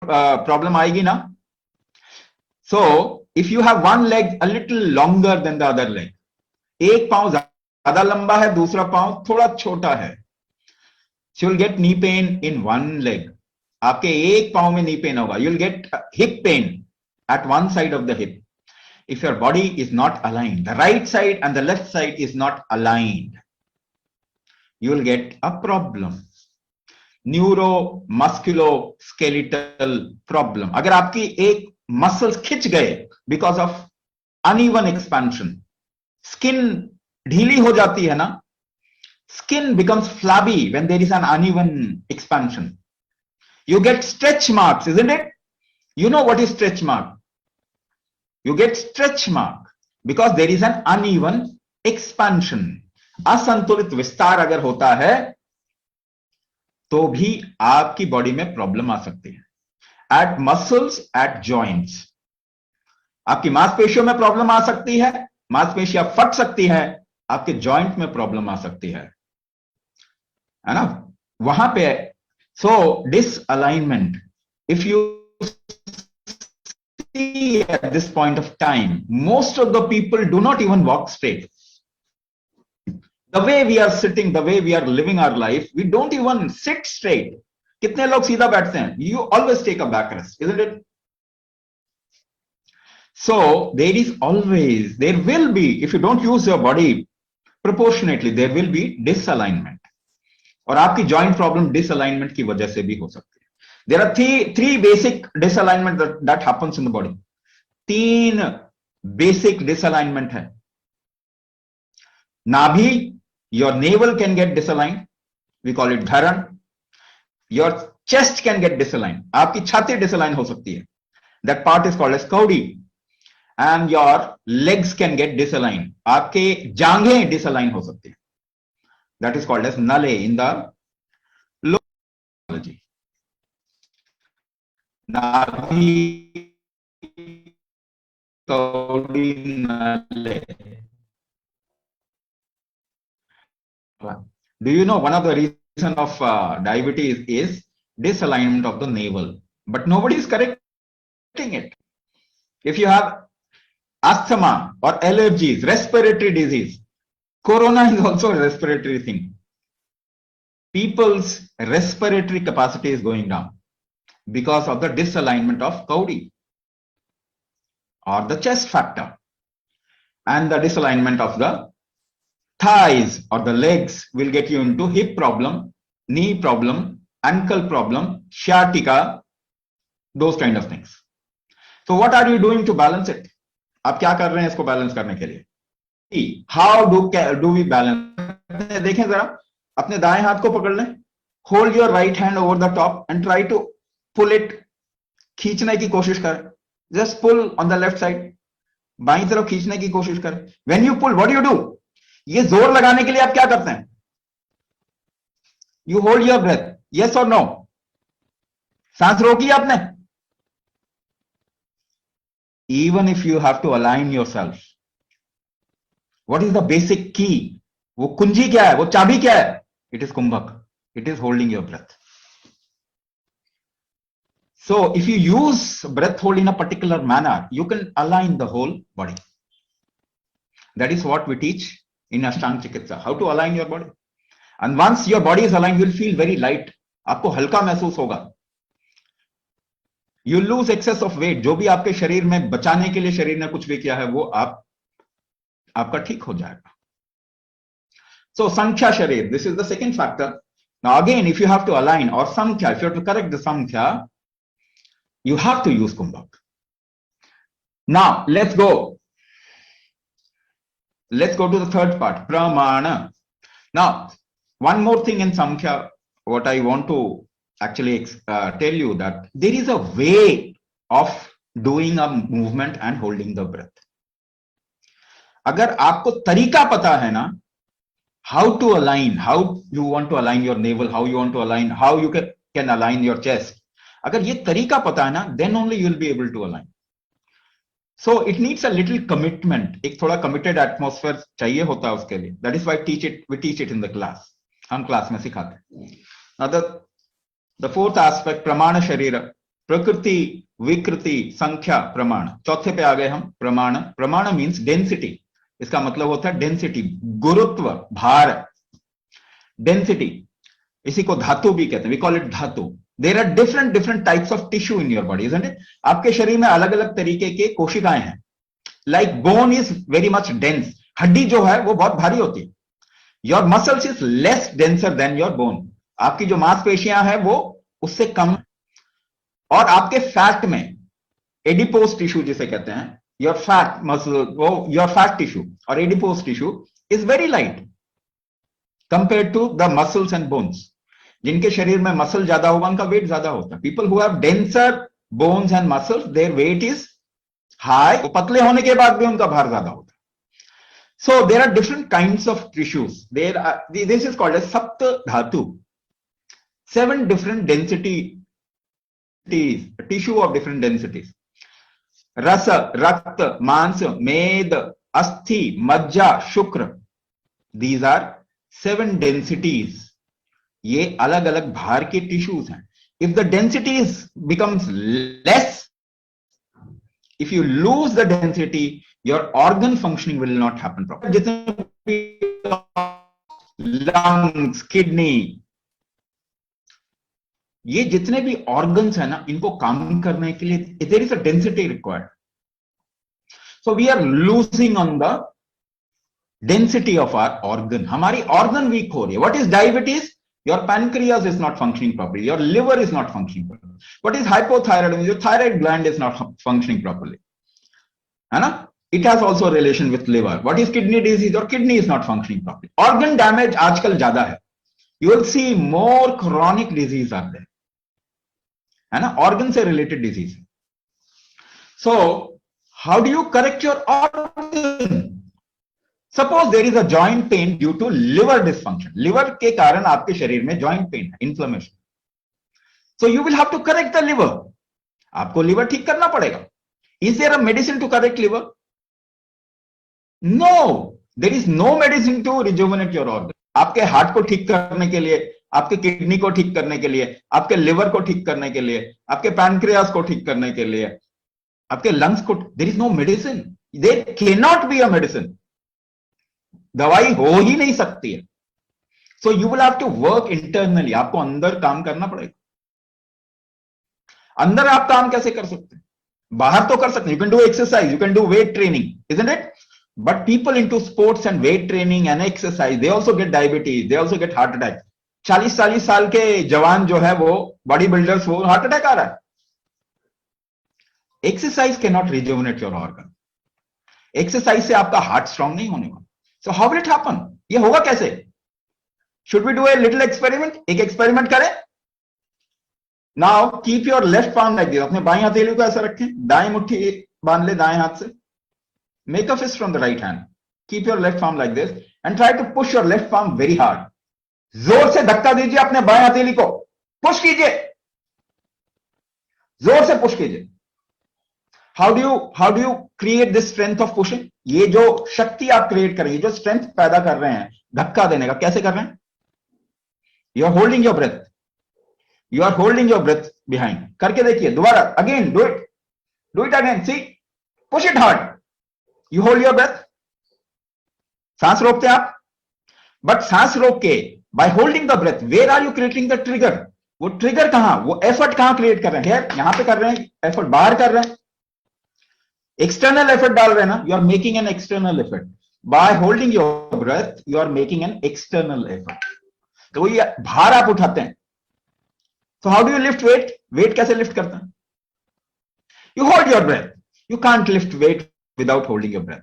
Problem आएगी ना. सो if you have one leg a little longer than the other leg, एक पांव ज्यादा लंबा है, दूसरा पांव थोड़ा छोटा है, so you'll get knee pain in one leg. आपके एक पांव में नी पेन होगा. You'll get hip pain at one side of the hip. If your body is not aligned, the right side and the left side is not aligned, you will get a problem. Neuromusculoskeletal problem. अगर आपकी एक muscles खिंच गए because of uneven expansion, skin ढीली हो जाती है ना. Skin becomes flabby when there is an uneven expansion. You get stretch marks, isn't it? You know what is stretch mark? You get stretch mark because there is an uneven expansion. असंतुलित विस्तार अगर होता है तो भी आपकी body में problem आ सकती है. At muscles, at joints. आपकी मांसपेशियों में प्रॉब्लम आ सकती है, मांसपेशियां फट सकती है, आपके जॉइंट में प्रॉब्लम आ सकती है ना, वहां पे. So disalignment, if you see at this point of time, most of the people do not even walk straight. The way we are sitting, the way we are living our life, we don't even sit straight. कितने लोग सीधा बैठते हैं? You always take a back rest, isn't it? So there is always, there will be, if you don't use your body proportionately, there will be disalignment. और आपकी joint problem disalignment की वजह से भी हो सकती है. There are three basic disalignment that happens in the body. 3 basic disalignment है. नाभि, your navel can get disaligned, we call it dharan. Your chest can get disaligned, आपकी छाती डिसलाइन हो सकती है, that part is called as caudy. And your legs can get disaligned, आपके जांघें decline हो सकती है, that is called as nalle in the local. नाभि, caudy, nalle. Do you know one of the reason of diabetes is disalignment of the navel, but nobody is correcting it. If you have asthma or allergies, respiratory disease, corona is also a respiratory thing. People's respiratory capacity is going down because of the disalignment of caudy or the chest factor, and the disalignment of the thighs or the legs will get you into hip problem, knee problem, ankle problem, sciatica, those kind of things. So what are you doing to balance it? आप क्या कर रहे हैं इसको balance करने के लिए? How do we balance? देखें जरा, अपने दाएं हाथ को पकड़ लें, hold your right hand over the top and try to pull it. खींचने की कोशिश करें, just pull on the left side. बाईं तरफ खींचने की कोशिश करें. When you pull, what do you do? ये जोर लगाने के लिए आप क्या करते हैं? You hold your breath. Yes or no? सांस रोकी आपने? Even if you have to align yourself, what is the basic key? वो कुंजी क्या है? वो चाबी क्या है? It is kumbhak. It is holding your breath. So if you use breath hold in a particular manner, you can align the whole body. That is what we teach in Ashtanga Chikitsa, how to align your body. And once your body is aligned, you will feel very light. आपको हल्का महसूस होगा. You lose excess of weight. जो भी आपके शरीर में बचाने के लिए शरीर ने कुछ भी किया है वो आपका ठीक हो जाएगा. So Sankhya Sharir, this is the second factor. Now again, if you have to align or Sankhya, if you have to correct the Sankhya, you have to use Kumbhak. Now let's go to the third part, Pramana. Now one more thing in Sankhya, what I want to actually tell you, that there is a way of doing a movement and holding the breath. अगर आपको तरीका पता है ना, how to align, how you want to align your navel, how you want to align, how you can align your chest, अगर ये तरीका पता है ना, then only you will be able to align. So it needs a little commitment. एक थोड़ा committed atmosphere चाहिए होता है उसके लिए. That is why we teach it in the class. हम क्लास में सिखाते हैं. Now the fourth aspect, Pramana Sharira. प्रकृति, विकृति, संख्या, प्रमाण। चौथे पे आ गए हम, प्रमाण। प्रमाण मीन्स डेंसिटी, इसका मतलब होता है डेंसिटी, गुरुत्व, भार, डेंसिटी। इसी को धातु भी कहते हैं, we call it dhatu. There are different different types of tissue in your body, isn't it? आपके शरीर में अलग अलग तरीके के कोशिकाएं हैं। Like bone is very much dense, हड्डी जो है वो बहुत भारी होती है। Your muscles is less denser than your bone, आपकी जो मांसपेशियां हैं वो उससे कम। और आपके फैट में एडिपोज टिश्यू जिसे कहते हैं, योर फैट मसल, वो योर फैट टिश्यू और adipose tissue is very light compare to the muscles and bones. जिनके शरीर में मसल ज्यादा होगा उनका वेट ज्यादा होता है। People who have denser bones and muscles, their weight is high, पतले होने के बाद भी उनका भार ज्यादा होता है। So there are different kinds of tissues. This is called as Sapt Dhatu. 7 different densities, tissue of different densities. Rasa, Rakta, Mans, Med, Asthi, Majja, Shukra. These are 7 densities. ये अलग अलग भार के टिश्यूज हैं. If the densities becomes less, if you lose the density, your organ functioning will not happen properly. जितने भी lungs, kidney, ये जितने भी organs है ना, इनको काम करने के लिए there is a density required. So we are losing on the density of our organ. हमारी organ weak हो रही है. What is diabetes? Your pancreas is not functioning properly. Your liver is not functioning properly. What is hypothyroidism? Your thyroid gland is not functioning properly. है ना? It has also relation with liver. What is kidney disease? Your kidney is not functioning properly. Organ damage आजकल ज्यादा है. You will see more chronic disease are there. है ना? Organ से related disease. So, how do you correct your organ? Suppose there is a joint pain due to liver dysfunction. Liver के कारण आपके शरीर में joint pain है, inflammation. So you will have to correct the liver. आपको liver ठीक करना पड़ेगा. Is there a medicine to correct liver? No, there is no medicine to rejuvenate your organ. आपके हार्ट को ठीक करने के लिए, आपके किडनी को ठीक करने के लिए, आपके लिवर को ठीक करने के लिए, आपके पैनक्रियास को ठीक करने के लिए, आपके लंग्स को, there is no medicine. There cannot be a medicine. दवाई हो ही नहीं सकती है. So you will have to work internally. आपको अंदर काम करना पड़ेगा. अंदर आप काम कैसे कर सकते हैं? बाहर तो कर सकते हैं. You can do exercise, you can do weight training, isn't it? But people into sports and weight training and exercise, they also get diabetes, they also get heart attack. 40-40 साल के जवान जो है वो बॉडी बिल्डर्स, वो heart attack आ रहा है. Exercise cannot rejuvenate your organ. Exercise से आपका हार्ट स्ट्रांग नहीं होने वाला. So how will it happen? ये होगा कैसे? Should we do a little experiment? एक एक्सपेरिमेंट करें. Now keep your left palm like this. अपने बाईं हथेली को ऐसा रखें, दाएं मुट्ठी बांध ले दाएं हाथ से. Make a fist from the right hand. Keep your left palm like this and try to push your left palm very hard. जोर से धक्का दीजिए अपने बाएं हथेली को. पुश कीजिए, जोर से पुश कीजिए. How do you create this strength of pushing? ये जो शक्ति आप क्रिएट कर रहे हैं, जो स्ट्रेंथ पैदा कर रहे हैं धक्का देने का, कैसे कर रहे हैं? You are holding your breath. You are holding your breath behind. करके देखिए दोबारा. Again, do it. Do it again. See, push it hard. You hold your breath. सांस रोकते हैं आप. But सांस रोक के by holding the breath, where are you creating the trigger? वो ट्रिगर कहां, वो एफर्ट कहां क्रिएट कर रहे हैं? यहां पे कर रहे हैं एफर्ट, बाहर कर रहे हैं. एक्सटर्नल एफर्ट डाल रहे हैं ना. You are making an external effort. By holding your breath you are making an external effort. तो ये भार आप उठाते हैं. So how do you lift weight? Weight कैसे लिफ्ट करते हैं? You hold your breath. You can't lift weight without holding your breath.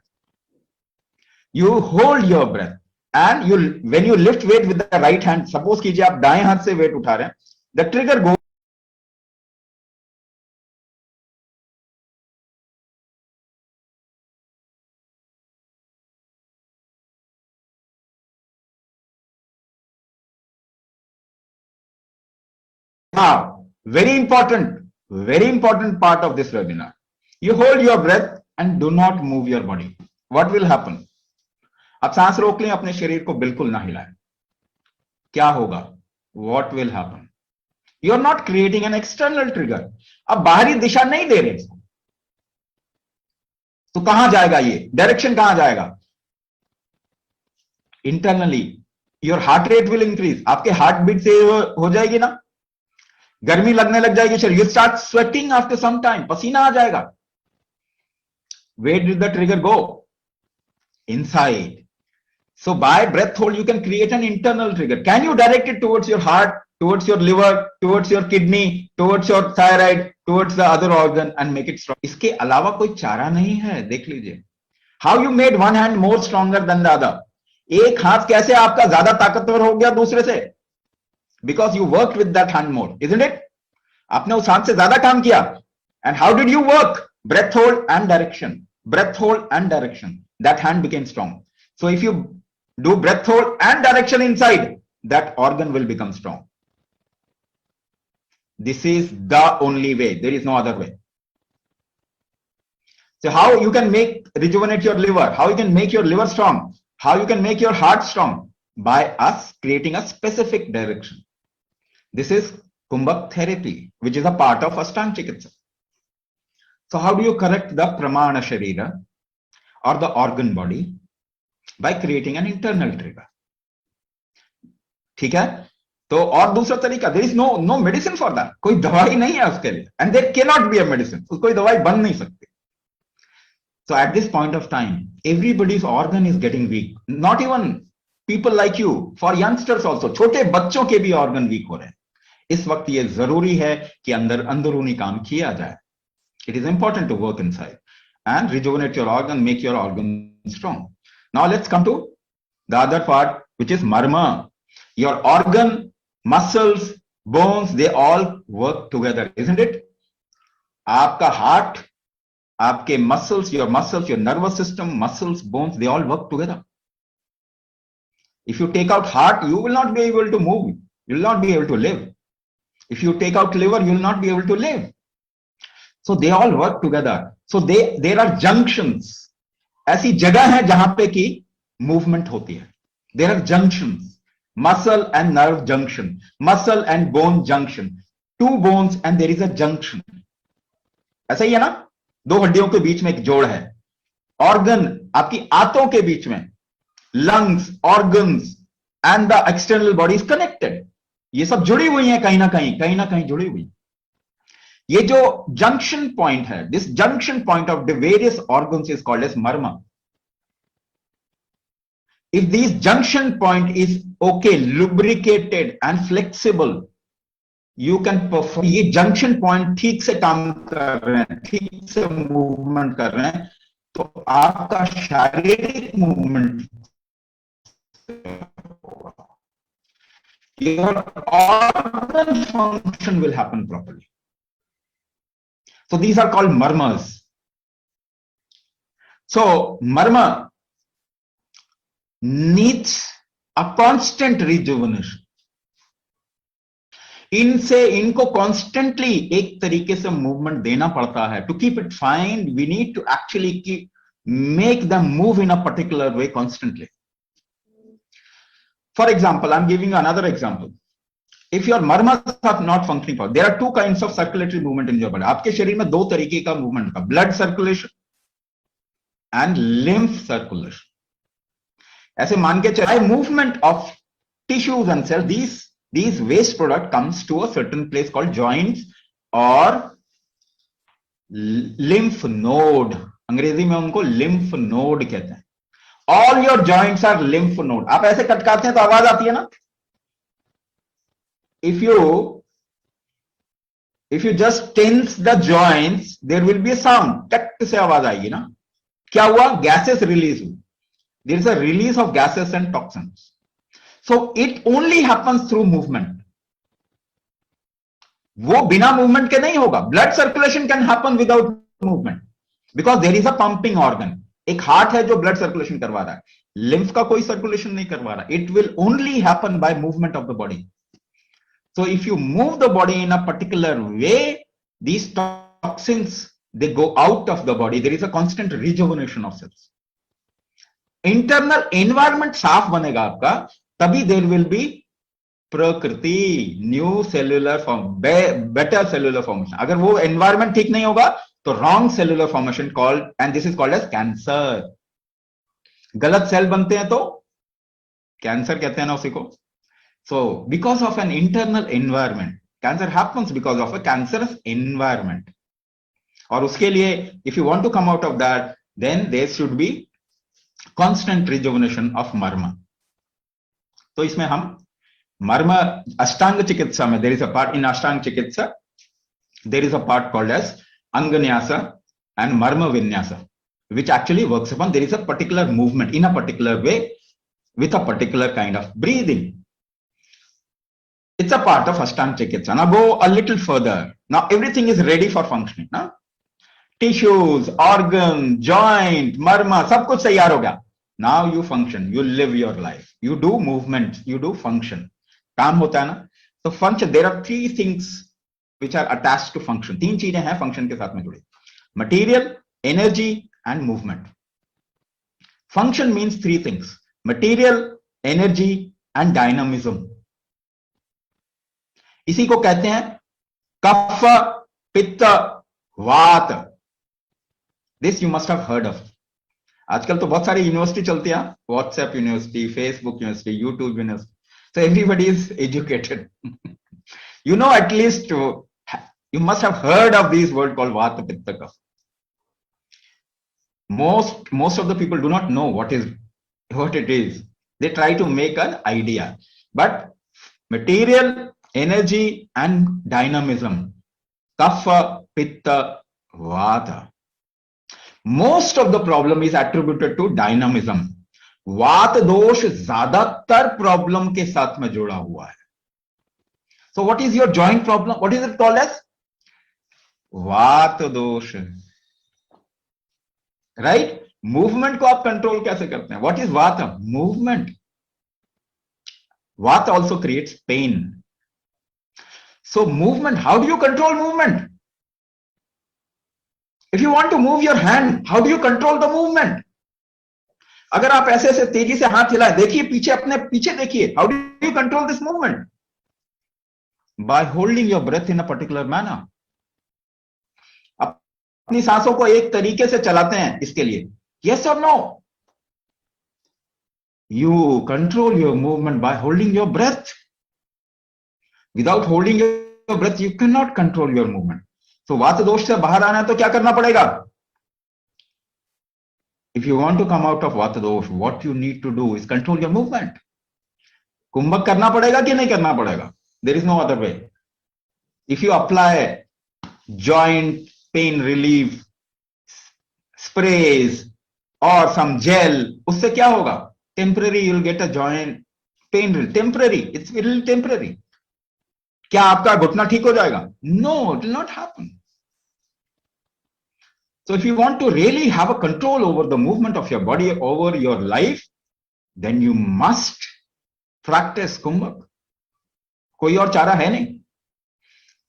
You hold your breath and you, when you lift weight with the right hand, suppose कीजिए आप दाएं हाथ से wait उठा रहे हैं, the trigger go Now, very important part of this webinar. You hold your breath and do not move your body. What will happen? आप सांस रोक लें, अपने शरीर को बिल्कुल ना हिलाएं. क्या होगा? What will happen? You are not creating an external trigger. अब बाहरी दिशा नहीं दे रहे इसको, तो कहां जाएगा ये डायरेक्शन, कहां जाएगा? Internally your heart rate will increase, आपके हार्ट बीट से हो जाएगी ना, गर्मी लगने लग जाएगी शरीर, you start sweating after some time, पसीना आ जाएगा. Where did the trigger go? Inside. So by breath hold, you can create an internal trigger. Can you direct it towards your heart, towards your liver, towards your kidney, towards your thyroid, towards the other organ and make it strong? इसके अलावा कोई चारा नहीं है. देख लीजिए. How you made one hand more stronger than the other? एक हाथ कैसे आपका ज्यादा ताकतवर हो गया दूसरे से? Because you worked with that hand more, isn't it? आपने उस हाथ से ज्यादा काम किया. And how did you work? Breath hold and direction. Breath hold and direction. That hand became strong. So if you do breath hold and direction inside, that organ will become strong. This is the only way. There is no other way. So how you can rejuvenate your liver, how you can make your liver strong, how you can make your heart strong? By us creating a specific direction. This is Kumbhak therapy, which is a part of Ashtanga Chikitsa. So how do you correct the Pramana Sharira or the organ body? By creating an internal trigger. ठीक है. तो और दूसरा तरीका, there is no medicine for that. कोई दवाई नहीं है उसके लिए, and there cannot be a medicine. कोई दवाई बन नहीं सकती. So at this point of time, everybody's organ is getting weak. Not even people like you. For youngsters also, छोटे बच्चों के भी organ weak हो रहे हैं. इस वक्त ये जरूरी है कि अंदरूनी काम किया जाए. It is important to work inside and rejuvenate your organ, make your organ strong. Now let's come to the other part, which is marma. Your organ, muscles, bones, they all work together, isn't it? आपका heart, आपके muscles, your nervous system, muscles, bones, they all work together. If you take out heart, you will not be able to move. You will not be able to live. If you take out liver, you will not be able to live. So they all work together. So there are junctions. ऐसी जगह है जहां पे की movement होती है. There are junctions, muscle and nerve junction, muscle and bone junction, two bones and there is a junction. ऐसा ही है ना, दो हड्डियों के बीच में एक जोड़ है. ऑर्गन आपकी आंतों के बीच में, lungs, organs and the external body is connected. ये सब जुड़ी हुई है, कहीं ना कहीं जुड़ी हुई. ये जो जंक्शन पॉइंट है, this junction point of the various organs is called as marma. If this junction point is okay, lubricated and flexible, you can perform. ये जंक्शन पॉइंट ठीक से काम कर रहे हैं, ठीक से मूवमेंट कर रहे हैं, तो आपका शारीरिक movement, your organ function will happen properly. So these are called murmurs. So murmur needs a constant rejuvenation. इनको कॉन्स्टेंटली एक तरीके से मूवमेंट देना पड़ता है. To keep it fine, we need to actually make them move in a particular way constantly. For example, I'm giving you another example. If your murmurs are not functioning properly, there are two kinds of circulatory movement in your body. आपके शरीर में दो तरीके का movement का, blood circulation and lymph circulation. ऐसे मान के चलिए, movement of tissues and cells, these waste product comes to a certain place called joints or lymph node. अंग्रेजी में उनको lymph node कहते हैं. All your joints are lymph node. आप ऐसे कटकाते हैं तो आवाज आती है ना. If you just tense the joints, there will be a sound. टक से आवाज आएगी ना. क्या हुआ? Gases release हुई. There is a release of gases and toxins. So it only happens through movement. वो बिना मूवमेंट के नहीं होगा. Blood circulation can happen without movement because there is a pumping organ. एक हार्ट है जो ब्लड सर्कुलेशन करवा रहा है, लिम्फ का कोई सर्कुलेशन नहीं करवा रहा. It will only happen by movement of the body. So if you move the body in a particular way, these toxins they go out of the body. There is a constant rejuvenation of cells. Internal environment साफ बनेगा आपका, तभी there will be prakriti, new cellular form, better cellular formation. अगर वो environment ठीक नहीं होगा तो wrong cellular formation called, and this is called as cancer. गलत सेल बनते हैं तो कैंसर कहते हैं ना उसी को. So because of an internal environment, cancer happens because of a cancerous environment. और उसके लिए if you want to come out of that, then there should be constant rejuvenation of marma. तो इसमें हम मर्म, अष्टांग चिकित्सा में, there is a part in Ashtang Chikitsa, there is a part called as Anganyasa and marma vinyasa, which actually works upon, there is a particular movement in a particular way with a particular kind of breathing. It's a part of Ashtanga Chikitsa. Now go a little further. Now everything is ready for functioning. Now tissues, organ, joint, marma, सब कुछ तैयार हो गया. Now you function, you live your life, you do movement, you do function. काम होता है ना. तो function, there are three things which are attached to function. तीन चीजें हैं function के साथ में जुड़ी: material, energy and movement. Function means three things: material, energy and dynamism. इसी को कहते हैं कफ, पित्त, वात. This you must have heard of. आजकल तो बहुत सारी यूनिवर्सिटी चलती है, WhatsApp university, Facebook university, YouTube university. So everybody is educated. You know, at least you must have heard of these word called vata, pitta, kapha. Most of the people do not know what it is. They try to make an idea. But material, energy and dynamism, kapha, pitta, vata. Most of the problem is attributed to dynamism. वात दोष ज्यादातर problem के साथ में जुड़ा हुआ है. So what is your joint problem? What is it called as? वात दोष. राइट. मूवमेंट को आप कंट्रोल कैसे करते हैं? What is vata? Movement. Vata also creates pain. So movement, how do you control movement? If you want to move your hand, how do you control the movement? अगर आप ऐसे ऐसे तेजी से हाथ हिलाए, देखिए पीछे, अपने पीछे देखिए, how do you control this movement? By holding your breath in a particular manner. अपनी सांसों को एक तरीके से चलाते हैं इसके लिए. Yes or no? You control your movement by holding your breath. Without holding your breath, you cannot control your movement. So वात दोष से बाहर आना है तो क्या करना पड़ेगा? If you want to come out of वात दोष, what you need to do is control your movement. कुंभक करना पड़ेगा कि नहीं करना पड़ेगा? There is no other way. If you apply joint pain relief sprays or some gel, उससे क्या होगा? Temporary, you'll get a joint pain relief. Temporary, it's really temporary. क्या आपका घुटना ठीक हो जाएगा? No, it will not happen. So if you want to really have a control over the movement of your body, over your life, then you must practice कुंभक. कोई और चारा है नहीं.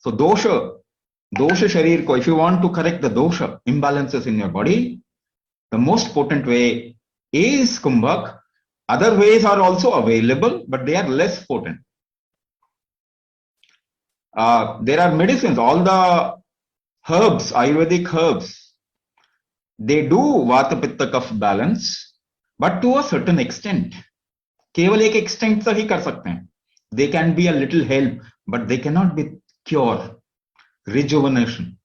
So दोष शरीर को, if you want to correct the dosha imbalances in your body, the most potent way is kumbhak. Other ways are also available, but they are less potent. There are medicines, all the herbs, Ayurvedic herbs, they do vata pitta kapha balance, but to a certain extent. केवल एक extent तक ही कर सकते हैं. They can be a little help, but they cannot be cure, rejuvenation.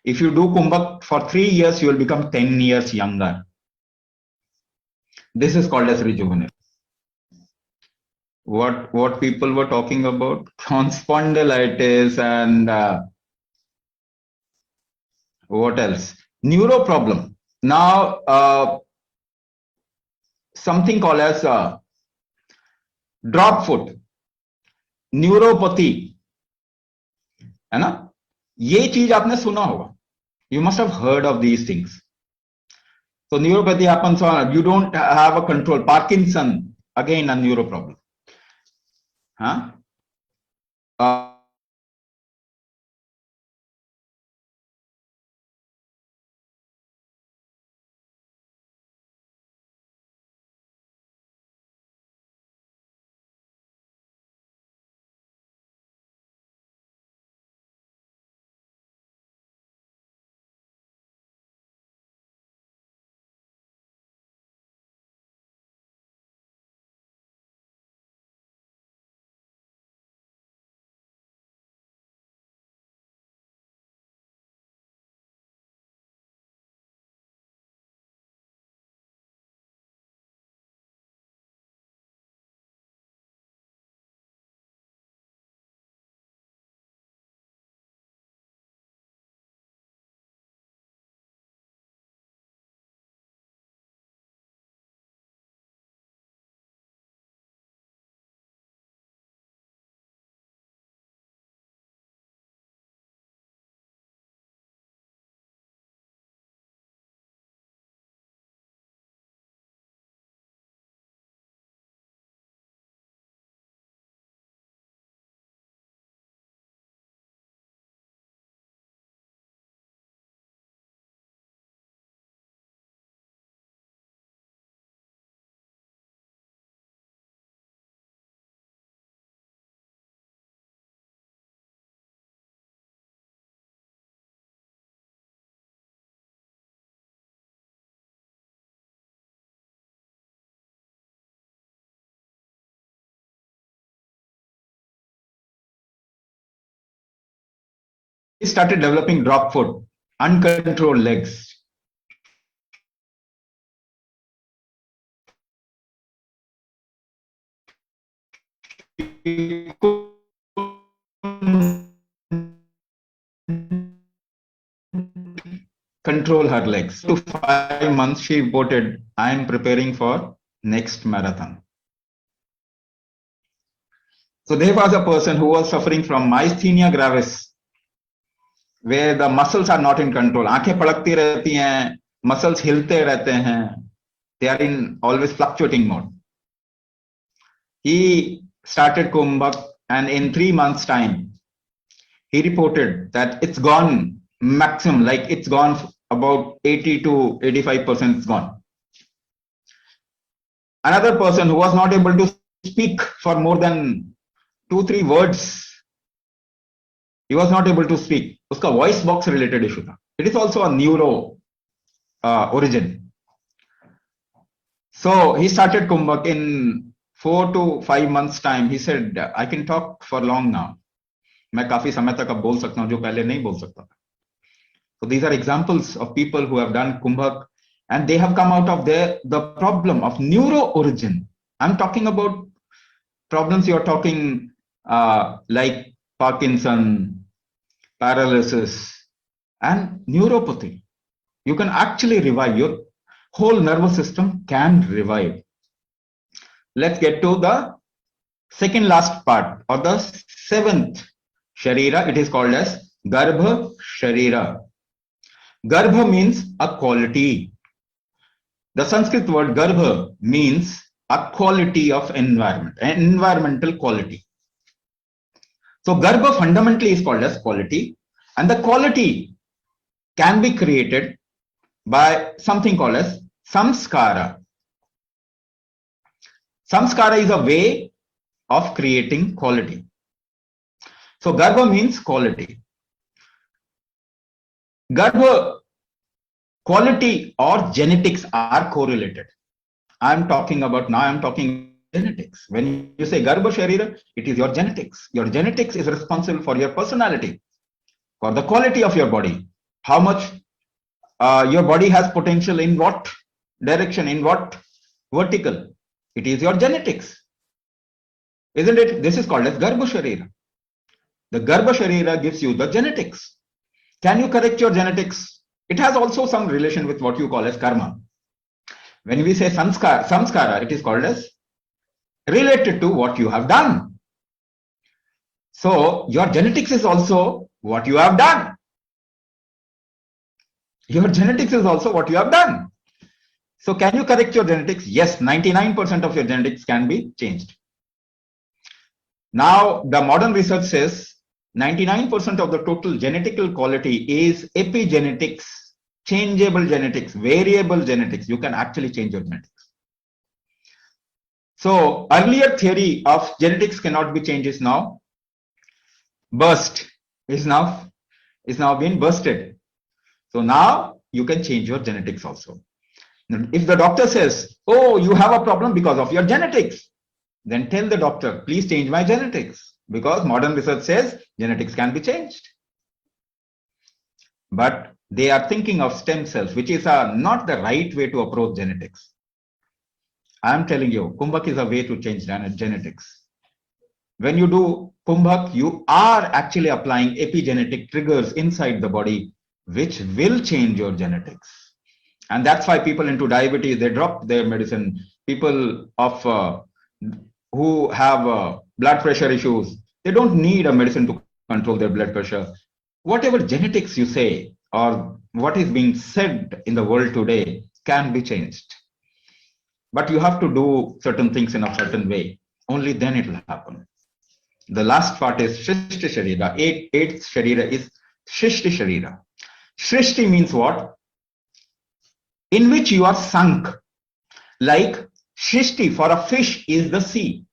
If you do kumbhak for 3 years, you will become 10 years younger. This is called as rejuvenation. What people were talking about? Spondylitis and what else? Neuro problem. Now, something called as drop foot, neuropathy, है ना? ये चीज आपने सुना होगा. You must have heard of these things. So neuropathy happens on, you don't have a control. Parkinson, again a neuro problem. Huh? started developing drop foot, uncontrolled legs. Control her legs. To 5 months, she reported, I am preparing for next marathon. So there was a person who was suffering from myasthenia gravis, where the muscles are not in control. आंखें पलकती रहती हैं, muscles हिलते रहते हैं. They are in always fluctuating mode. He started Kumbhak, and in 3 months' time, he reported that it's gone maximum, like it's gone about 80 to 85% it's gone. Another person who was not able to speak for more than 2-3 words, he was not able to speak. Uska voice box related issue tha. It is also a neuro origin. So he started Kumbhak in 4 to 5 months time. He said, I can talk for long now. मैं काफी समय तक अब बोल सकता हूं जो पहले नहीं बोल सकता था. So these are examples of people who have done Kumbhak and they have come out of the problem of neuro origin. I'm talking about problems you're talking like Parkinson, paralysis, and neuropathy. You can actually revive. Your whole nervous system can revive. Let's get to the second last part or the seventh Sharira. It is called as Garbha Sharira. Garbha means a quality. The Sanskrit word Garbha means a quality of environment, an environmental quality. So Garbha fundamentally is called as quality, and the quality can be created by something called as samskara. Samskara is a way of creating quality. So Garbha means quality. Garbha, quality or genetics are correlated. I'm talking genetics. When you say Garbha Sharira, it is your genetics. Your genetics is responsible for your personality, for the quality of your body. How much your body has potential in what direction, in what vertical. It is your genetics. Isn't it? This is called as Garbha Sharira. The Garbha Sharira gives you the genetics. Can you correct your genetics? It has also some relation with what you call as karma. When we say samskara, it is called as related to what you have done. So your genetics is also what you have done. Your genetics is also what you have done. So can you correct your genetics? Yes, 99% of your genetics can be changed. Now, the modern research says 99% of the total genetical quality is epigenetics, changeable genetics, variable genetics. You can actually change your genetics. So earlier theory of genetics cannot be changed is now being busted. So now you can change your genetics also. If the doctor says, oh, you have a problem because of your genetics, then tell the doctor, please change my genetics, because modern research says genetics can be changed. But they are thinking of stem cells, which is not the right way to approach genetics. I am telling you, Kumbhak is a way to change genetics. When you do Kumbhak, you are actually applying epigenetic triggers inside the body, which will change your genetics. And that's why people into diabetes, they drop their medicine. People who have blood pressure issues, they don't need a medicine to control their blood pressure. Whatever genetics you say or what is being said in the world today can be changed. But you have to do certain things in a certain way. Only then it will happen. The last part is Shrishti Sharira. Eighth Sharira is Shrishti Sharira. Shrishti means what? In which you are sunk. Like Shrishti for a fish is the sea.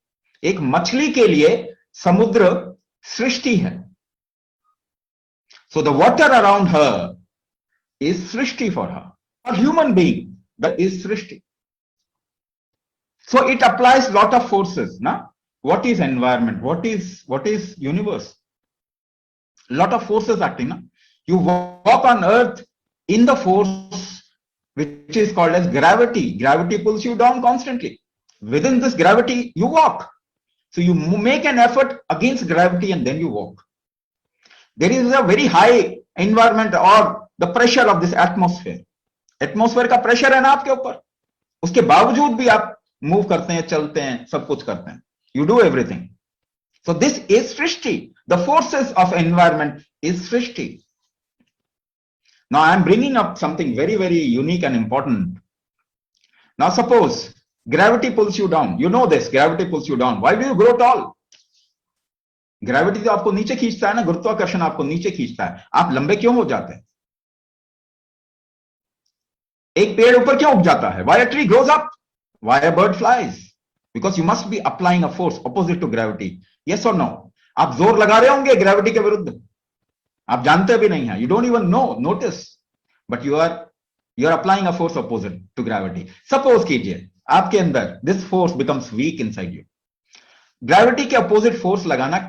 एक मछली के लिए समुद्र सृष्टि है. So the water around her is Srishti for her. A human being, that is Srishti. So it applies lot of forces. Na? What is environment? What is universe? lot of forces acting. Na? You walk on earth in the force which is called as gravity. Gravity pulls you down constantly. Within this gravity, you walk. So you make an effort against gravity and then you walk. There is a very high environment or the pressure of this atmosphere. Atmosphere का pressure है ना आपके ऊपर, उसके बावजूद भी आप move करते हैं, चलते हैं, सब कुछ करते हैं. You do everything. So this is Srishti. The forces of environment is Srishti. Now I am bringing up something very, very unique and important. Now suppose gravity pulls you down. You know this, gravity pulls you down. Why do you grow tall? Gravity तो आपको नीचे खींचता है ना, गुरुत्वाकर्षण आपको नीचे खींचता है. आप लंबे क्यों हो जाते हैं? एक पेड़ ऊपर क्यों उग जाता है? Why a tree grows up? Why a bird flies? Because you must be applying a force opposite to gravity. Yes or no? आप जोर लगा रहे होंगे ग्रेविटी के विरुद्ध, आप जानते भी नहीं है. You don't even know, notice, but you are applying a force opposite to gravity. Suppose कीजिए आपके अंदर this force becomes weak inside you. Gravity के अपोजिट फोर्स लगाना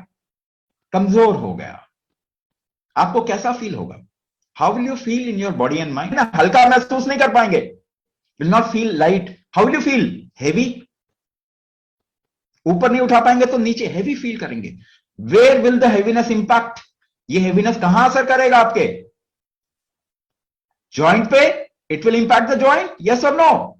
कमजोर हो गया, आपको कैसा फील होगा? How will you feel in your body and mind? हल्का महसूस नहीं कर पाएंगे, will not feel light. How will you feel? Heavy. ऊपर नहीं उठा पाएंगे तो नीचे हेवी फील करेंगे. Where will the heaviness impact? ये हेवीनेस कहां असर करेगा आपके जॉइंट पे? It will impact the joint. Yes और no?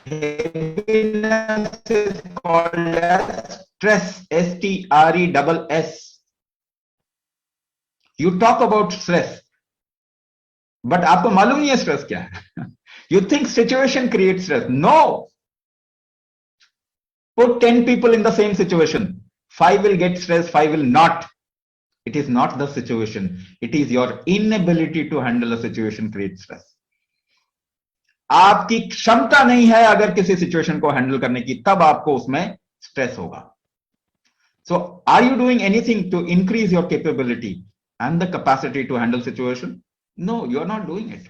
Heaviness is called as stress. STRESS. You talk about stress, but आपको मालूम नहीं है स्ट्रेस क्या है. You think situation creates stress. No. Put 10 people in the same situation. 5 will get stressed, 5 will not. It is not the situation. It is your inability to handle a situation creates stress. आपकी क्षमता नहीं है अगर किसी situation को handle करने की, तब आपको उसमें स्ट्रेस होगा. So are you doing anything to increase your capability and the capacity to handle situation? No, you are not doing it.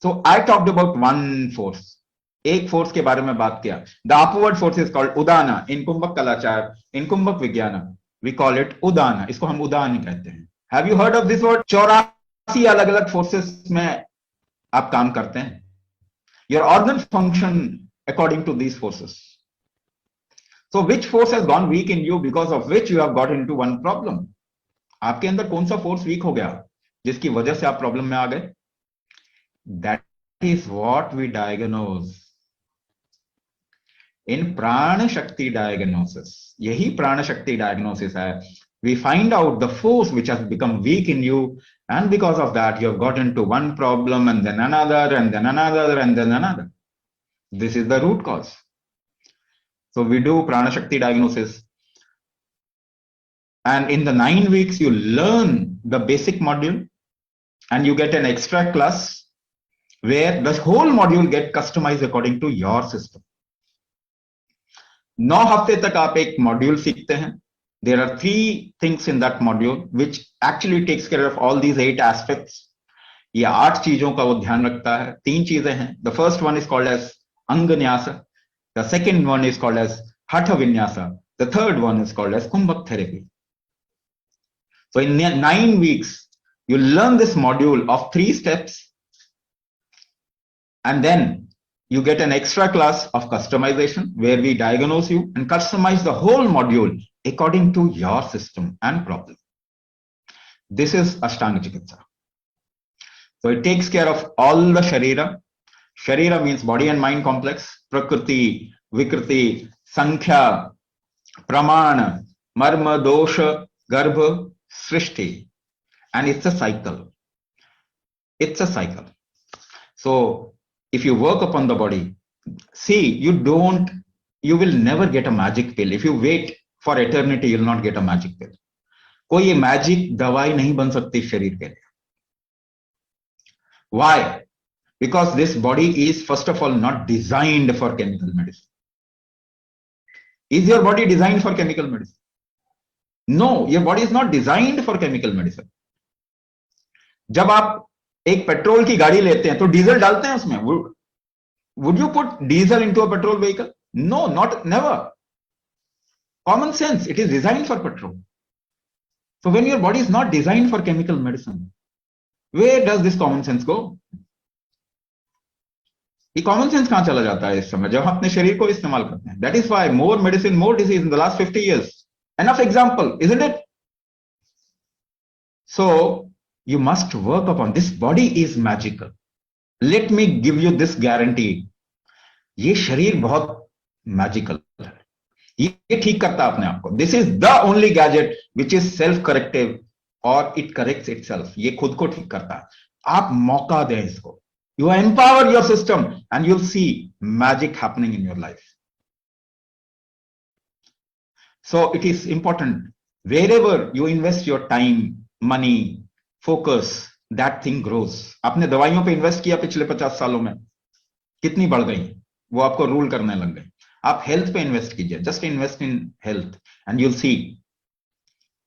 So I talked about one force. एक फोर्स के बारे में बात किया. The upward force is called udana. In kumbhak Kalachar, in kumbhak vigyan, we call it Udana. इसको हम उदान कहते हैं. Have you heard of this word? 84 अलग अलग फोर्सेस में आप काम करते हैं. Your organ function according to these forces. So which force has gone weak in you because of which you have got into one problem? आपके अंदर कौन सा फोर्स वीक हो गया जिसकी वजह से आप प्रॉब्लम में आ गए? That is what we diagnose in प्राण शक्ति डायग्नोसिस. यही प्राण शक्ति डायग्नोसिस है. We find out the force which has become weak in you, and because of that you have got into one problem and then another and then another and then another. This is the root cause. So we do Prana Shakti diagnosis, and in the 9 weeks you learn the basic module and you get an extra class where the whole module get customized according to your system. 9 हफ्ते तक आप एक module सीखते हैं. There are 3 things in that module which actually takes care of all these 8 aspects. ये 8 चीजों का वो ध्यान रखता है. 3 चीजें हैं. The first one is called as Anganyasa. The second one is called as Hatha Vinyasa. The third one is called as Kumbhak therapy. So in 9 weeks, you learn this module of 3 steps, and then you get an extra class of customization where we diagnose you and customize the whole module according to your system and problem. This is Ashtanga Chikitsa. So it takes care of all the Sharira. Sharira means body and mind complex. Prakriti, Vikriti, Sankhya, Pramana, Marma, Dosha, Garbha, Srishti. And it's a cycle. It's a cycle. So if you work upon the body, see, you will never get a magic pill. If you wait for eternity, you will not get a magic pill. कोई ये magic दवाई नहीं बन सकती शरीर के लिए. Why? Because this body is first of all not designed for chemical medicine. Is your body designed for chemical medicine? No, your body is not designed for chemical medicine. जब आप एक पेट्रोल की गाड़ी लेते हैं तो डीजल डालते हैं उसमें. Would you put diesel into a petrol vehicle? No, not never. Common sense, it is designed for petrol. So when your body is not designed for chemical medicine, where does this common sense go? ये common sense कहां चला जाता है इस समय जब हम अपने शरीर को इस्तेमाल करते हैं? That is why more medicine, more disease in the last 50 years. Enough example, isn't it? So you must work upon this. Body is magical. Let me give you this guarantee. ये शरीर बहुत मैजिकल है, ये ठीक करता है अपने आप को. This is the only gadget which is self corrective और इट करेक्ट्स इटसेल्फ. ये खुद को ठीक करता है. आप मौका दें इसको. You empower your system and you'll see magic happening in your life. So it is important, wherever you invest your time, money, focus, that thing grows. आपने दवाइयों पे इन्वेस्ट किया पिछले 50 सालों में, कितनी बढ़ गई, वो आपको रूल करने लग गए. आप हेल्थ पे इन्वेस्ट कीजिए. Just invest in health and you'll see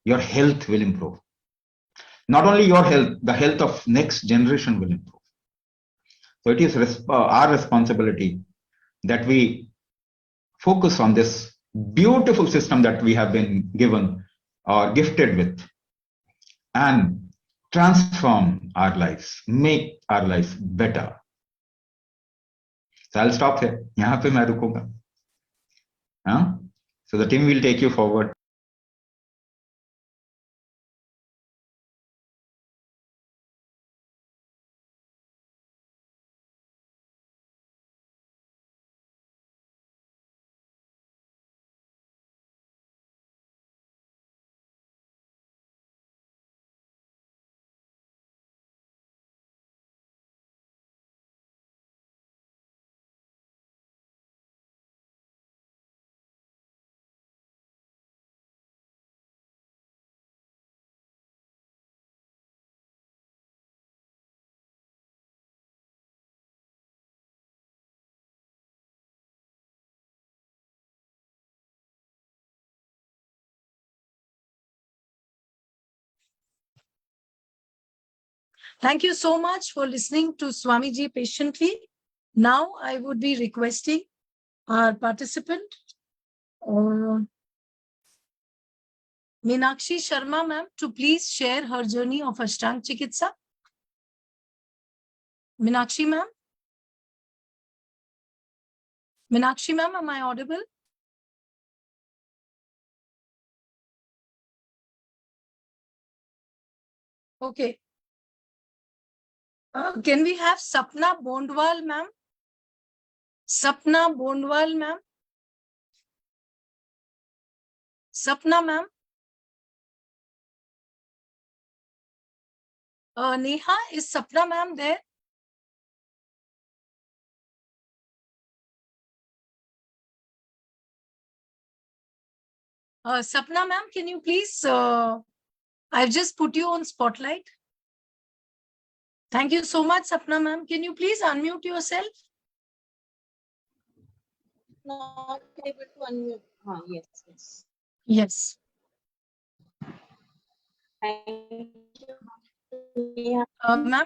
your health will improve. Not only your health, the health of next generation will improve. So it is our responsibility that we focus on this beautiful system that we have been given or gifted with and transform our lives, make our lives better. So I'll stop here. यहाँ पे मैं रुकूंगा. So the team will take you forward. Thank you so much for listening to Swamiji patiently. Now I would be requesting our participant, Meenakshi Sharma ma'am, to please share her journey of Ashtang Chikitsa. Meenakshi ma'am? Meenakshi ma'am, am I audible? Okay. Can we have Sapna Bondwal ma'am? Sapna Bondwal ma'am? Sapna ma'am? Neha, is Sapna ma'am there? Sapna ma'am, can you please, I've just put you on spotlight. Thank you so much, Sapna ma'am. Can you please unmute yourself? Not able to unmute. Yes, yes. Yes. Thank you. Ma'am,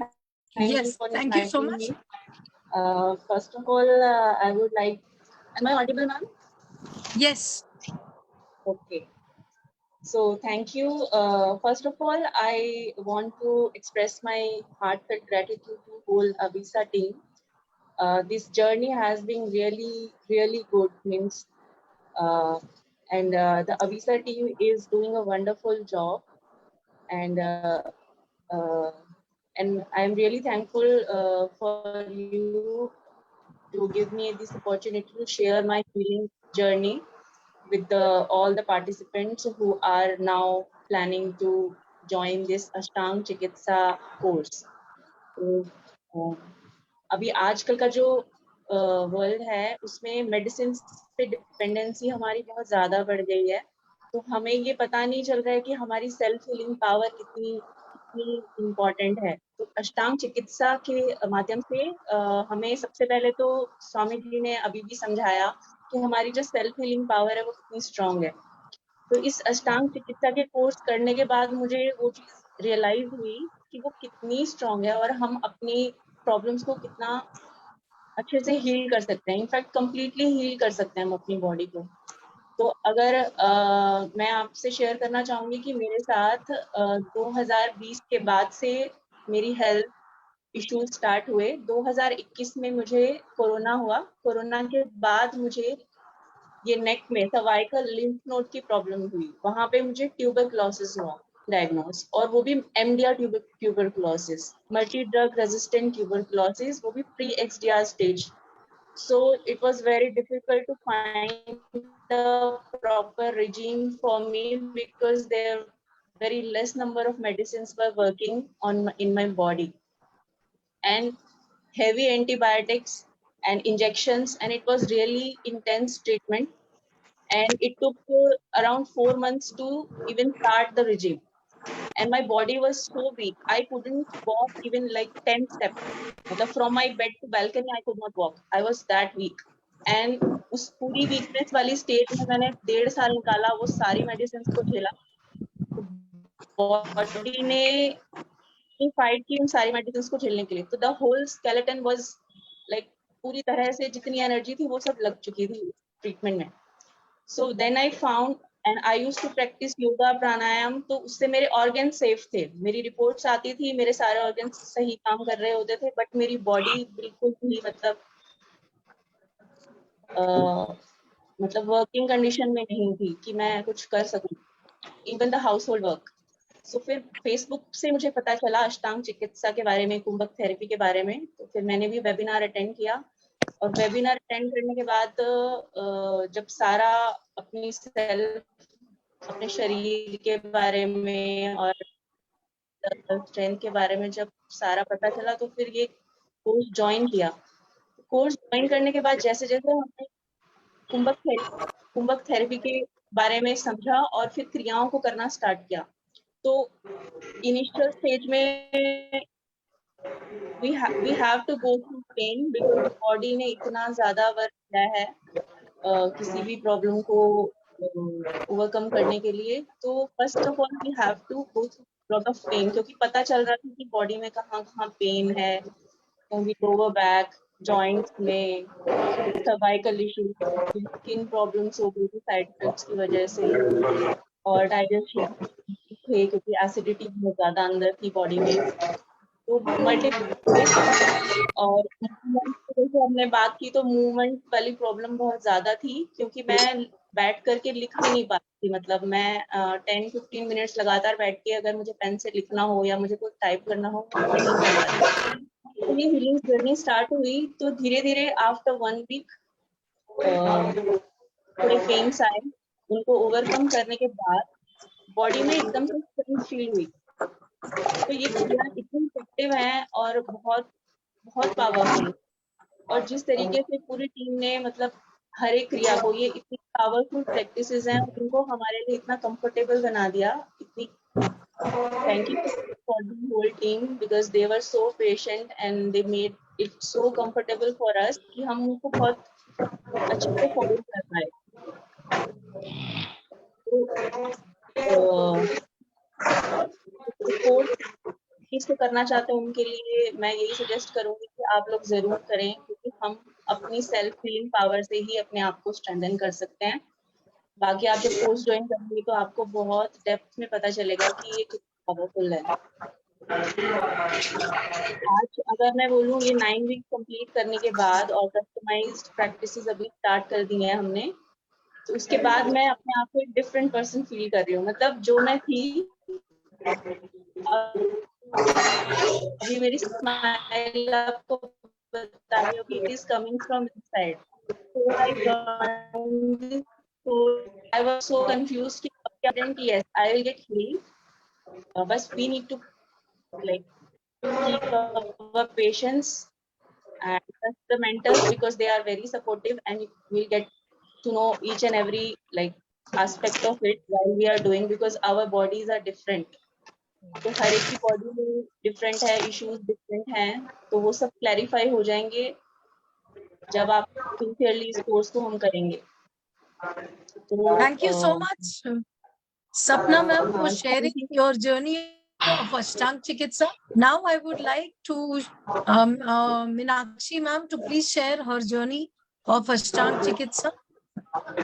yes, thank you so much. First of all, I would like, am I audible, ma'am? Yes. Okay. So thank you. First of all, I want to express my heartfelt gratitude to whole Avisa team. This journey has been really, really good. Means, and the Avisa team is doing a wonderful job, and I'm really thankful for you to give me this opportunity to share my healing journey with all the participants who are now planning to join this Ashtang Chikitsa course. तो अभी आजकल का जो world है उसमें medicine पे dependency हमारी बहुत ज़्यादा बढ़ गई है. तो हमें ये पता नहीं चल रहा है कि हमारी सेल्फ हीलिंग पावर कितनी इम्पोर्टेंट है. तो अष्टांग चिकित्सा के माध्यम से हमें सबसे पहले तो स्वामी जी ने अभी भी समझाया कि हमारी जो सेल्फ हीलिंग पावर है वो कितनी स्ट्रांग है. तो इस अष्टांग चिकित्सा के कोर्स करने के बाद मुझे वो चीज़ रियलाइज हुई कि वो कितनी स्ट्रांग है और हम अपनी प्रॉब्लम्स को कितना अच्छे से हील कर सकते हैं, इनफैक्ट कंप्लीटली हील कर सकते हैं हम अपनी बॉडी को। तो अगर मैं आपसे शेयर करना चाहूंगी कि मेरे साथ 2020 के बाद से मेरी हेल्थ इश्यूज स्टार्ट हुए। 2021 में मुझे कोरोना हुआ। कोरोना के बाद मुझे ये नेक में सर्वाइकल लिम्फ नोड की प्रॉब्लम हुई। वहां पे मुझे ट्यूबरकुलोसिस हुआ डायग्नोज, और वो भी MDR tuberculosis, multi drug resistant tuberculosis, वो भी pre XDR stage. So it was very difficult to find the proper regime for me because there very less number of medicines were working in my body, and heavy antibiotics and injections, and it was really intense treatment, and it took around 4 months to even start the regime, and my body was so weak I couldn't walk even like 10 steps. From my bed to balcony I could not walk, I was that weak. And उस पूरी weakness वाली stage में मैंने 1.5 साल निकाला, वो सारी medicine को झेला। बॉडी ने फाइट की उन सारी मेडिसिन को झेलने के लिए। तो the whole skeleton was like पूरी तरह से जितनी एनर्जी थी वो सब लग चुकी थी ट्रीटमेंट में। So then I found and I used to practice yoga pranayama, तो उससे मेरे ऑर्गन सेफ थे। मेरी रिपोर्ट्स आती थी, मेरे सारे ऑर्गन सही काम कर रहे होते थे, बट मेरी बॉडी बिल्कुल भी मतलब वर्किंग कंडीशन में नहीं थी कि मैं कुछ कर सकूं, even the household work. So फिर फेसबुक से मुझे पता चला अष्टांग चिकित्सा के बारे में, कुंभक थेरेपी के बारे में। तो फिर मैंने भी वेबिनार अटेंड किया, और वेबिनार अटेंड करने के बाद जब सारा अपनी सेल्फ, अपने शरीर के बारे में और स्ट्रेंथ के बारे में जब सारा पता चला, तो फिर ये कोर्स ज्वाइन किया। कोर्स ज्वाइन करने के बाद जैसे जैसे हमने कुंभक थेरेपी के बारे में समझा और फिर क्रियाओं को करना स्टार्ट किया, तो इनिशियल स्टेज में we have to go through pain because body ने इतना ज्यादा वर्क किया है किसी भी प्रॉब्लम को ओवरकम करने के लिए। तो first of all we have to go through lot of pain, क्योंकि पता चल रहा था कि बॉडी में कहाँ कहाँ पेन है, कहीं लोअर बैक, जॉइंट्स में, सर्वाइकल इशू, स्किन प्रॉब्लम्स हो गई थी साइड इफेक्ट्स की वजह से, और डाइजेशन थे क्योंकि एसिडिटी बहुत ज्यादा अंदर थी बॉडी में। तो मल्टीपल, और जैसे हमने बात की तो मूवमेंट वाली प्रॉब्लम बहुत ज्यादा थी, क्योंकि मैं बैठ करके लिख भी नहीं पाती थी। मतलब मैं 10-15 मिनट्स लगातार बैठ के अगर मुझे पेन से लिखना हो या मुझे कुछ टाइप करना हो तो नहीं कर पाती। अपनी हीलिंग जर्नी स्टार्ट हुई तो धीरे धीरे आफ्टर 1 वीक थोड़े पेन्स आए, उनको ओवरकम करने के बाद बॉडी में एकदम से स्ट्रेंथ फील हुई। तो ये क्रिया इतनी इफेक्टिव है और बहुत बहुत पावरफुल, और जिस तरीके से पूरी टीम ने मतलब हर एक क्रिया को, ये इतनी पावरफुल प्रैक्टिसेस हैं, उनको हमारे लिए इतना कंफर्टेबल बना दिया। इतनी thank you for the whole team because they were so patient and they made it so comfortable for us कि हम उनको बहुत अच्छे से फॉलो कर पाए। इसको करना चाहते हैं उनके लिए मैं यही सजेस्ट करूंगी कि आप लोग जरूर करें, क्योंकि हम अपनी सेल्फ हीलिंग पावर से ही अपने आप को स्ट्रेंथन कर सकते हैं। बाकी आप जब कोर्स ज्वाइन करेंगे तो आपको बहुत डेप्थ में पता चलेगा कि ये कितना पावरफुल है। आज अगर मैं बोलूँ ये 9 वीक कंप्लीट करने के बाद और कस्टमाइज्ड प्रैक्टिसेस अभी स्टार्ट कर दी हैं हमने, तो उसके बाद मैं अपने आप को एक डिफरेंट पर्सन फील कर रही हूँ। मतलब जो मैं थी अभी मेरी स्माइल आपको बता रही हूँ कि it is coming from inside. So I joined this course. I was so confused कि yes, I will get healed. But we need to like keep our patience and trust the mentors because they are very supportive and we'll get to know each and every like aspect of it while we are doing because our bodies are different. तो हर एक की body different है, issues different हैं, तो वो सब clarify हो जाएंगे जब आप सिंसियरली इस कोर्स को हम करेंगे। तो थैंक यू सो मच सपना ma'am for sharing your journey of Ashtang Chikitsa. Now I would like to Meenakshi ma'am to please share her journey of Ashtang Chikitsa.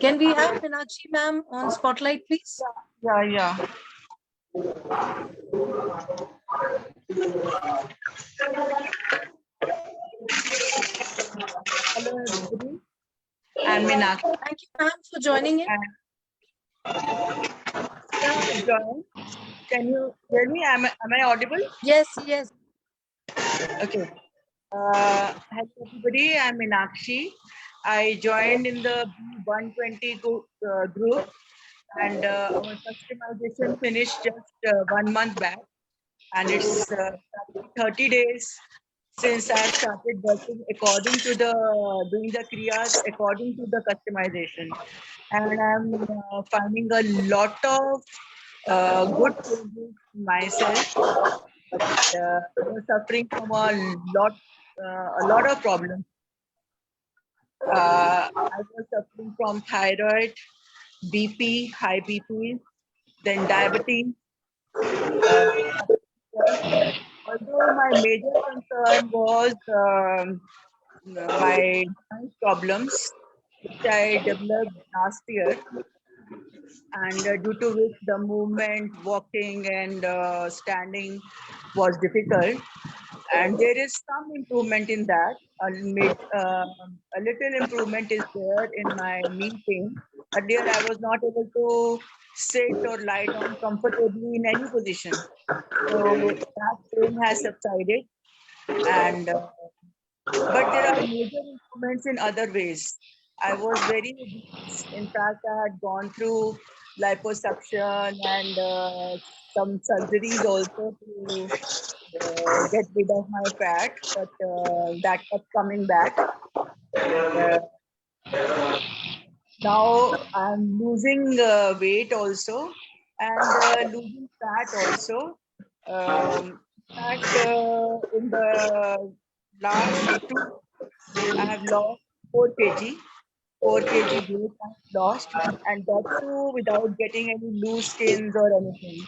Can we have Meenakshi ma'am on spotlight, please? Yeah. Hello, everybody. I'm Meenakshi. Thank you ma'am for joining in. Can you hear me? Am I audible? Yes. Okay. Hello, everybody. I'm Meenakshi. I joined in the 120 group, and our customization finished just 1 month back, and it's 30 days since I started working according to doing the kriyas according to the customization, and I'm finding a lot of good changes in myself. I was suffering from a lot of problems. I was suffering from thyroid, BP, high BP, then diabetes. Although my major concern was my joint problems, which I developed last year, and due to which the movement, walking, and standing was difficult. And there is some improvement in that. A little improvement is there in my knee pain. Earlier, I was not able to sit or lie down comfortably in any position. So that pain has subsided, and but there are major improvements in other ways. I was very obese. In fact, I had gone through liposuction and some surgeries also to get rid of my fat, but that kept coming back. Now I'm losing weight also, and losing fat also. In the last 2 weeks, I have lost 4 kg. 4 kg weight I have lost, and that too without getting any loose skins or anything.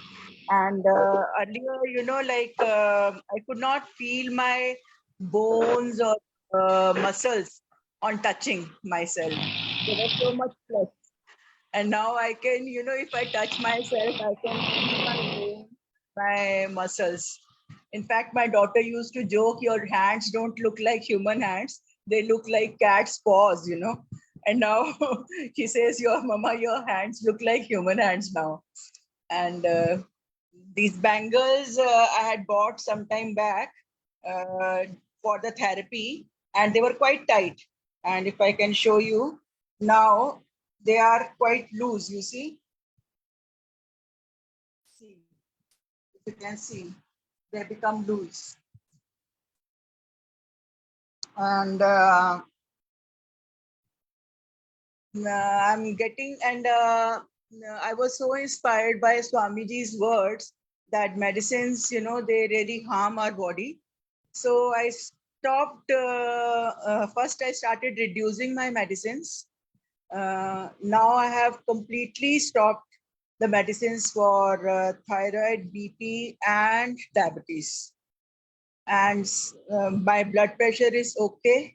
And earlier, I could not feel my bones or muscles on touching myself. There was so much flesh. And now I can, if I touch myself, I can feel my bones, my muscles. In fact, my daughter used to joke, your hands don't look like human hands. They look like cat's paws, And now she says, your hands look like human hands now. And these bangles I had bought some time back for the therapy, and they were quite tight. And if I can show you, now they are quite loose, you see? See, if you can see, they become loose. And I'm getting, and I was so inspired by Swamiji's words that medicines, they really harm our body. So I stopped, first I started reducing my medicines. Now I have completely stopped the medicines for thyroid, BP, and diabetes. And my blood pressure is okay.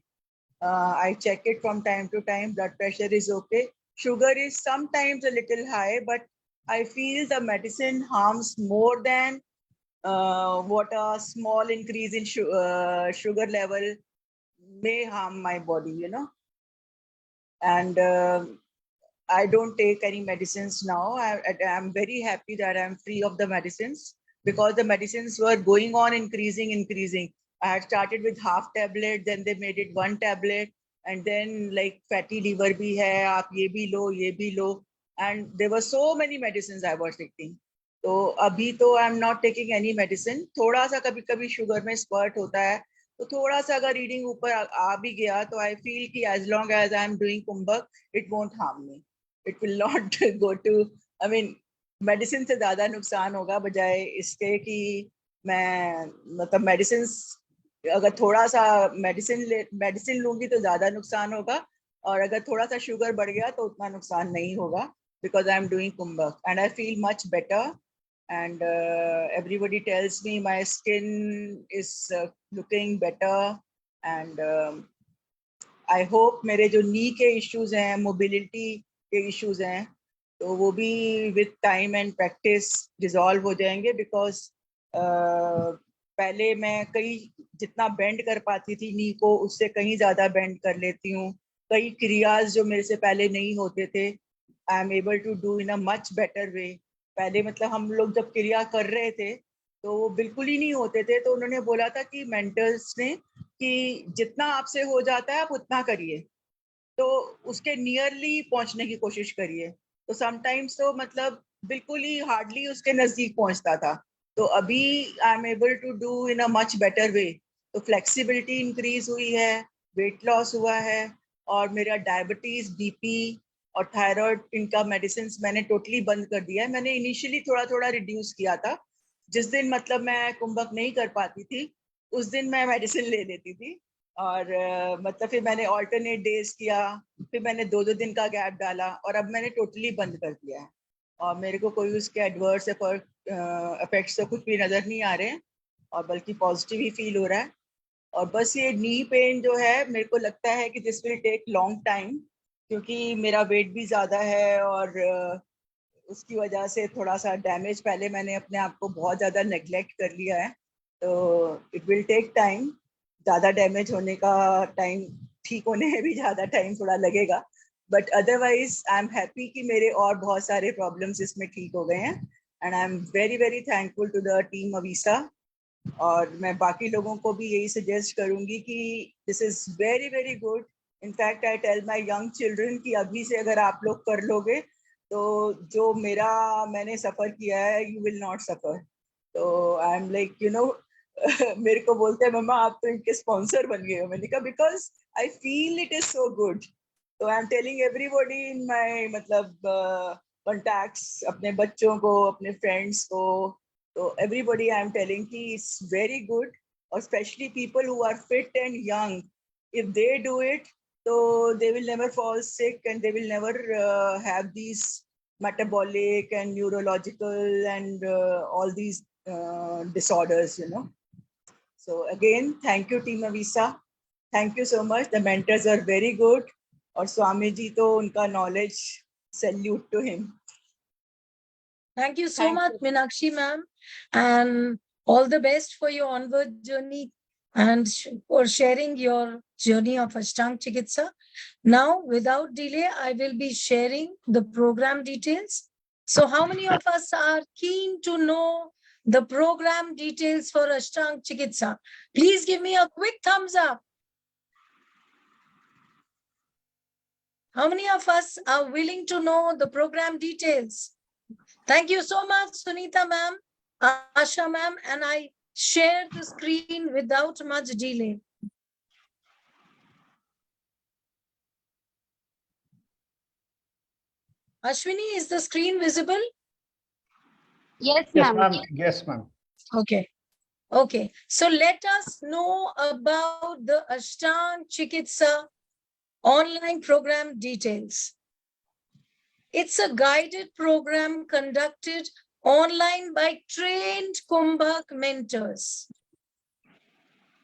I check it from time to time. Blood pressure is okay. Sugar is sometimes a little high, but I feel the medicine harms more than what a small increase in sugar level may harm my body, And I don't take any medicines now. I'm very happy that I'm free of the medicines, because the medicines were going on increasing. I had started with half tablet, then they made it 1 tablet, and then like fatty liver bhi hai, aap ye bhi lo, and there were so many medicines I was taking. So abhi to I'm not taking any medicine. Thoda sa kabhi sugar mein spurt hota hai, तो थोड़ा सा अगर reading ऊपर आ भी गया तो I feel कि as long as I am doing kumbhak it won't harm me, it will not go to, I mean medicine से ज्यादा नुकसान होगा बजाय इसके कि मैं मतलब मेडिसिन अगर थोड़ा सा मेडिसिन लूंगी तो ज्यादा नुकसान होगा, और अगर थोड़ा सा शुगर बढ़ गया तो उतना नुकसान नहीं होगा, because I am doing kumbhak and I feel much better and everybody tells me my skin is looking better, and I hope मेरे जो नी के issues हैं, mobility के issues हैं, तो वो भी with time and practice resolve हो जाएंगे, because पहले मैं जितना बेंड कर पाती थी नी को, उससे कहीं ज्यादा बेंड कर लेती हूँ. कई क्रियाज जो मेरे से पहले नहीं होते थे, I am able to do in a much better way. पहले मतलब हम लोग जब क्रिया कर रहे थे तो वो बिल्कुल ही नहीं होते थे, तो उन्होंने बोला था कि मेंटर्स ने कि जितना आपसे हो जाता है आप उतना करिए, तो उसके नियरली पहुंचने की कोशिश करिए. तो समटाइम्स तो मतलब बिल्कुल ही हार्डली उसके नजदीक पहुंचता था. तो अभी I am able to do in a much better way. तो फ्लेक्सिबिलिटी इंक्रीज हुई है, वेट लॉस हुआ है, और मेरा डायबिटीज, बीपी और थायराइड, इनका मेडिसिन मैंने टोटली बंद कर दिया है. मैंने इनिशियली थोड़ा थोड़ा रिड्यूस किया था. जिस दिन मतलब मैं कुंभक नहीं कर पाती थी, उस दिन मैं मेडिसिन ले लेती थी, और मतलब फिर मैंने ऑल्टरनेट डेज किया, फिर मैंने 2-2 दिन का गैप डाला, और अब मैंने टोटली बंद कर दिया है. और मेरे को कोई उसके एडवर्स इफेक्ट्स तो कुछ भी नजर नहीं आ रहे हैं, और बल्कि पॉजिटिव ही फील हो रहा है. और बस ये नी पेन जो है, मेरे को लगता है कि this will take long time, क्योंकि मेरा वेट भी ज्यादा है, और उसकी वजह से थोड़ा सा डैमेज, पहले मैंने अपने आप को बहुत ज्यादा नेग्लेक्ट कर लिया है. तो इट विल टेक टाइम. ज्यादा डैमेज होने का टाइम, ठीक होने में भी ज्यादा टाइम थोड़ा लगेगा, but otherwise I am happy कि मेरे और बहुत सारे प्रॉब्लम्स इसमें ठीक हो गए हैं. And I am very very thankful to the team Avisa. और मैं बाकी लोगों को भी यही सजेस्ट करूंगी कि this is very very good. In fact I tell my young children कि अभी से अगर आप लोग कर लोगे तो जो मैंने सफर किया है, यू विल नॉट सफर. तो आई एम लाइक मेरे को बोलते हैं मम्मा आप तो इनके स्पॉन्सर बन गए हो. मैंने कहा because I feel it is so good. तो I am telling everybody in my मतलब कॉन्टैक्ट्स, अपने बच्चों को, अपने फ्रेंड्स को, तो एवरीबॉडी आई एम टेलिंग कि इट्स वेरी गुड. और specially people who are fit and young, if they do it, so they will never fall sick, and they will never have these metabolic and neurological and all these disorders. So again, thank you team Avisa, thank you so much. The mentors are very good, और स्वामी जी तो उनका knowledge, salute to him. Thank you so Thank much, you. Meenakshi ma'am, and all the best for your onward journey and for sharing your journey of Ashtang Chikitsa. Now, without delay, I will be sharing the program details. So how many of us are keen to know the program details for Ashtang Chikitsa? Please give me a quick thumbs up. How many of us are willing to know the program details? Thank you so much, Sunita ma'am, Asha ma'am, and I share the screen without much delay. Ashwini, is the screen visible? Yes, Yes, ma'am. ma'am. Yes, ma'am. Okay. Okay. So let us know about the Ashtang Chikitsa online program details. It's a guided program conducted online by trained कुंभक mentors.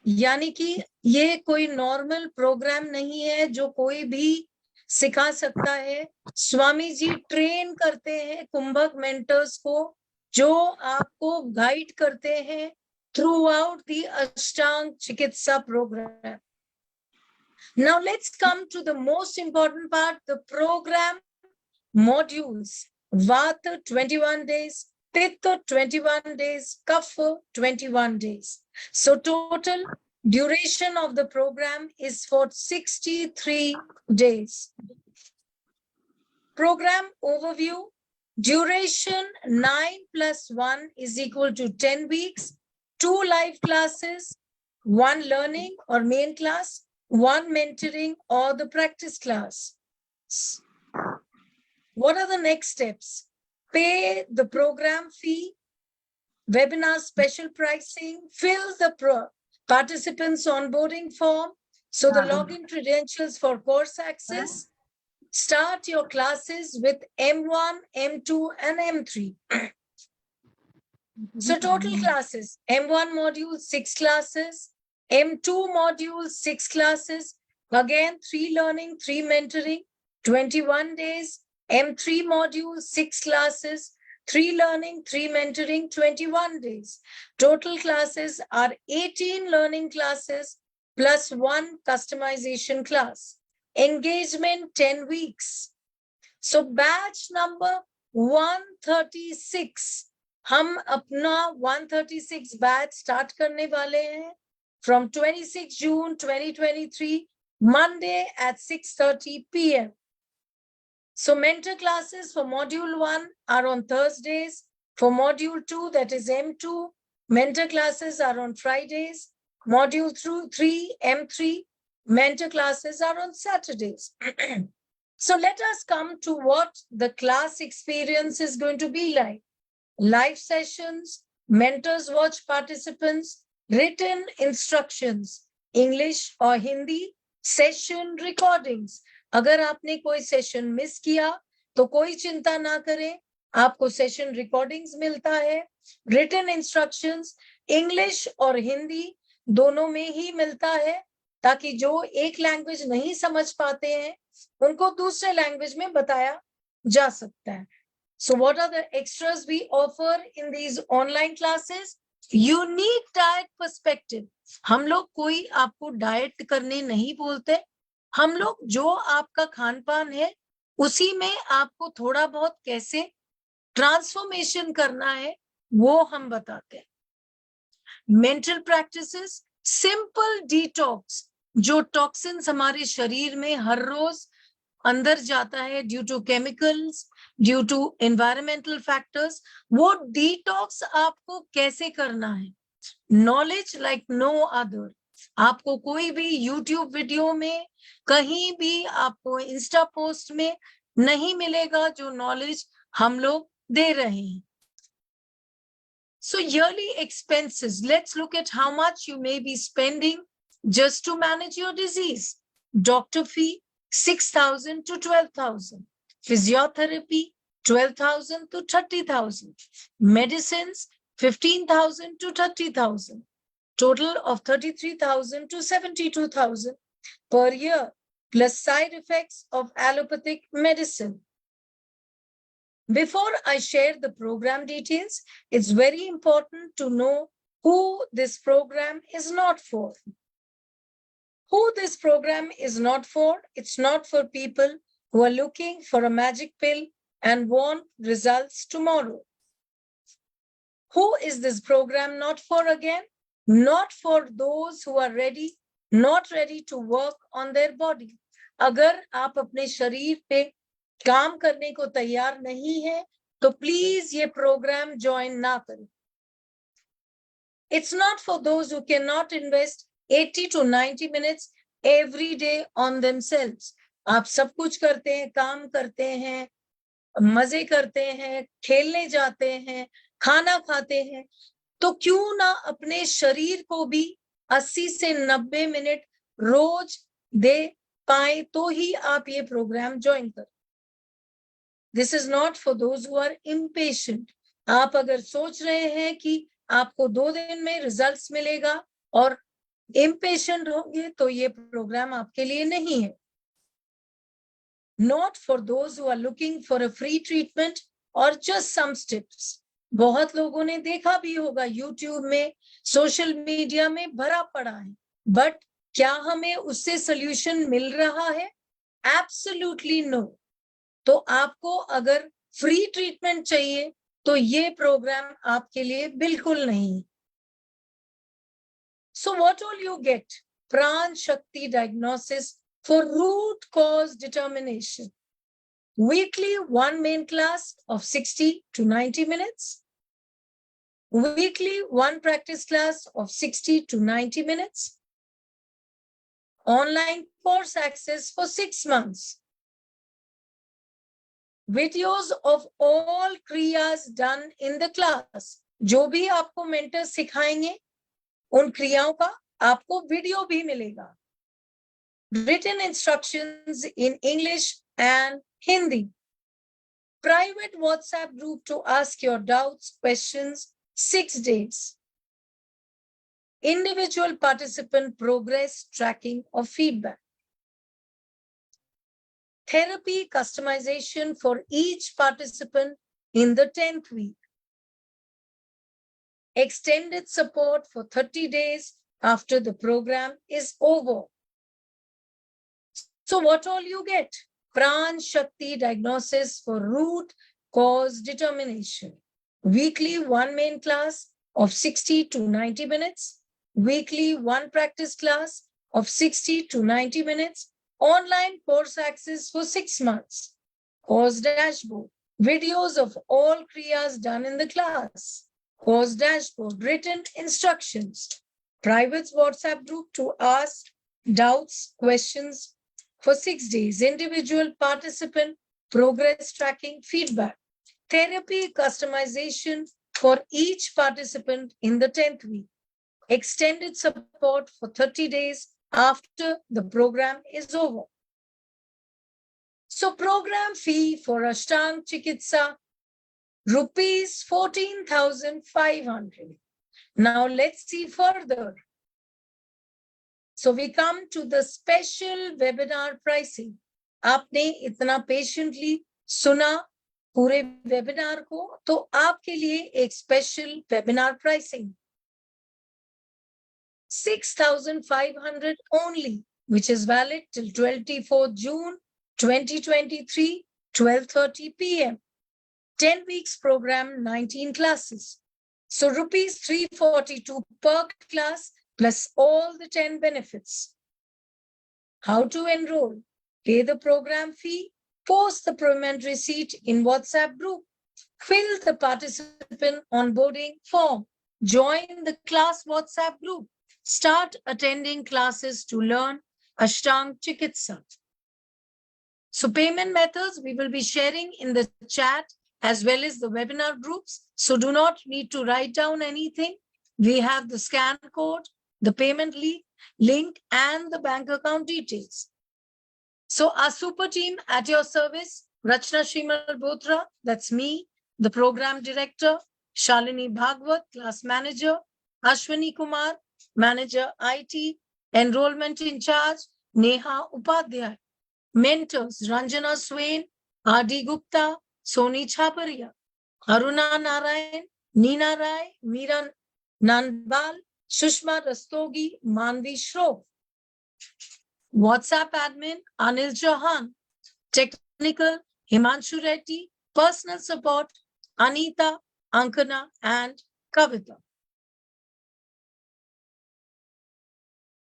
यानी कि ये कोई normal programme नहीं है जो कोई भी सिखा सकता है. स्वामी जी ट्रेन करते हैं कुंभक मेंटर्स को, जो आपको गाइड करते हैं थ्रू आउट द अष्टांग चिकित्सा programme. Now let's come to the most important part, the program modules. Vata 21 days, Pitta 21 days, Kapha 21 days. So total duration of the program is for 63 days. Program overview. Duration 9 plus 1 is equal to 10 weeks, 2 live classes, 1 learning or main class, 1 mentoring or the practice class. What are the next steps? Pay the program fee, webinar special pricing, fill the participants onboarding form, so the login credentials for course access. Start your classes with M1, M2 and M3. So total classes, M1 module, 6 classes, M2 module, 6 classes, again 3 learning, 3 mentoring, 21 days, M3 module, 6 classes, 3 learning, 3 mentoring, 21 days. Total classes are 18 learning classes plus 1 customization class. Engagement 10 weeks. So batch number 136. हम अपना 136 batch start करने वाले हैं from 26 June 2023, Monday at 6:30 p.m. So mentor classes for module 1 are on Thursdays. For module 2, that is M2, mentor classes are on Fridays. Module 3, M3, mentor classes are on Saturdays. So let us come to what the class experience is going to be like. Live sessions, mentors watch participants, written instructions, English or Hindi, session recordings. अगर आपने कोई session miss किया तो कोई चिंता ना करें, आपको सेशन रिकॉर्डिंग्स मिलता है, रिटन इंस्ट्रक्शंस इंग्लिश और हिंदी दोनों में ही मिलता है, ताकि जो एक लैंग्वेज नहीं समझ पाते हैं उनको दूसरे लैंग्वेज में बताया जा सकता है. So what are the extras we offer in these online classes? Unique diet perspective. हम लोग कोई आपको डाइट करने नहीं बोलते, हम लोग जो आपका खान पान है उसी में आपको थोड़ा बहुत कैसे ट्रांसफॉर्मेशन करना है वो हम बताते हैं. मेंटल प्रैक्टिसेस, सिंपल डिटॉक्स, जो टॉक्सिन्स हमारे शरीर में हर रोज अंदर जाता है due to chemicals, due to environmental factors, वो डिटॉक्स आपको कैसे करना है. Knowledge like no other. आपको कोई भी यूट्यूब वीडियो में, कहीं भी आपको इंस्टा पोस्ट में नहीं मिलेगा जो नॉलेज हम लोग दे रहे हैं. So yearly expenses, let's look at how much you may be spending just to manage your disease. Doctor fee 6,000 to 12,000. Physiotherapy 12,000 to 30,000. Medicines 15,000 to 30,000. Total of 33,000 to 72,000 per year, plus side effects of allopathic medicine. Before I share the program details, it's very important to know who this program is not for. Who this program is not for? It's not for people who are looking for a magic pill and want results tomorrow. Who is this program not for again? Not for those who are ready, not ready to work on their body. अगर आप अपने शरीर पे काम करने को तैयार नहीं है तो प्लीज ये प्रोग्राम ज्वाइन ना करें. It's not for those who cannot invest 80 to 90 minutes every day on themselves. आप सब कुछ करते हैं, काम करते हैं, मजे करते हैं, खेलने जाते हैं, खाना खाते हैं, तो क्यों ना अपने शरीर को भी 80 से 90 मिनट रोज दे पाए तो ही आप ये प्रोग्राम ज्वाइन करें. This is not for those who are impatient. आप अगर सोच रहे हैं कि आपको 2 दिन में रिजल्ट्स मिलेगा और impatient होंगे तो ये प्रोग्राम आपके लिए नहीं है. Not for those who are looking for a free treatment or just some tips. बहुत लोगों ने देखा भी होगा YouTube में, सोशल मीडिया में भरा पड़ा है, बट क्या हमें उससे सोल्यूशन मिल रहा है? Absolutely no. तो आपको अगर फ्री ट्रीटमेंट चाहिए तो ये प्रोग्राम आपके लिए बिल्कुल नहीं. So what all you get? Pran Shakti diagnosis for root cause determination. Weekly 1 main class of 60 to 90 minutes. Weekly 1 practice class of 60 to 90 minutes. Online course access for 6 months. Videos of all kriyas done in the class. जो भी आपको mentor सिखाएंगे उन क्रियाओं का आपको video भी मिलेगा. Written instructions in English and Hindi. Private WhatsApp group to ask your doubts, questions, 6 days. Individual participant progress tracking of feedback. Therapy customization for each participant in the 10th week. Extended support for 30 days after the program is over. So what all you get? Pran Shakti diagnosis for root cause determination. Weekly one main class of 60 to 90 minutes. Weekly one practice class of 60 to 90 minutes. Online course access for 6 months. Course dashboard. Videos of all kriyas done in the class. Course dashboard. Written instructions. Private WhatsApp group to ask doubts, questions for 6 days. Individual participant progress tracking feedback. Therapy customization for each participant in the 10th week. Extended support for 30 days after the program is over. So program fee for Ashtang Chikitsa, rupees 14,500. Now let's see further. So we come to the special webinar pricing. आपने इतना patiently सुना पूरे webinar को, तो आपके लिए एक special webinar pricing. 6,500 only, which is valid till 24th June 2023, 12:30 p.m. 10 weeks program, 19 classes. So rupees 342 per class plus all the 10 benefits. How to enroll? Pay the program fee, post the payment receipt in WhatsApp group, fill the participant onboarding form, join the class WhatsApp group, start attending classes to learn Ashtang Chikitsa. So payment methods we will be sharing in the chat as well as the webinar groups. So do not need to write down anything. We have the scan code, the payment link and the bank account details. So our super team at your service, Rachna Shimal Botra, that's me, the program director, Shalini Bhagwat, class manager, Ashwini Kumar, manager IT, enrollment in charge, Neha Upadhyay, mentors, Ranjana Swain, R.D. Gupta, Soni Chaparia, Aruna Narayan, Neena Rai, Meera Nanbal, Sushma Rastogi, Manvi Shroff. WhatsApp admin, Anil Chauhan. Technical, Himanshu Reddy. Personal support, Anita, Ankana, and Kavita.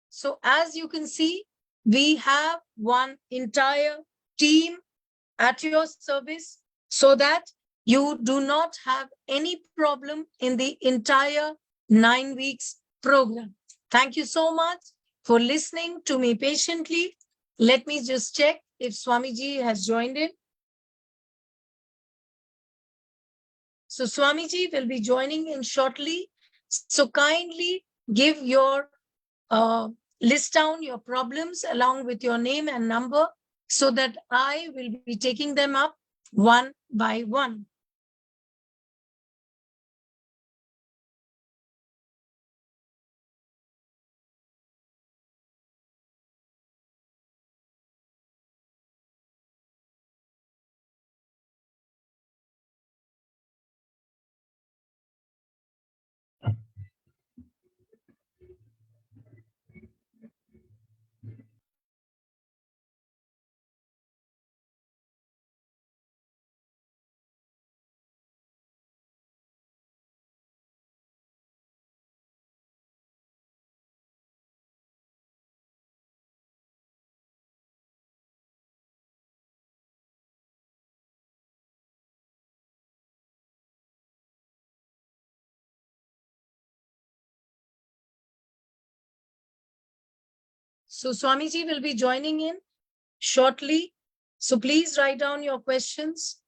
So as you can see, we have one entire team at your service so that you do not have any problem in the entire 9 weeks program. Thank you so much for listening to me patiently. Let me just check if Swamiji has joined in. So Swamiji will be joining in shortly. So kindly give your list down your problems along with your name and number so that I will be taking them up one by one. So Swamiji will be joining in shortly. So please write down your questions.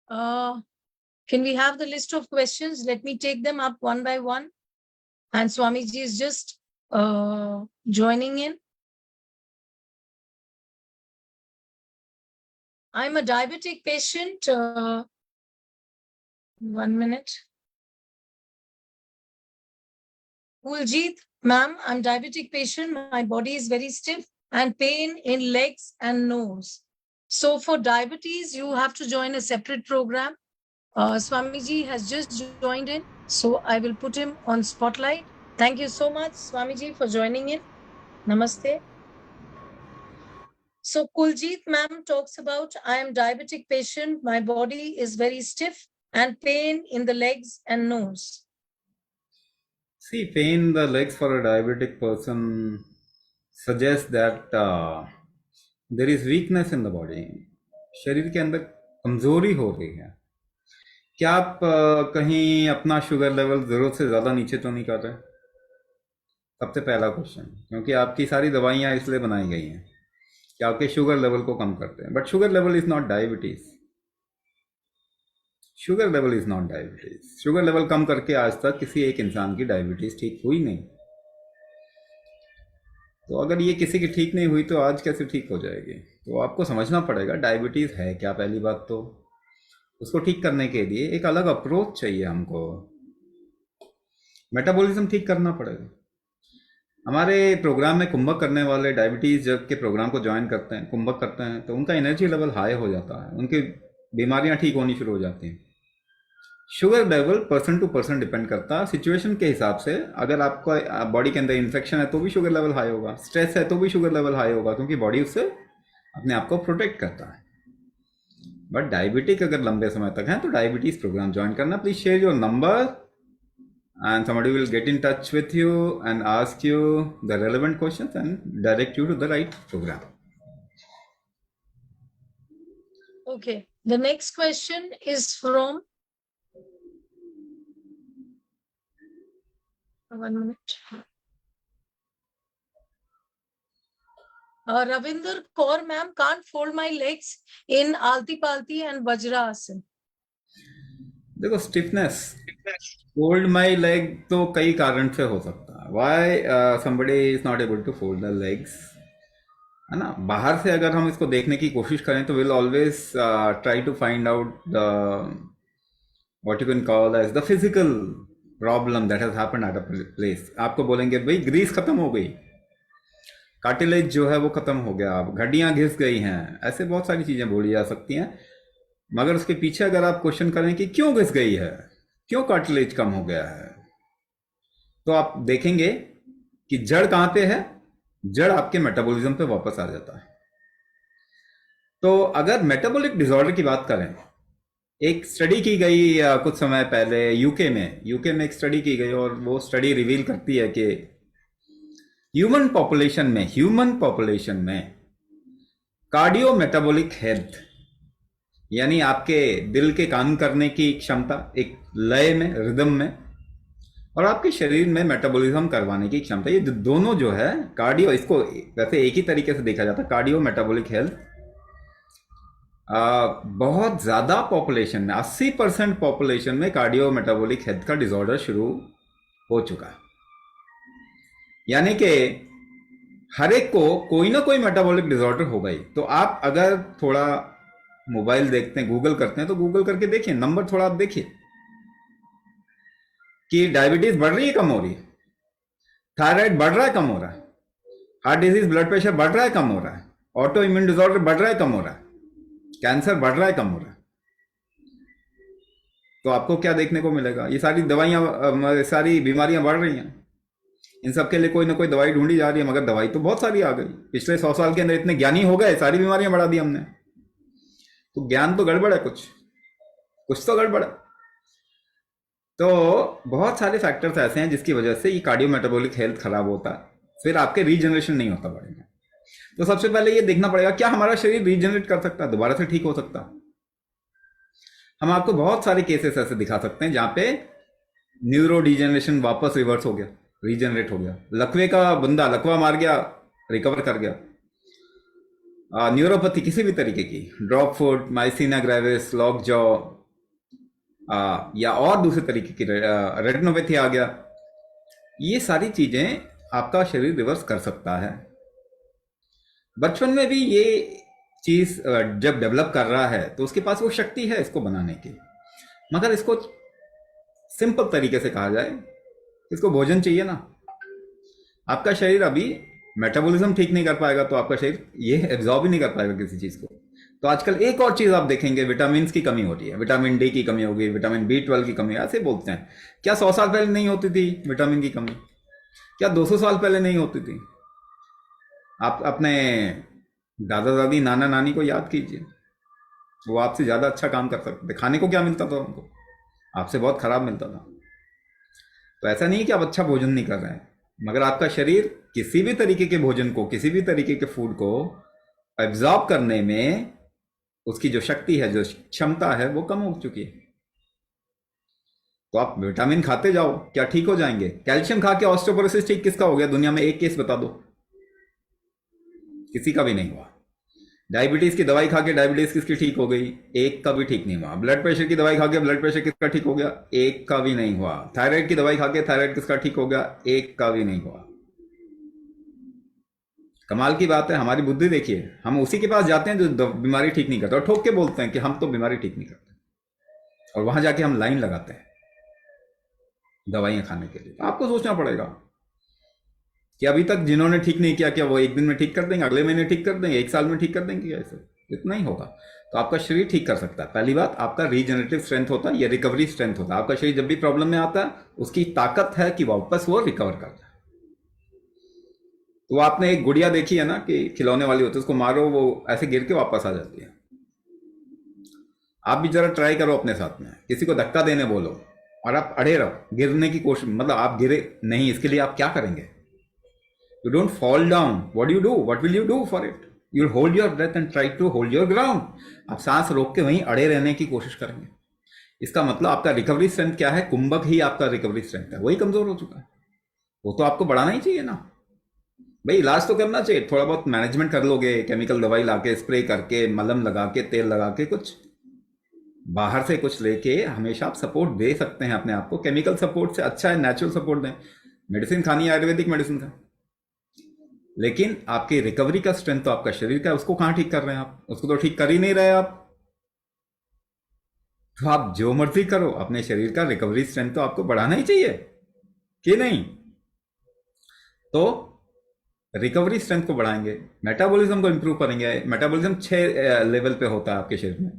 Can we have the list of questions? Let me take them up one by one. And Swamiji is just joining in. I'm a diabetic patient. 1 minute. Kuljeet, ma'am, I'm diabetic patient. My body is very stiff and pain in legs and nose. So for diabetes, you have to join a separate program. Swamiji has just joined in, so I will put him on spotlight. Thank you so much, Swamiji, for joining in. Namaste. So Kuljeet ma'am talks about, I am diabetic patient. My body is very stiff and pain in the legs and nose. See, pain in the legs for a diabetic person suggests that there is weakness in the body. शरीर के अंदर कमजोरी हो रही है. क्या आप कहीं अपना शुगर लेवल जरूरत से ज्यादा नीचे तो नहीं कर रहे? सबसे पहला क्वेश्चन, क्योंकि आपकी सारी दवाइयां इसलिए बनाई गई हैं कि आपके शुगर लेवल को कम करते हैं. But sugar level is not diabetes. Sugar level is not diabetes. Sugar level कम करके आज तक किसी एक इंसान की डायबिटीज ठीक हुई नहीं. तो अगर ये किसी की ठीक नहीं हुई तो आज कैसे ठीक हो जाएगी? तो आपको समझना पड़ेगा डायबिटीज है क्या. पहली बात तो उसको ठीक करने के लिए एक अलग अप्रोच चाहिए हमको. मेटाबॉलिज्म ठीक करना पड़ेगा. हमारे प्रोग्राम में कुंभक करने वाले डायबिटीज जब के प्रोग्राम को ज्वाइन करते हैं, कुंभक करते हैं, तो उनका एनर्जी लेवल हाई हो जाता है, उनकी बीमारियां ठीक होनी शुरू हो जाती हैं. Sugar level person to person depend करता है. सिचुएशन के हिसाब से अगर आपका बॉडी के अंदर इन्फेक्शन है तो भी शुगर लेवल हाई होगा, स्ट्रेस है तो भी शुगर लेवल हाई होगा, क्योंकि बॉडी उससे अपने आप को प्रोटेक्ट करता है. बट डायबिटिक अगर लंबे समय तक है तो डायबिटीज प्रोग्राम ज्वाइन करना. Please share your number and somebody will get in touch with you and ask you the relevant questions and direct you to the right program. Okay, the next question is from 1 minute. Ravinder Kaur ma'am, can't fold my legs in Alti Palti and Vajrasana. देखो, stiffness, fold my leg तो कई कारण से हो सकता है. Why somebody is not able to fold the legs, है ना. बाहर से अगर हम इसको देखने की कोशिश करें तो will always try to find out the what you can call as the physical problem that has happened at a place. आपको बोलेंगे भाई ग्रीस खत्म हो गई, कार्टिलेज जो है वो खत्म हो गया, हड्डियां घिस गई हैं. ऐसे बहुत सारी चीजें बोली जा सकती हैं. मगर उसके पीछे अगर आप क्वेश्चन करें कि क्यों घिस गई है, क्यों कार्टिलेज कम हो गया है, तो आप देखेंगे कि जड़ कहां पे है. जड़ आपके मेटाबॉलिज्म पे वापस आ जाता है. तो अगर मेटाबॉलिक डिसऑर्डर की बात करें, एक स्टडी की गई कुछ समय पहले यूके में एक स्टडी की गई और वो स्टडी रिवील करती है कि ह्यूमन पॉपुलेशन में कार्डियो मेटाबॉलिक हेल्थ, यानी आपके दिल के काम करने की क्षमता एक लय में, रिदम में, और आपके शरीर में मेटाबॉलिज्म करवाने की क्षमता, ये दोनों जो है कार्डियो, इसको वैसे एक ही तरीके से देखा जाता है कार्डियो मेटाबॉलिक हेल्थ. बहुत ज्यादा पॉपुलेशन में 80% पॉपुलेशन में कार्डियो मेटाबॉलिक हेल्थ का डिसऑर्डर शुरू हो चुका है. यानी कि हर एक को कोई ना कोई मेटाबॉलिक डिसऑर्डर हो गई. तो आप अगर थोड़ा मोबाइल देखते हैं, गूगल करते हैं, तो गूगल करके देखिए, नंबर थोड़ा आप देखिए कि डायबिटीज बढ़ रही है, कम हो रही है, थायराइड बढ़ रहा है, कम हो रहा है, हार्ट डिजीज, ब्लड प्रेशर बढ़ रहा है, कम हो रहा है, ऑटो इम्यून डिसऑर्डर बढ़ रहा है, कम हो रहा है, कैंसर बढ़ रहा है, कम हो रहा है. तो आपको क्या देखने को मिलेगा? ये सारी दवाइयां, सारी बीमारियां बढ़ रही हैं. इन सब के लिए कोई ना कोई दवाई ढूंढी जा रही है, मगर दवाई तो बहुत सारी आ गई. पिछले 100 साल के अंदर इतने ज्ञानी हो गए, सारी बीमारियां बढ़ा दी हमने. तो ज्ञान तो गड़बड़ है, कुछ तो गड़बड़ है. तो बहुत सारे फैक्टर्स ऐसे हैं जिसकी वजह से ये कार्डियो मेटाबॉलिक हेल्थ खराब होता है. फिर आपके रीजनरेशन नहीं होता बॉडी में. तो सबसे पहले ये देखना पड़ेगा क्या हमारा शरीर रीजनरेट कर सकता है, दोबारा से ठीक हो सकता है. हम आपको बहुत सारे केसेस ऐसे दिखा सकते हैं जहां पे न्यूरो डिजेनरेशन वापस रिवर्स हो गया, रीजनरेट हो गया. लकवे का बंदा लकवा मार गया, रिकवर कर गया. न्यूरोपैथी किसी भी तरीके की, drop foot, myasthenia gravis, lockjaw, या और दूसरे तरीके की रेटिनोपैथी आ गया, ये सारी चीजें आपका शरीर रिवर्स कर सकता है। बचपन में भी ये चीज जब डेवलप कर रहा है तो उसके पास वो शक्ति है इसको बनाने की, मगर इसको सिंपल तरीके से कहा जाए, इसको भोजन चाहिए ना। आपका शरीर अभी मेटाबॉलिज्म ठीक नहीं कर पाएगा तो आपका शरीर ये एब्जॉर्ब ही नहीं कर पाएगा किसी चीज को। तो आजकल एक और चीज आप देखेंगे, विटामिन की कमी हो रही है, विटामिन डी की कमी होगी, विटामिन B12 की कमी, ऐसे बोलते हैं। क्या 100 साल पहले नहीं होती थी विटामिन की कमी? क्या 200 साल पहले नहीं होती थी? आप अपने दादा दादी नाना नानी को याद कीजिए, वो आपसे ज्यादा अच्छा काम कर सकते थे। खाने को क्या मिलता था उनको? आपसे बहुत खराब मिलता था। तो ऐसा नहीं है कि आप अच्छा भोजन नहीं कर रहे हैं, मगर आपका शरीर किसी भी तरीके के भोजन को, किसी भी तरीके के फूड को एब्जॉर्ब करने में उसकी जो शक्ति है, जो क्षमता है, वो कम हो चुकी है। तो आप विटामिन खाते जाओ, क्या ठीक हो जाएंगे? कैल्शियम खा के ऑस्टियोपोरोसिस ठीक किसका हो गया? दुनिया में एक केस बता दो, किसी का भी नहीं हुआ। डायबिटीज की दवाई खा के डायबिटीज किसकी ठीक हो गई? एक का भी ठीक नहीं हुआ। ब्लड प्रेशर की दवाई खा के ब्लड प्रेशर किसका ठीक हो गया? एक का भी नहीं हुआ। थायराइड की दवाई खा के थायराइड किसका ठीक हो गया? एक का भी नहीं हुआ। कमाल की बात है, हमारी बुद्धि देखिए, हम उसी के पास जाते हैं जो बीमारी ठीक नहीं करता और ठोक के बोलते हैं कि हम तो बीमारी ठीक नहीं करते, और वहां जाके हम लाइन लगाते हैं दवाइयां खाने के लिए। तो आपको सोचना पड़ेगा कि अभी तक जिन्होंने ठीक नहीं किया, क्या वो एक दिन में ठीक कर देंगे, अगले महीने ठीक कर देंगे, एक साल में ठीक कर देंगे? क्या ऐसे इतना ही होगा? तो आपका शरीर ठीक कर सकता है। पहली बात, आपका रीजनरेटिव स्ट्रेंथ होता है या रिकवरी स्ट्रेंथ होता है। आपका शरीर जब भी प्रॉब्लम में आता है, उसकी ताकत है कि वापस वो रिकवर करता है। तो आपने एक गुड़िया देखी है ना कि खिलौने वाली होती है, उसको मारो वो ऐसे गिर के वापस आ जाती है। आप भी जरा ट्राई करो अपने साथ में, किसी को धक्का देने बोलो और आप अड़े रहो, गिरने की कोशिश, मतलब आप गिरे नहीं, इसके लिए आप क्या करेंगे? You don't fall down. What do you do? What will you do for it? You'll hold your breath and try to hold your ground. आप सांस रोक के वहीं अड़े रहने की कोशिश करेंगे। इसका मतलब आपका रिकवरी स्ट्रेंथ क्या है? कुंभक ही आपका रिकवरी स्ट्रेंथ है, वही कमजोर हो चुका है। वो तो आपको बढ़ाना ही चाहिए ना भाई। इलाज तो करना चाहिए, थोड़ा बहुत मैनेजमेंट कर लोगे, केमिकल दवाई लाके, स्प्रे करके, मलम लगा के, तेल लगा के, कुछ बाहर से कुछ लेके हमेशा आप सपोर्ट दे सकते हैं अपने आप को। केमिकल सपोर्ट से अच्छा है नेचुरल सपोर्ट दें। मेडिसिन खानी है आयुर्वेदिक मेडिसिन का, लेकिन आपकी रिकवरी का स्ट्रेंथ तो आपका शरीर का है, उसको कहां ठीक कर रहे हैं आप? उसको तो ठीक कर ही नहीं रहे आप। तो आप जो मर्जी करो, अपने शरीर का रिकवरी स्ट्रेंथ तो आपको बढ़ाना ही चाहिए कि नहीं? तो रिकवरी स्ट्रेंथ को बढ़ाएंगे, मेटाबॉलिज्म को इंप्रूव करेंगे। मेटाबॉलिज्म 6 लेवल पे होता है आपके शरीर में।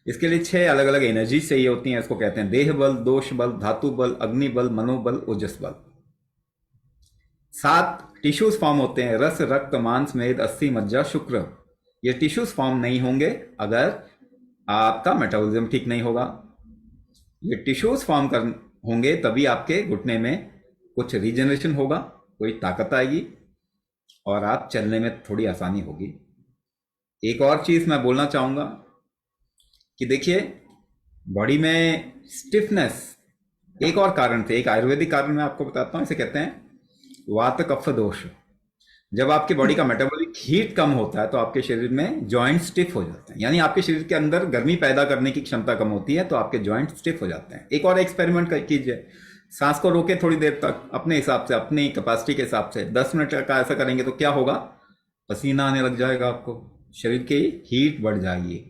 इसके लिए 6 अलग अलग एनर्जी चाहिए होती हैं। इसको कहते हैं देह बल, दोष बल, धातु बल, अग्नि बल, मनोबल, ओजस बल। 7 टिश्यूज फॉर्म होते हैं, रस, रक्त, मांस, मेद, अस्थि, मज्जा, शुक्र। ये टिश्यूज फॉर्म नहीं होंगे अगर आपका मेटाबॉलिज्म ठीक नहीं होगा। ये टिश्यूज फॉर्म कर होंगे तभी आपके घुटने में कुछ रीजनरेशन होगा, कोई ताकत आएगी और आप चलने में थोड़ी आसानी होगी। एक और चीज मैं बोलना चाहूंगा कि देखिए, बॉडी में स्टिफनेस एक और कारण थे, एक आयुर्वेदिक कारण मैं आपको बताता हूं। इसे कहते हैं वात कफ दोष। जब आपकी बॉडी का मेटाबॉलिक हीट कम होता है तो आपके शरीर में जॉइंट स्टिफ हो जाते हैं, यानी आपके शरीर के अंदर गर्मी पैदा करने की क्षमता कम होती है तो आपके जॉइंट स्टिफ हो जाते हैं। एक और एक्सपेरिमेंट कीजिए, सांस को रोके थोड़ी देर तक अपने हिसाब से, अपनी कैपेसिटी के हिसाब से 10 मिनट का ऐसा करेंगे तो क्या होगा? पसीना आने लग जाएगा, आपको शरीर की हीट बढ़ जाएगी।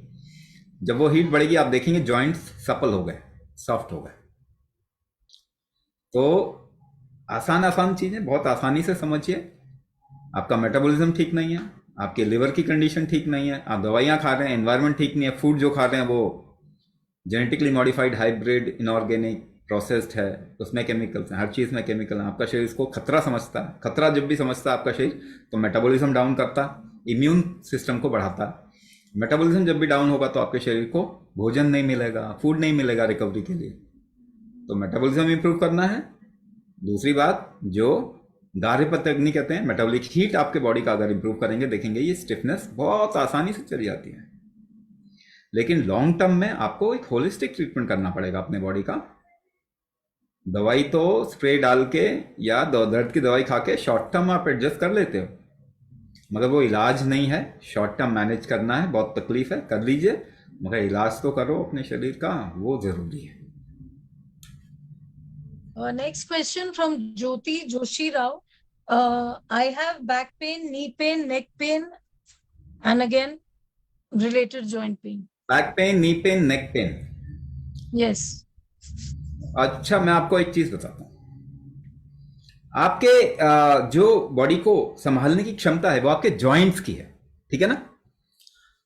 जब वो हीट बढ़ेगी आप देखेंगे जॉइंट्स सपल हो गए, सॉफ्ट हो गए। तो आसान चीजें बहुत आसानी से समझिए। आपका मेटाबॉलिज्म ठीक नहीं है, आपके लिवर की कंडीशन ठीक नहीं है, आप दवाइयां खा रहे हैं, एनवायरनमेंट ठीक नहीं है, फूड जो खा रहे हैं वो genetically modified, hybrid, inorganic, processed है, उसमें केमिकल्स हैं, हर चीज में केमिकल है। आपका शरीर इसको खतरा समझता है। खतरा जब भी समझता है आपका शरीर तो मेटाबॉलिज्म डाउन करता, इम्यून सिस्टम को बढ़ाता। मेटाबॉलिज्म जब भी डाउन होगा तो आपके शरीर को भोजन नहीं मिलेगा, फूड नहीं मिलेगा रिकवरी के लिए। तो मेटाबॉलिज्म इंप्रूव करना है। दूसरी बात जो गार्हपत्य अग्नि कहते हैं, मेटाबॉलिक हीट आपके बॉडी का अगर इंप्रूव करेंगे, देखेंगे ये स्टिफनेस बहुत आसानी से चली जाती है। लेकिन लॉन्ग टर्म में आपको एक होलिस्टिक ट्रीटमेंट करना पड़ेगा अपने बॉडी का। दवाई तो स्प्रे डाल के या दर्द की दवाई खा के शॉर्ट टर्म आप एडजस्ट कर लेते हो, मगर वो इलाज नहीं है। शॉर्ट टर्म मैनेज करना है, बहुत तकलीफ है, कर लीजिए, मगर इलाज तो करो अपने शरीर का, वो जरूरी है। Next question from Jyoti Joshi Rao. I have back pain, knee pain, neck pain, and again related joint pain. Back pain, knee pain, neck pain. Yes. अच्छा, मैं आपको एक चीज बताता हूँ। आपके जो बॉडी को संभालने की क्षमता है वो आपके जॉइंट्स की है, ठीक है ना।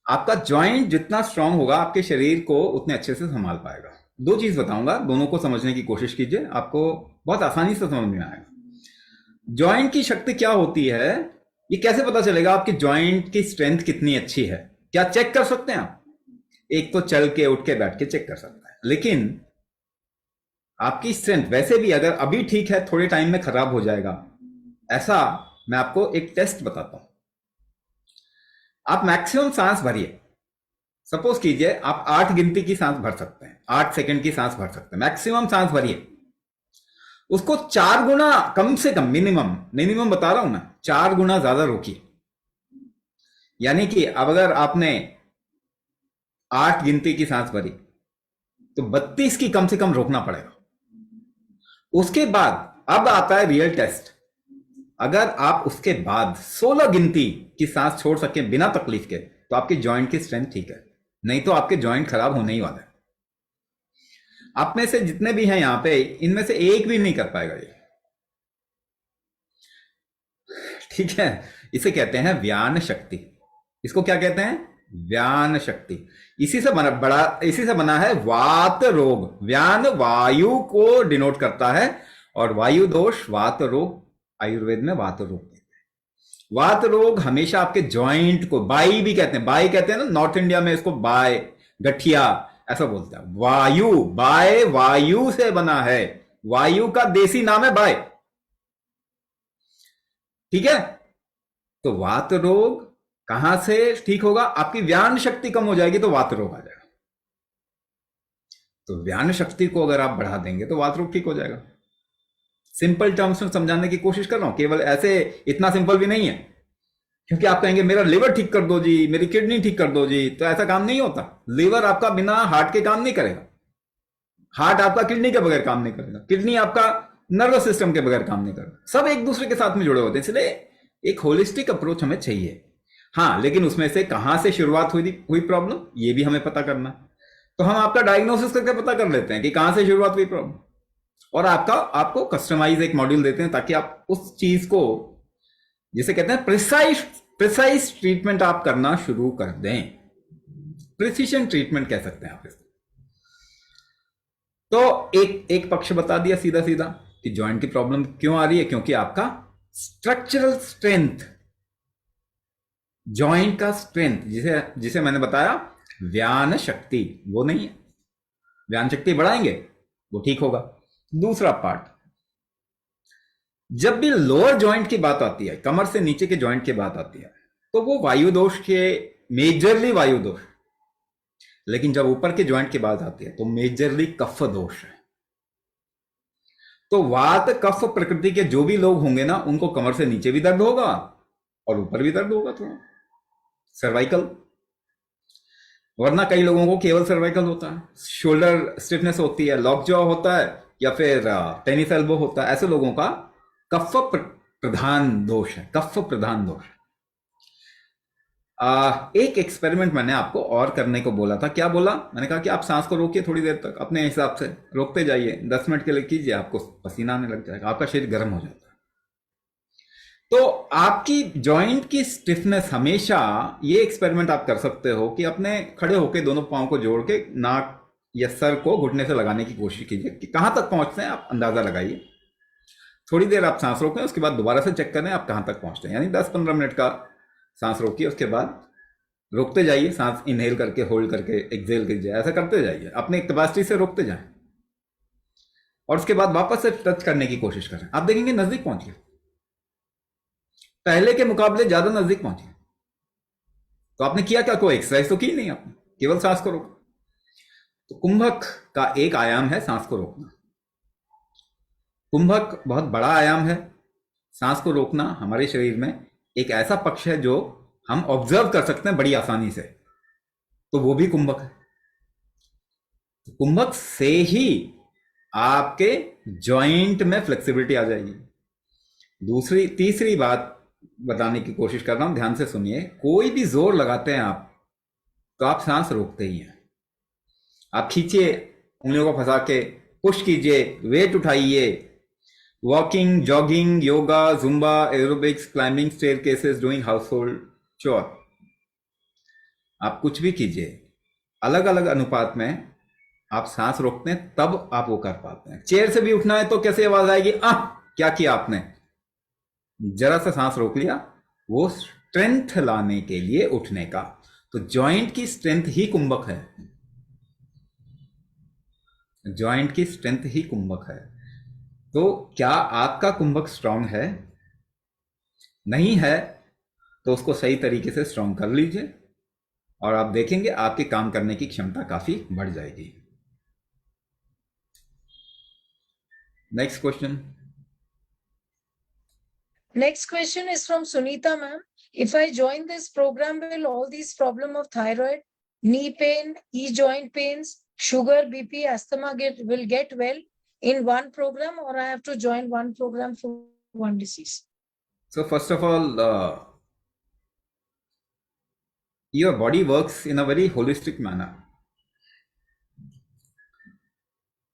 आपका जॉइंट जितना स्ट्रांग होगा आपके शरीर को उतने अच्छे से संभाल पाएगा। दो चीज बताऊंगा, दोनों को समझने की कोशिश कीजिए, आपको बहुत आसानी से समझ में आएगा। जॉइंट की शक्ति क्या होती है, ये कैसे पता चलेगा आपके जॉइंट की स्ट्रेंथ कितनी अच्छी है? क्या चेक कर सकते हैं आप? एक तो चल के, उठ के, बैठ के चेक कर सकते हैं, लेकिन आपकी स्ट्रेंथ वैसे भी अगर अभी ठीक है, थोड़े टाइम में खराब हो जाएगा। ऐसा मैं आपको एक टेस्ट बताता हूं। आप मैक्सिमम सांस भरिए। सपोज कीजिए आप 8 गिनती की सांस भर सकते हैं, 8 सेकंड की सांस भर सकते हैं, मैक्सिमम सांस भरिए। उसको 4 गुना, कम से कम, मिनिमम बता रहा हूं मैं, 4 गुना ज्यादा रोकिए। यानी कि अब अगर आपने 8 गिनती की सांस भरी तो 32 की कम से कम रोकना पड़ेगा। उसके बाद अब आता है रियल टेस्ट। अगर आप उसके बाद 16 गिनती की सांस छोड़ सके बिना तकलीफ के, तो आपके जॉइंट की स्ट्रेंथ ठीक है, नहीं तो आपके जॉइंट खराब होने ही वाले हैं। आप में से जितने भी हैं यहां पे, इनमें से एक भी नहीं कर पाएगा ये, ठीक है। इसे कहते हैं व्यान शक्ति। इसको क्या कहते हैं? व्यान शक्ति। इसी से बना है वात रोग। व्यान वायु को डिनोट करता है, और वायु दोष वात रोग, आयुर्वेद में वात रोग कहते हैं। वात रोग हमेशा आपके जॉइंट को, बाई भी कहते हैं, बाई कहते हैं ना, नॉर्थ इंडिया में इसको बाय, गठिया ऐसा बोलते हैं। वायु, बाय वायु से बना है, वायु का देसी नाम है बाय, ठीक है। तो वात रोग कहां से ठीक होगा? आपकी व्यान शक्ति कम हो जाएगी तो वात रोग आ जाएगा। तो व्यान शक्ति को अगर आप बढ़ा देंगे तो वात रोग ठीक हो जाएगा। सिंपल टर्म्स में समझाने की कोशिश कर रहा हूं, केवल ऐसे इतना सिंपल भी नहीं है, क्योंकि आप कहेंगे मेरा लिवर ठीक कर दो जी, मेरी किडनी ठीक कर दो जी, तो ऐसा काम नहीं होता। लिवर आपका बिना हार्ट के काम नहीं करेगा, हार्ट आपका किडनी के बगैर काम नहीं करेगा, किडनी आपका नर्वस सिस्टम के बगैर काम नहीं करेगा। सब एक दूसरे के साथ में जुड़े होते हैं, इसलिए एक होलिस्टिक अप्रोच हमें चाहिए। हाँ, लेकिन उसमें से कहां से शुरुआत हुई प्रॉब्लम, ये भी हमें पता करना है। तो हम आपका डायग्नोसिस करके पता कर लेते हैं कि कहां से शुरुआत हुई प्रॉब्लम, और आपको कस्टमाइज एक मॉड्यूल देते हैं ताकि आप उस चीज को, जिसे कहते हैं प्रिसाइज ट्रीटमेंट, आप करना शुरू कर दें। प्रिसिशन ट्रीटमेंट कह सकते हैं आप इसको। तो एक पक्ष बता दिया सीधा सीधा कि जॉइंट की प्रॉब्लम क्यों आ रही है, क्योंकि आपका स्ट्रक्चरल स्ट्रेंथ, जॉइंट का स्ट्रेंथ, जिसे मैंने बताया व्यान शक्ति, वो नहीं है। व्यान शक्ति बढ़ाएंगे वो ठीक होगा। दूसरा पार्ट, जब भी लोअर जॉइंट की बात आती है, कमर से नीचे के जॉइंट की बात आती है, तो वो वायु दोष के, मेजरली वायु दोष। लेकिन जब ऊपर के जॉइंट की बात आती है तो मेजरली कफ दोष है। तो वात कफ प्रकृति के जो भी लोग होंगे ना, उनको कमर से नीचे भी दर्द होगा और ऊपर भी दर्द होगा थोड़ा, सर्वाइकल। वरना कई लोगों को केवल सर्वाइकल होता है, शोल्डर स्टिफनेस होती है, लॉक जॉ होता है, या फिर टेनिस एल्बो होता है। ऐसे लोगों का कफ प्रधान दोष है, कफ प्रधान दोष। एक एक्सपेरिमेंट मैंने आपको और करने को बोला था। क्या बोला? मैंने कहा कि आप सांस को रोकिए थोड़ी देर तक, अपने हिसाब से रोकते जाइए, 10 मिनट के लिए कीजिए, आपको पसीना आने लग जाएगा, आपका शरीर गर्म हो जाता है। तो आपकी जॉइंट की स्टिफनेस हमेशा, ये एक्सपेरिमेंट आप कर सकते हो कि अपने खड़े होकर दोनों पांव को जोड़ के नाक या सर को घुटने से लगाने की कोशिश कीजिए कि कहां तक पहुंचते हैं, आप अंदाजा लगाइए। थोड़ी देर आप सांस रोकें, उसके बाद दोबारा से चेक करें आप कहां तक पहुंचते हैं। यानी 10-15 मिनट का सांस रोकिए, उसके बाद रोकते जाइए, सांस इनहेल करके, होल्ड करके, एक्सहेल कीजिए, ऐसा करते जाइए, अपने कैपेसिटी से रोकते जाएं, और उसके बाद वापस से टच करने की कोशिश करें। आप देखेंगे नजदीक पहुंचिए, पहले के मुकाबले ज्यादा नजदीक पहुंचिए। तो आपने किया क्या? कोई एक्सरसाइज तो की नहीं आपने, केवल सांस को रोका। तो कुंभक का एक आयाम है सांस को रोकना। कुंभक बहुत बड़ा आयाम है। सांस को रोकना हमारे शरीर में एक ऐसा पक्ष है जो हम ऑब्जर्व कर सकते हैं बड़ी आसानी से, तो वो भी कुंभक है। तो कुंभक से ही आपके जॉइंट में फ्लेक्सिबिलिटी आ जाएगी। तीसरी बात बताने की कोशिश कर रहा हूं, ध्यान से सुनिए। कोई भी जोर लगाते हैं आप, तो आप सांस रोकते ही हैं। आप खींचिए, उंगलियों को फंसा के पुश कीजिए, वेट उठाइए, walking, jogging, yoga, Zumba, aerobics, climbing staircases, doing house hold चोर, आप कुछ भी कीजिए, अलग अलग अनुपात में आप सांस रोकते हैं, तब आप वो कर पाते हैं। चेयर से भी उठना है तो कैसे आवाज आएगी, क्या किया आपने, जरा सा सांस रोक लिया, वो स्ट्रेंथ लाने के लिए उठने का। तो जॉइंट की स्ट्रेंथ ही कुंभक है, जॉइंट की स्ट्रेंथ ही कुंभक है। तो क्या आपका कुंभक स्ट्रांग है? नहीं है तो उसको सही तरीके से स्ट्रांग कर लीजिए, और आप देखेंगे आपके काम करने की क्षमता काफी बढ़ जाएगी। Next question. Next question is from Sunita ma'am. If I join this program, will all these problem of thyroid, knee pain, joint pains, sugar, BP, asthma will get well in one program, or I have to join one program for one disease? So first of all, your body works in a very holistic manner,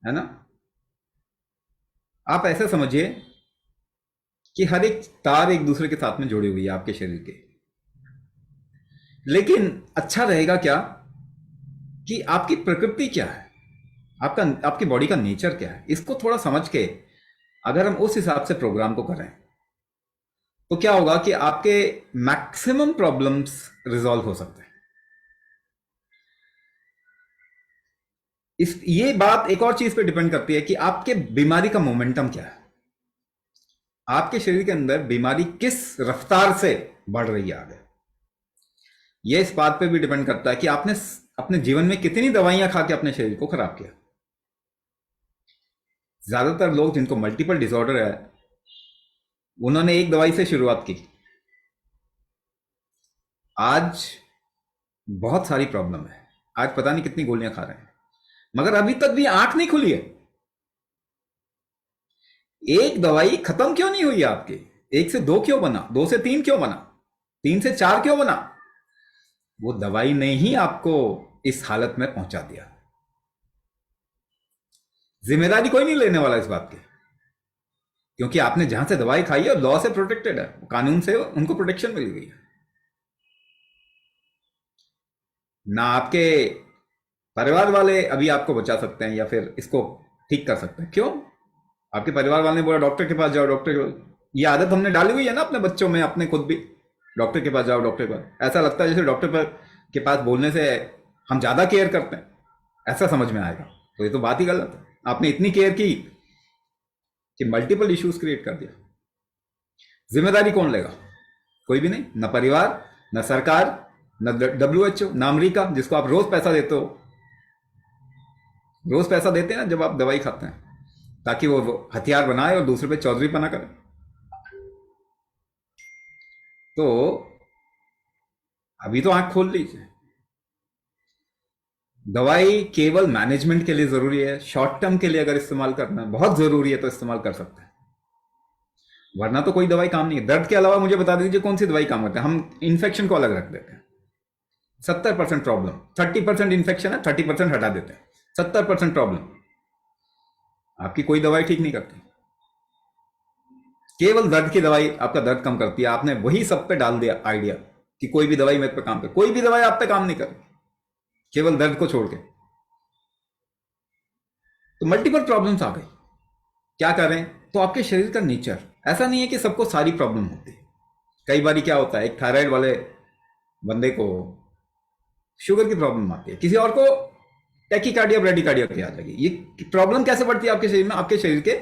है ना? आप ऐसे समझिए कि हर एक तार एक दूसरे के साथ में जुड़ी हुई है आपके शरीर के। लेकिन अच्छा रहेगा क्या कि आपकी प्रकृति क्या है, आपकी बॉडी का नेचर क्या है, इसको थोड़ा समझ के अगर हम उस हिसाब से प्रोग्राम को करें तो क्या होगा कि आपके मैक्सिमम प्रॉब्लम्स रिजॉल्व हो सकते हैं। ये बात एक और चीज पे डिपेंड करती है कि आपके बीमारी का मोमेंटम क्या है, आपके शरीर के अंदर बीमारी किस रफ्तार से बढ़ रही है आगे। यह इस बात पे भी डिपेंड करता है कि आपने अपने जीवन में कितनी दवाइयां खा के अपने शरीर को खराब किया। ज्यादातर लोग जिनको मल्टीपल डिसऑर्डर है, उन्होंने एक दवाई से शुरुआत की, आज बहुत सारी प्रॉब्लम है, आज पता नहीं कितनी गोलियां खा रहे हैं, मगर अभी तक भी आंख नहीं खुली है। एक दवाई खत्म क्यों नहीं हुई आपकी? 1 से 2 क्यों बना, 2 से 3 क्यों बना, 3 से 4 क्यों बना? वो दवाई ने ही आपको इस हालत में पहुंचा दिया। जिम्मेदारी कोई नहीं लेने वाला इस बात की, क्योंकि आपने जहां से दवाई खाई है लॉ से प्रोटेक्टेड है, कानून से उनको प्रोटेक्शन मिल गई है। ना आपके परिवार वाले अभी आपको बचा सकते हैं या फिर इसको ठीक कर सकते हैं। क्यों? आपके परिवार वाले ने बोला डॉक्टर के पास जाओ, ये आदत हमने डाली हुई है ना अपने बच्चों में, अपने खुद भी, डॉक्टर के पास जाओ, डॉक्टर के पास। ऐसा लगता है जैसे डॉक्टर के पास बोलने से हम ज्यादा केयर करते हैं, ऐसा समझ में आएगा। तो ये तो बात ही गलत है। आपने इतनी केयर की कि मल्टीपल इश्यूज क्रिएट कर दिया। जिम्मेदारी कौन लेगा? कोई भी नहीं, ना परिवार, ना सरकार, ना WHO, ना अमेरिका, जिसको आप रोज पैसा देते हो। रोज पैसा देते हैं ना जब आप दवाई खाते हैं, ताकि वो हथियार बनाए और दूसरे पे चौधरीपना करे। तो अभी तो आंख खोल लीजिए। दवाई केवल मैनेजमेंट के लिए जरूरी है, शॉर्ट टर्म के लिए अगर इस्तेमाल करना बहुत जरूरी है तो इस्तेमाल कर सकते हैं, वरना तो कोई दवाई काम नहीं है। दर्द के अलावा मुझे बता दीजिए कौन सी दवाई काम करता है? हम इन्फेक्शन को अलग रख देते हैं। 70% प्रॉब्लम, 30% इन्फेक्शन है, 30% हटा देते हैं। 70% प्रॉब्लम आपकी कोई दवाई ठीक नहीं करती। केवल दर्द की दवाई आपका दर्द कम करती है। आपने वही सब पे डाल दिया आइडिया कि कोई भी दवाई मेरे पे काम करे। कोई भी दवाई आप पे काम नहीं करे, केवल दर्द को छोड़ के। तो मल्टीपल प्रॉब्लम्स आ गई। क्या करें? तो आपके शरीर का नेचर ऐसा नहीं है कि सबको सारी प्रॉब्लम होती। कई बार क्या होता है, एक थायराइड वाले बंदे को शुगर की प्रॉब्लम आती है, किसी और को टैकीकार्डिया, ब्रेडिकार्डिया की आ जाएगी। ये प्रॉब्लम कैसे बढ़ती है आपके शरीर में? आपके शरीर के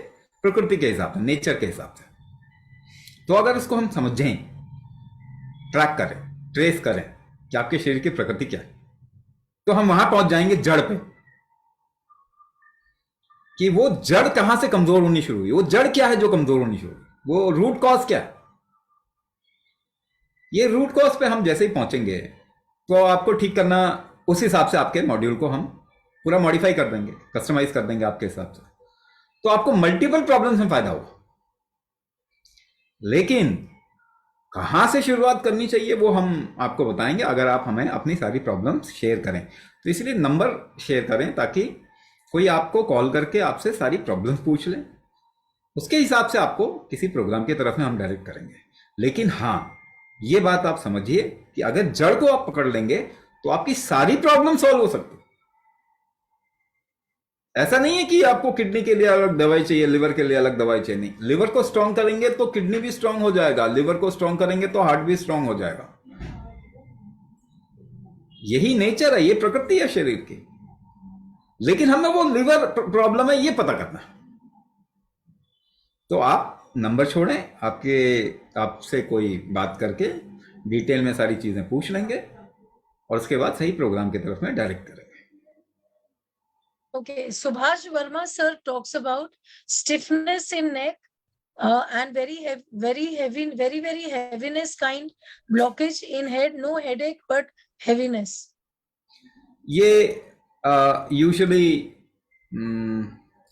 प्रकृति के हिसाब से, नेचर के हिसाब से। तो अगर उसको हम समझें, ट्रैक करें, ट्रेस करें कि आपके शरीर की प्रकृति क्या है, तो हम वहां पहुंच जाएंगे जड़ पे, कि वो जड़ कहां से कमजोर होनी शुरू हुई, वो जड़ क्या है जो कमजोर होनी शुरू हुई, वो रूट कॉज क्या है। ये रूट कॉज पे हम जैसे ही पहुंचेंगे तो आपको ठीक करना, उस हिसाब से आपके मॉड्यूल को हम पूरा मॉडिफाई कर देंगे, कस्टमाइज कर देंगे आपके हिसाब से। तो आपको मल्टीपल प्रॉब्लम्स में फायदा होगा। लेकिन कहां से शुरुआत करनी चाहिए वो हम आपको बताएंगे, अगर आप हमें अपनी सारी प्रॉब्लम्स शेयर करें। तो इसलिए नंबर शेयर करें ताकि कोई आपको कॉल करके आपसे सारी प्रॉब्लम्स पूछ ले, उसके हिसाब से आपको किसी प्रोग्राम की तरफ में हम डायरेक्ट करेंगे। लेकिन हाँ, ये बात आप समझिए कि अगर जड़ को आप पकड़ लेंगे तो आपकी सारी प्रॉब्लम सॉल्व हो सकती है। ऐसा नहीं है कि आपको किडनी के लिए अलग दवाई चाहिए, लिवर के लिए अलग दवाई चाहिए, नहीं। लिवर को स्ट्रांग करेंगे तो किडनी भी स्ट्रांग हो जाएगा, लिवर को स्ट्रांग करेंगे तो हार्ट भी स्ट्रांग हो जाएगा। यही नेचर है, ये प्रकृति है शरीर की। लेकिन हमें वो लिवर प्रॉब्लम है ये पता करना है। तो आप नंबर छोड़ें, आपसे कोई बात करके डिटेल में सारी चीजें पूछ लेंगे और उसके बाद सही प्रोग्राम की तरफ में डायरेक्ट करेंगे। Okay, Subhash Verma sir talks about stiffness in neck and very heaviness kind, blockage in head, no headache but heaviness. ये यूजुअली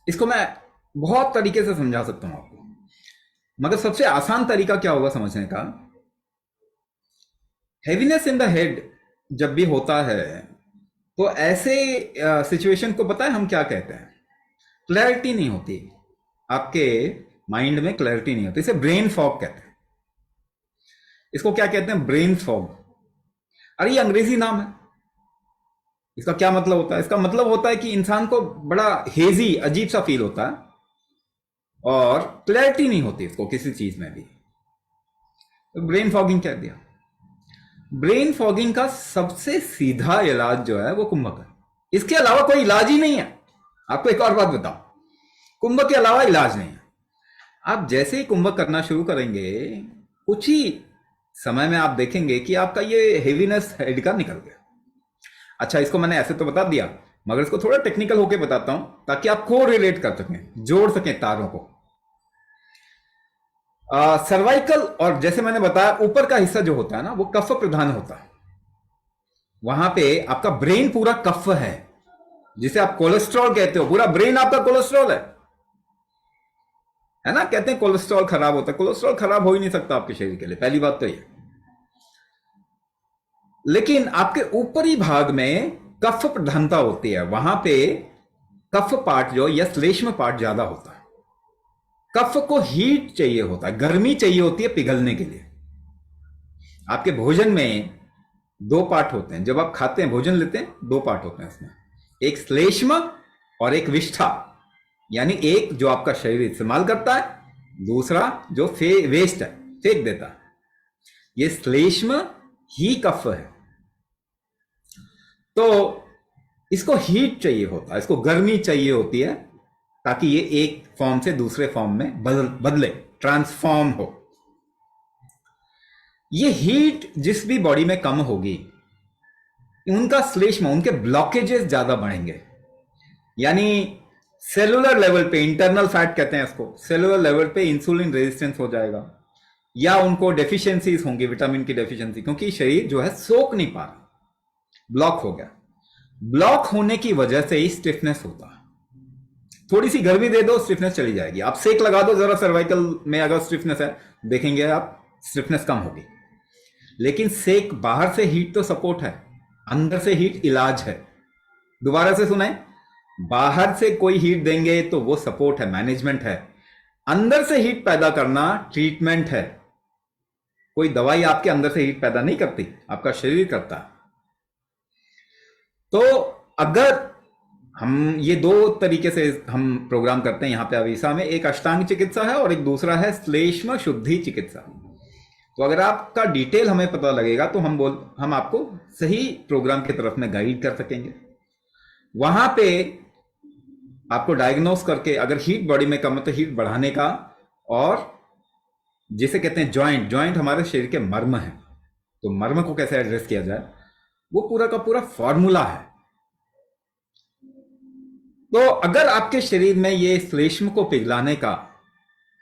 इसको मैं बहुत तरीके से समझा सकता हूं आपको, मगर सबसे आसान तरीका क्या होगा समझने का, हेवीनेस इन द हेड जब भी होता है तो ऐसे सिचुएशन को पता है हम क्या कहते हैं, क्लैरिटी नहीं होती आपके माइंड में, क्लैरिटी नहीं होती, इसे ब्रेन फॉग कहते हैं। इसको क्या कहते हैं, ब्रेन फॉग। अरे ये अंग्रेजी नाम है, इसका क्या मतलब होता है, इसका मतलब होता है कि इंसान को बड़ा हेजी अजीब सा फील होता है और क्लैरिटी नहीं होती इसको किसी चीज में भी, तो ब्रेन फॉगिंग कह दिया। ब्रेन फॉगिंग का सबसे सीधा इलाज जो है वो कुंभक है, इसके अलावा कोई इलाज ही नहीं है। आपको एक और बात बताऊं, कुंभक के अलावा इलाज नहीं है। आप जैसे ही कुंभक करना शुरू करेंगे कुछ ही समय में आप देखेंगे कि आपका ये हेवीनेस हेड का निकल गया। अच्छा, इसको मैंने ऐसे तो बता दिया, मगर इसको थोड़ा टेक्निकल होके बताता हूं ताकि आप को रिलेट कर सकें, जोड़ सकें तारों को। सर्वाइकल और जैसे मैंने बताया ऊपर का हिस्सा जो होता है ना वो कफ प्रधान होता है, वहां पे आपका ब्रेन पूरा कफ है, जिसे आप कोलेस्ट्रॉल कहते हो, पूरा ब्रेन आपका कोलेस्ट्रॉल है ना। कहते हैं कोलेस्ट्रॉल खराब होता है, कोलेस्ट्रॉल खराब हो ही नहीं सकता आपके शरीर के लिए, पहली बात तो ये। लेकिन आपके ऊपरी भाग में कफ प्रधानता होती है, वहां पे कफ पार्ट जो या श्लेष्म पार्ट ज्यादा होता है। कफ को हीट चाहिए होता है, गर्मी चाहिए होती है पिघलने के लिए। आपके भोजन में दो पार्ट होते हैं, जब आप खाते हैं भोजन लेते हैं दो पार्ट होते हैं उसमें, एक श्लेष्म और एक विष्ठा, यानी एक जो आपका शरीर इस्तेमाल करता है, दूसरा जो वेस्ट है, फेंक देता है। ये श्लेष्म ही कफ है, तो इसको हीट चाहिए होता है, इसको गर्मी चाहिए होती है ताकि ये एक फॉर्म से दूसरे फॉर्म में बदले, ट्रांसफॉर्म हो। ये हीट जिस भी बॉडी में कम होगी उनका श्लेष्म, उनके ब्लॉकेजेस ज्यादा बढ़ेंगे, यानी सेलुलर लेवल पे, इंटरनल फैट कहते हैं इसको, सेलुलर लेवल पे इंसुलिन रेजिस्टेंस हो जाएगा, या उनको डेफिशिएंसीज होंगी, विटामिन की डेफिशिएंसी, क्योंकि शरीर जो है सोख नहीं पा रहा, ब्लॉक हो गया। ब्लॉक होने की वजह से ही स्टिफनेस होता है। थोड़ी सी गर्मी दे दो स्टिफनेस चली जाएगी, आप सेक लगा दो जरा सर्वाइकल में, अगर स्टिफनेस है देखेंगे आप स्टिफनेस कम होगी। लेकिन सेक बाहर से हीट तो सपोर्ट है, अंदर से हीट इलाज है। दोबारा से सुनाए, बाहर से कोई हीट देंगे तो वो सपोर्ट है, मैनेजमेंट है। अंदर से हीट पैदा करना ट्रीटमेंट है। कोई दवाई आपके अंदर से हीट पैदा नहीं करती, आपका शरीर करता है। तो अगर हम ये दो तरीके से हम प्रोग्राम करते हैं यहां पे अवीसा में, एक अष्टांग चिकित्सा है और एक दूसरा है श्लेष्म शुद्धि चिकित्सा। तो अगर आपका डिटेल हमें पता लगेगा तो हम आपको सही प्रोग्राम की तरफ में गाइड कर सकेंगे। वहां पे आपको डायग्नोस करके, अगर हीट बॉडी में कम है तो हीट बढ़ाने का, और जिसे कहते हैं जॉइंट हमारे शरीर के मर्म है, तो मर्म को कैसे एड्रेस किया जाए वो पूरा का पूरा फॉर्मूला है। तो अगर आपके शरीर में ये श्लेष्म को पिघलाने का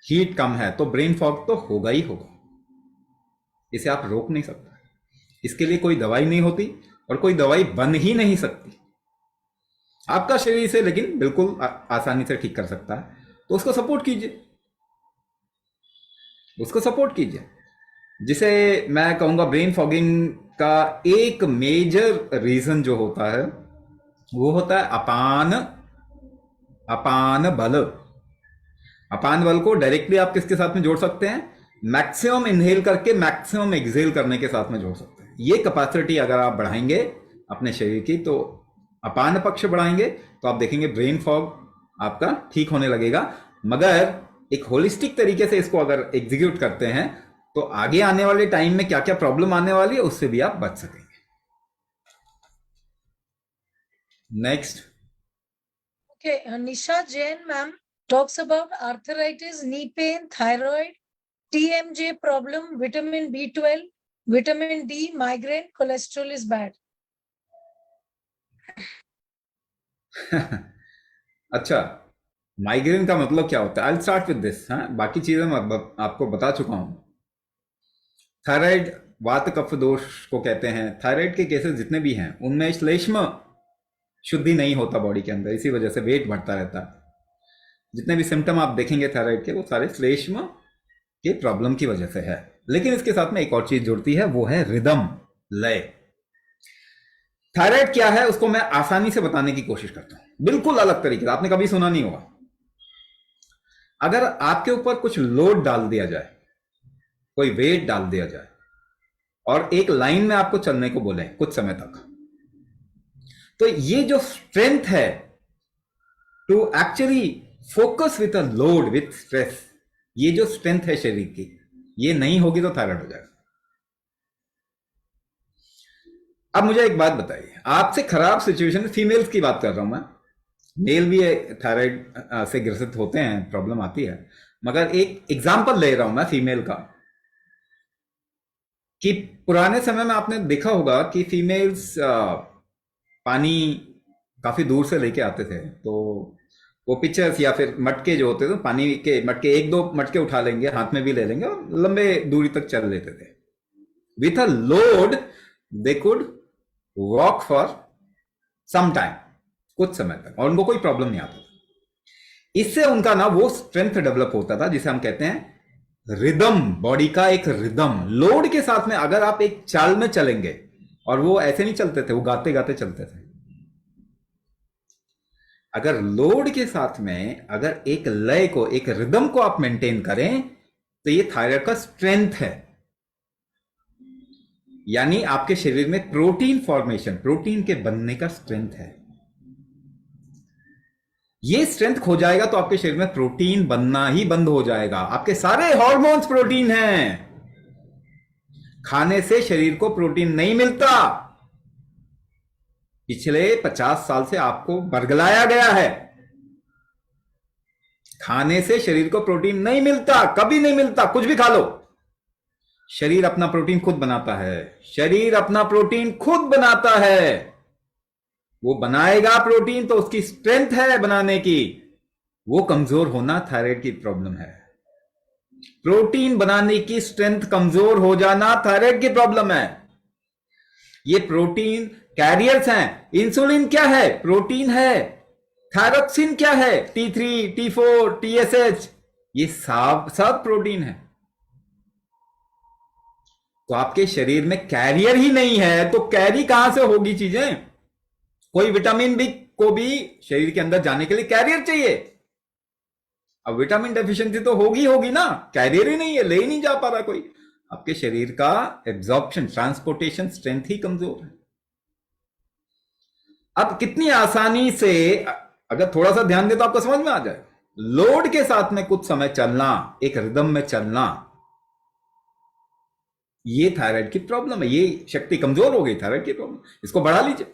हीट कम है तो ब्रेन फॉग तो होगा ही होगा, इसे आप रोक नहीं सकते। इसके लिए कोई दवाई नहीं होती और कोई दवाई बन ही नहीं सकती। आपका शरीर इसे लेकिन बिल्कुल आसानी से ठीक कर सकता है। तो उसको सपोर्ट कीजिए, उसको सपोर्ट कीजिए। जिसे मैं कहूंगा ब्रेन फॉगिंग का एक मेजर रीजन जो होता है वो होता है अपान अपान बल। अपान बल को डायरेक्टली आप किसके साथ में जोड़ सकते हैं? मैक्सिमम इनहेल करके मैक्सिमम एक्सहेल करने के साथ में जोड़ सकते हैं। ये कैपेसिटी अगर आप बढ़ाएंगे अपने शरीर की, तो अपान पक्ष बढ़ाएंगे, तो आप देखेंगे ब्रेन फॉग आपका ठीक होने लगेगा। मगर एक होलिस्टिक तरीके से इसको अगर एग्जीक्यूट करते हैं तो आगे आने वाले टाइम में क्या क्या प्रॉब्लम आने वाली है उससे भी आप बच सकेंगे। Next. Okay, Nisha Jain ma'am talks about arthritis, knee pain, thyroid, TMJ problem, vitamin B12, vitamin D, migraine, cholesterol is bad. अच्छा, माइग्रेन का मतलब क्या होता है? I start with this. हाँ, बाकी चीजें मैं आपको बता चुका हूं। थायराइड वात कफ दोष को कहते हैं। थायराइड के केसेस जितने भी हैं उनमें श्लेष्म शुद्धि नहीं होता बॉडी के अंदर, इसी वजह से वेट बढ़ता रहता है। जितने भी सिम्टम आप देखेंगे थायराइड के, वो सारे श्लेष्म के प्रॉब्लम की वजह से है। लेकिन इसके साथ में एक और चीज जुड़ती है, वो है रिदम, लय। थायराइड क्या है उसको मैं आसानी से बताने की कोशिश करता हूं, बिल्कुल अलग तरीके से, आपने कभी सुना नहीं होगा। अगर आपके ऊपर कुछ लोड डाल दिया जाए, कोई वेट डाल दिया जाए और एक लाइन में आपको चलने को बोले कुछ समय तक, तो ये जो स्ट्रेंथ है to actually focus with a load with stress, ये जो स्ट्रेंथ है शरीर की, ये नहीं होगी तो थायराइड हो जाएगा। अब मुझे एक बात बताइए, आपसे खराब सिचुएशन, फीमेल्स की बात कर रहा हूं मैं, मेल भी थायराइड से ग्रसित होते हैं, प्रॉब्लम आती है, मगर एक एग्जांपल ले रहा हूं मैं फीमेल का, कि पुराने समय में आपने देखा होगा कि फीमेल्स पानी काफी दूर से लेके आते थे, तो वो पिचर्स या फिर मटके जो होते थे, पानी के मटके, एक दो मटके उठा लेंगे, हाथ में भी ले लेंगे और लंबे दूरी तक चल लेते थे। With a load they could walk for some time, कुछ समय तक, और उनको कोई प्रॉब्लम नहीं आता। इससे उनका ना वो स्ट्रेंथ डेवलप होता था जिसे हम कहते हैं रिदम, बॉडी का एक रिदम। लोड के साथ में अगर आप एक चाल में चलेंगे, और वो ऐसे नहीं चलते थे, वो गाते गाते चलते थे। अगर लोड के साथ में अगर एक लय को, एक रिदम को आप मेंटेन करें, तो ये थायराइड का स्ट्रेंथ है। यानी आपके शरीर में प्रोटीन फॉर्मेशन, प्रोटीन के बनने का स्ट्रेंथ है। ये स्ट्रेंथ खो जाएगा तो आपके शरीर में प्रोटीन बनना ही बंद हो जाएगा। आपके सारे हार्मोन्स प्रोटीन हैं, खाने से शरीर को प्रोटीन नहीं मिलता। पिछले 50 साल से आपको बरगलाया गया है, खाने से शरीर को प्रोटीन नहीं मिलता, कभी नहीं मिलता, कुछ भी खा लो। शरीर अपना प्रोटीन खुद बनाता है, शरीर अपना प्रोटीन खुद बनाता है। वो बनाएगा प्रोटीन तो उसकी स्ट्रेंथ है बनाने की, वो कमजोर होना थायराइड की प्रॉब्लम है। प्रोटीन बनाने की स्ट्रेंथ कमजोर हो जाना थायराइड की प्रॉब्लम है। ये प्रोटीन कैरियर्स हैं। इंसुलिन क्या है? प्रोटीन है। थायरोक्सिन क्या है? T3, T4, TSH, ये सब प्रोटीन है। तो आपके शरीर में कैरियर ही नहीं है, तो कैरी कहां से होगी चीजें? कोई विटामिन बी को भी शरीर के अंदर जाने के लिए कैरियर चाहिए। अब विटामिन डेफिशिएंसी तो होगी ना, कैरियर ही नहीं है, ले ही नहीं जा पा रहा कोई। आपके शरीर का एब्जॉर्प्शन, ट्रांसपोर्टेशन स्ट्रेंथ ही कमजोर है। अब कितनी आसानी से अगर थोड़ा सा ध्यान दे तो आपको समझ में आ जाए। लोड के साथ में कुछ समय चलना, एक रिदम में चलना, ये थायराइड की प्रॉब्लम है। ये शक्ति कमजोर हो गई, थायराइड की प्रॉब्लम, इसको बढ़ा लीजिए।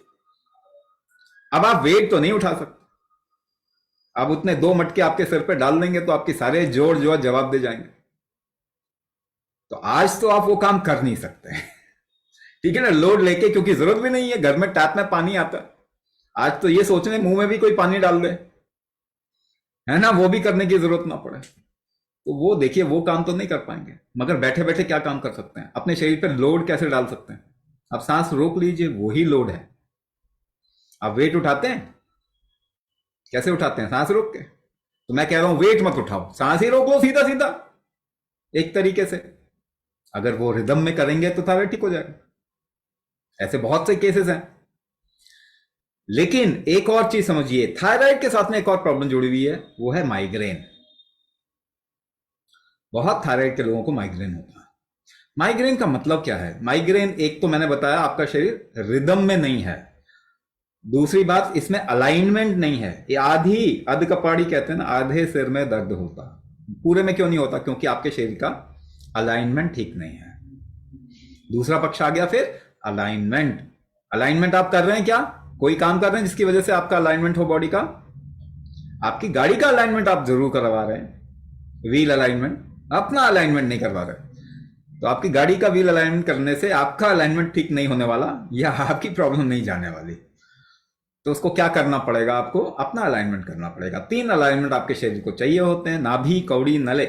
अब आप वेट तो नहीं उठा सकते, अब उतने 2 मटके आपके सिर पे डाल देंगे तो आपके सारे जोड़ जो जवाब दे जाएंगे। तो आज तो आप वो काम कर नहीं सकते, ठीक है ना, लोड लेके, क्योंकि जरूरत भी नहीं है, घर में टैप में पानी आता है। आज तो ये सोचने मुंह में भी कोई पानी डाल दे, है ना, वो भी करने की जरूरत ना पड़े। तो वो देखिए, वो काम तो नहीं कर पाएंगे। मगर बैठे बैठे क्या काम कर सकते हैं? अपने शरीर पर लोड कैसे डाल सकते हैं? आप सांस रोक लीजिए, वही लोड है। आप वेट उठाते हैं, कैसे उठाते हैं? सांस रोक के। तो मैं कह रहा हूं वेट मत उठाओ, सांस ही रोको सीधा सीधा एक तरीके से। अगर वो रिदम में करेंगे तो थायराइड ठीक हो जाएगा। ऐसे बहुत से केसेस हैं। लेकिन एक और चीज समझिए, थायराइड के साथ में एक और प्रॉब्लम जुड़ी हुई है, वो है माइग्रेन। बहुत थायराइड के लोगों को माइग्रेन होता है। माइग्रेन का मतलब क्या है? माइग्रेन, एक तो मैंने बताया आपका शरीर रिदम में नहीं है, दूसरी बात इसमें अलाइनमेंट नहीं है। ये आधी अध कपाड़ी कहते हैं ना, आधे सिर में दर्द होता, पूरे में क्यों नहीं होता? क्योंकि आपके शरीर का अलाइनमेंट ठीक नहीं है। दूसरा पक्ष आ गया फिर अलाइनमेंट। अलाइनमेंट आप कर रहे हैं क्या? कोई काम कर रहे हैं जिसकी वजह से आपका अलाइनमेंट हो बॉडी का? आपकी गाड़ी का अलाइनमेंट आप जरूर करवा रहे हैं, व्हील अलाइनमेंट, अपना अलाइनमेंट नहीं करवा रहे। तो आपकी गाड़ी का व्हील अलाइनमेंट करने से आपका अलाइनमेंट ठीक नहीं होने वाला, या आपकी प्रॉब्लम नहीं जाने वाली। तो उसको क्या करना पड़ेगा? आपको अपना अलाइनमेंट करना पड़ेगा। 3 अलाइनमेंट आपके शरीर को चाहिए होते हैं, नाभि, कौड़ी, नले।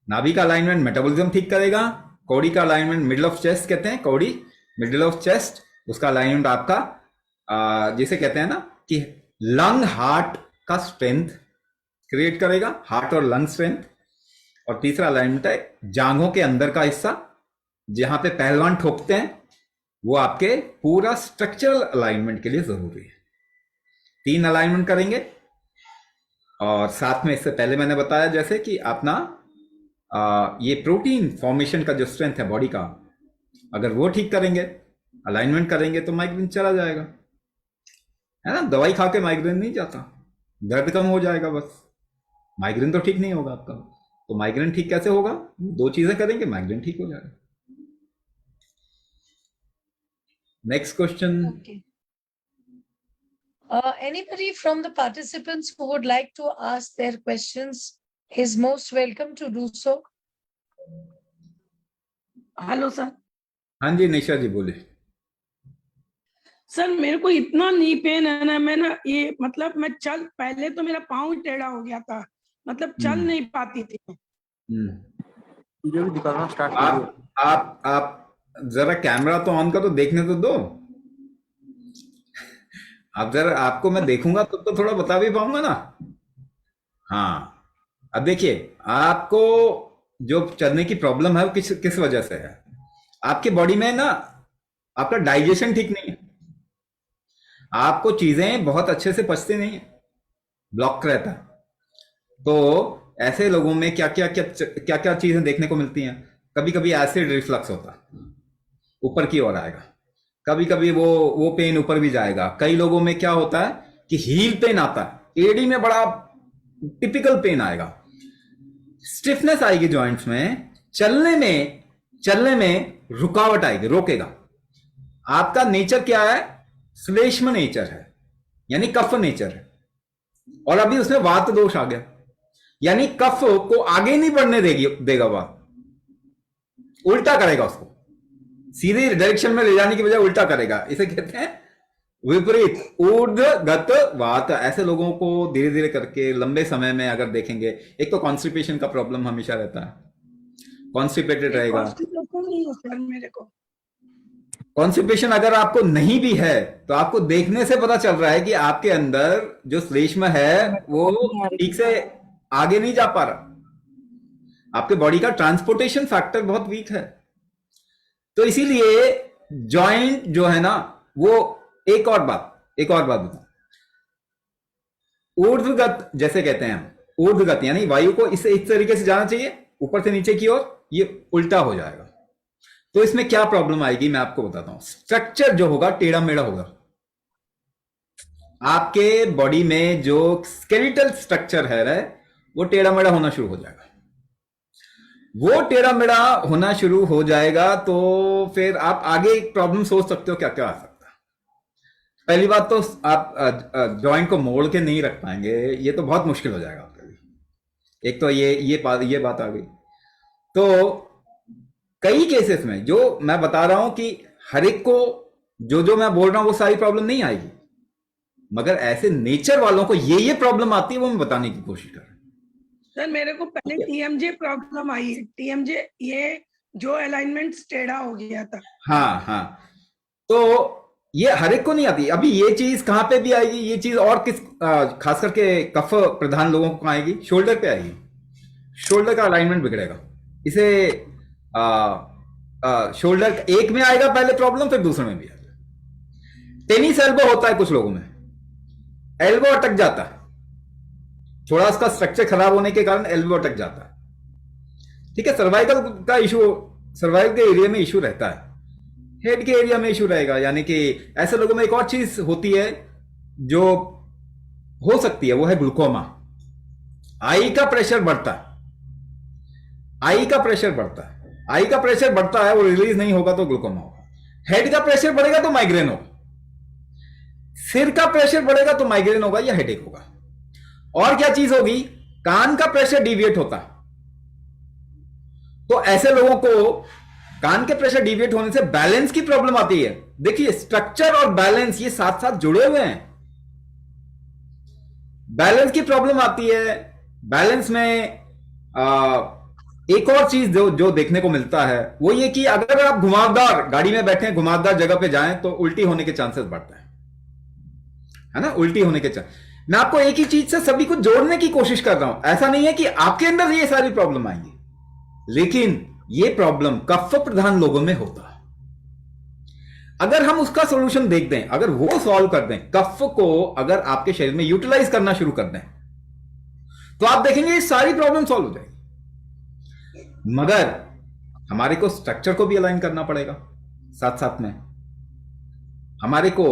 नाभि का अलाइनमेंट मेटाबॉलिज्म ठीक करेगा। कौड़ी का अलाइनमेंट मिडिल ऑफ चेस्ट कहते हैं, कौड़ी मिडिल ऑफ चेस्ट, उसका अलाइनमेंट आपका जिसे कहते हैं ना कि लंग हार्ट का स्ट्रेंथ क्रिएट करेगा, हार्ट और लंग स्ट्रेंथ। और तीसरा अलाइनमेंट है जांघों के अंदर का हिस्सा, जहां पे पहलवान ठोकते हैं, वो आपके पूरा स्ट्रक्चरल अलाइनमेंट के लिए जरूरी है। 3 अलाइनमेंट करेंगे। और साथ में इससे पहले मैंने बताया जैसे कि अपना ये प्रोटीन फॉर्मेशन का जो स्ट्रेंथ है बॉडी का, अगर वो ठीक करेंगे, अलाइनमेंट करेंगे, तो माइग्रेन चला जाएगा, है ना। दवाई खा के माइग्रेन नहीं जाता, दर्द कम हो जाएगा बस, माइग्रेन तो ठीक नहीं होगा आपका। तो माइग्रेन ठीक कैसे होगा? 2 चीजें करेंगे, माइग्रेन ठीक हो जाएगा। Next question. Okay. Anybody from the participants who would like to ask their questions is most welcome to do so. Hello sir. हाँ जी निशा जी बोलिए। सर मेरे को इतना नी पेन है ना, मैं ना ये मतलब मैं चल, पहले तो मेरा पाँव टेढ़ा हो गया था, मतलब चल नहीं पाती थी। वीडियो भी दिखाना स्टार्ट आप जरा कैमरा तो ऑन करो, देखने तो दो। आप जरा, आपको मैं देखूंगा तो थोड़ा बता भी पाऊंगा ना। हाँ, अब देखिए, आपको जो चलने की प्रॉब्लम है वो किस वजह से है? आपके बॉडी में ना आपका डाइजेशन ठीक नहीं है, आपको चीजें बहुत अच्छे से पचती नहीं है, ब्लॉक रहता है। तो ऐसे लोगों में क्या क्या चीजें देखने को मिलती हैं? कभी कभी एसिड रिफ्लक्स होता है, ऊपर की ओर आएगा, कभी कभी वो पेन ऊपर भी जाएगा। कई लोगों में क्या होता है कि हील पेन आता है, एडी में बड़ा टिपिकल पेन आएगा, स्टिफनेस आएगी जॉइंट्स में, चलने में रुकावट आएगी, रोकेगा। आपका नेचर क्या है? श्लेष्म नेचर है, यानी कफ नेचर है, और अभी उसमें वात दोष आ गया, यानी कफ को आगे नहीं बढ़ने देगा, वात उल्टा करेगा, उसको सीधी डायरेक्शन में ले जाने की बजाय उल्टा करेगा। इसे कहते हैं विपरीत ऊर्ध्वगत वात। ऐसे लोगों को धीरे धीरे करके लंबे समय में अगर देखेंगे, एक तो कॉन्स्टिपेशन का प्रॉब्लम हमेशा रहता है, कॉन्स्टिपेटेड रहेगा। मेरे को कॉन्स्टिपेशन अगर आपको नहीं भी है तो आपको देखने से पता चल रहा है कि आपके अंदर जो श्लेष्म है वो ठीक से आगे नहीं जा पा रहा, आपके बॉडी का ट्रांसपोर्टेशन फैक्टर बहुत वीक है। तो इसीलिए जॉइंट जो है ना, वो एक और बात बताऊं, ऊर्ध्वगत जैसे कहते हैं हम, ऊर्ध्वगत यानी वायु को इस तरीके से जाना चाहिए, ऊपर से नीचे की ओर, ये उल्टा हो जाएगा। तो इसमें क्या प्रॉब्लम आएगी मैं आपको बताता हूं। स्ट्रक्चर जो होगा टेढ़ा मेढ़ा होगा, आपके बॉडी में जो स्केलेटल स्ट्रक्चर है वो टेढ़ा मेढ़ा होना शुरू हो जाएगा। वो टेढ़ा मेढ़ा होना शुरू हो जाएगा तो फिर आप आगे एक प्रॉब्लम सोच सकते हो क्या क्या आ सकता है। पहली बात तो आप जॉइंट को मोड़ के नहीं रख पाएंगे, ये तो बहुत मुश्किल हो जाएगा आपके लिए। एक तो ये बात आ गई। तो कई केसेस में जो मैं बता रहा हूं कि हर एक को जो मैं बोल रहा हूं वो सारी प्रॉब्लम नहीं आएगी, मगर ऐसे नेचर वालों को ये प्रॉब्लम आती है, वो मैं बताने की कोशिश कर रहा हूं। सर मेरे को पहले TMJ प्रॉब्लम आई है, TMJ ये जो अलाइनमेंट टेढ़ा हो गया था। हाँ, तो ये हर एक को नहीं आती। अभी ये चीज कहां पे भी आएगी, ये चीज और किस खास करके कफ प्रधान लोगों को आएगी, शोल्डर पे आएगी। शोल्डर का अलाइनमेंट बिगड़ेगा, इसे शोल्डर एक में आएगा पहले प्रॉब्लम, फिर दूसरे में भी आएगा। टेनिस एल्बो होता है कुछ लोगों में, एल्बो अटक जाता है, थोड़ा उसका स्ट्रक्चर खराब होने के कारण एल्बो अटक जाता है। ठीक है, सर्वाइकल का इशू, सर्वाइकल के एरिया में इशू रहता है, हेड के एरिया में इशू रहेगा। यानी कि ऐसे लोगों में एक और चीज होती है जो हो सकती है, वो है ग्लूकोमा। आई का प्रेशर बढ़ता है, आई का प्रेशर बढ़ता है, आई का प्रेशर बढ़ता है, वो रिलीज नहीं होगा तो ग्लूकोमा होगा। हेड का प्रेशर बढ़ेगा तो माइग्रेन होगा, सिर का प्रेशर बढ़ेगा तो माइग्रेन होगा या हेडेक होगा। और क्या चीज होगी, कान का प्रेशर डिविएट होता है, तो ऐसे लोगों को कान के प्रेशर डिविएट होने से बैलेंस की प्रॉब्लम आती है। देखिए, स्ट्रक्चर और बैलेंस ये साथ साथ जुड़े हुए हैं। बैलेंस की प्रॉब्लम आती है, बैलेंस में एक और चीज जो देखने को मिलता है वो ये कि अगर आप घुमावदार गाड़ी में बैठे, घुमावदार जगह पे जाएं तो उल्टी होने के चांसेस बढ़ते हैं, है ना, उल्टी होने के चांस। मैं आपको एक ही चीज से सभी को जोड़ने की कोशिश कर रहा हूं। ऐसा नहीं है कि आपके अंदर ये सारी प्रॉब्लम आएंगी, लेकिन ये प्रॉब्लम कफ प्रधान लोगों में होता है। अगर हम उसका सॉल्यूशन देख दें, अगर वो सॉल्व कर दें, कफ को अगर आपके शरीर में यूटिलाइज करना शुरू कर दें, तो आप देखेंगे ये सारी प्रॉब्लम सॉल्व हो जाएगी। मगर हमारे को स्ट्रक्चर को भी अलाइन करना पड़ेगा, साथ साथ में हमारे को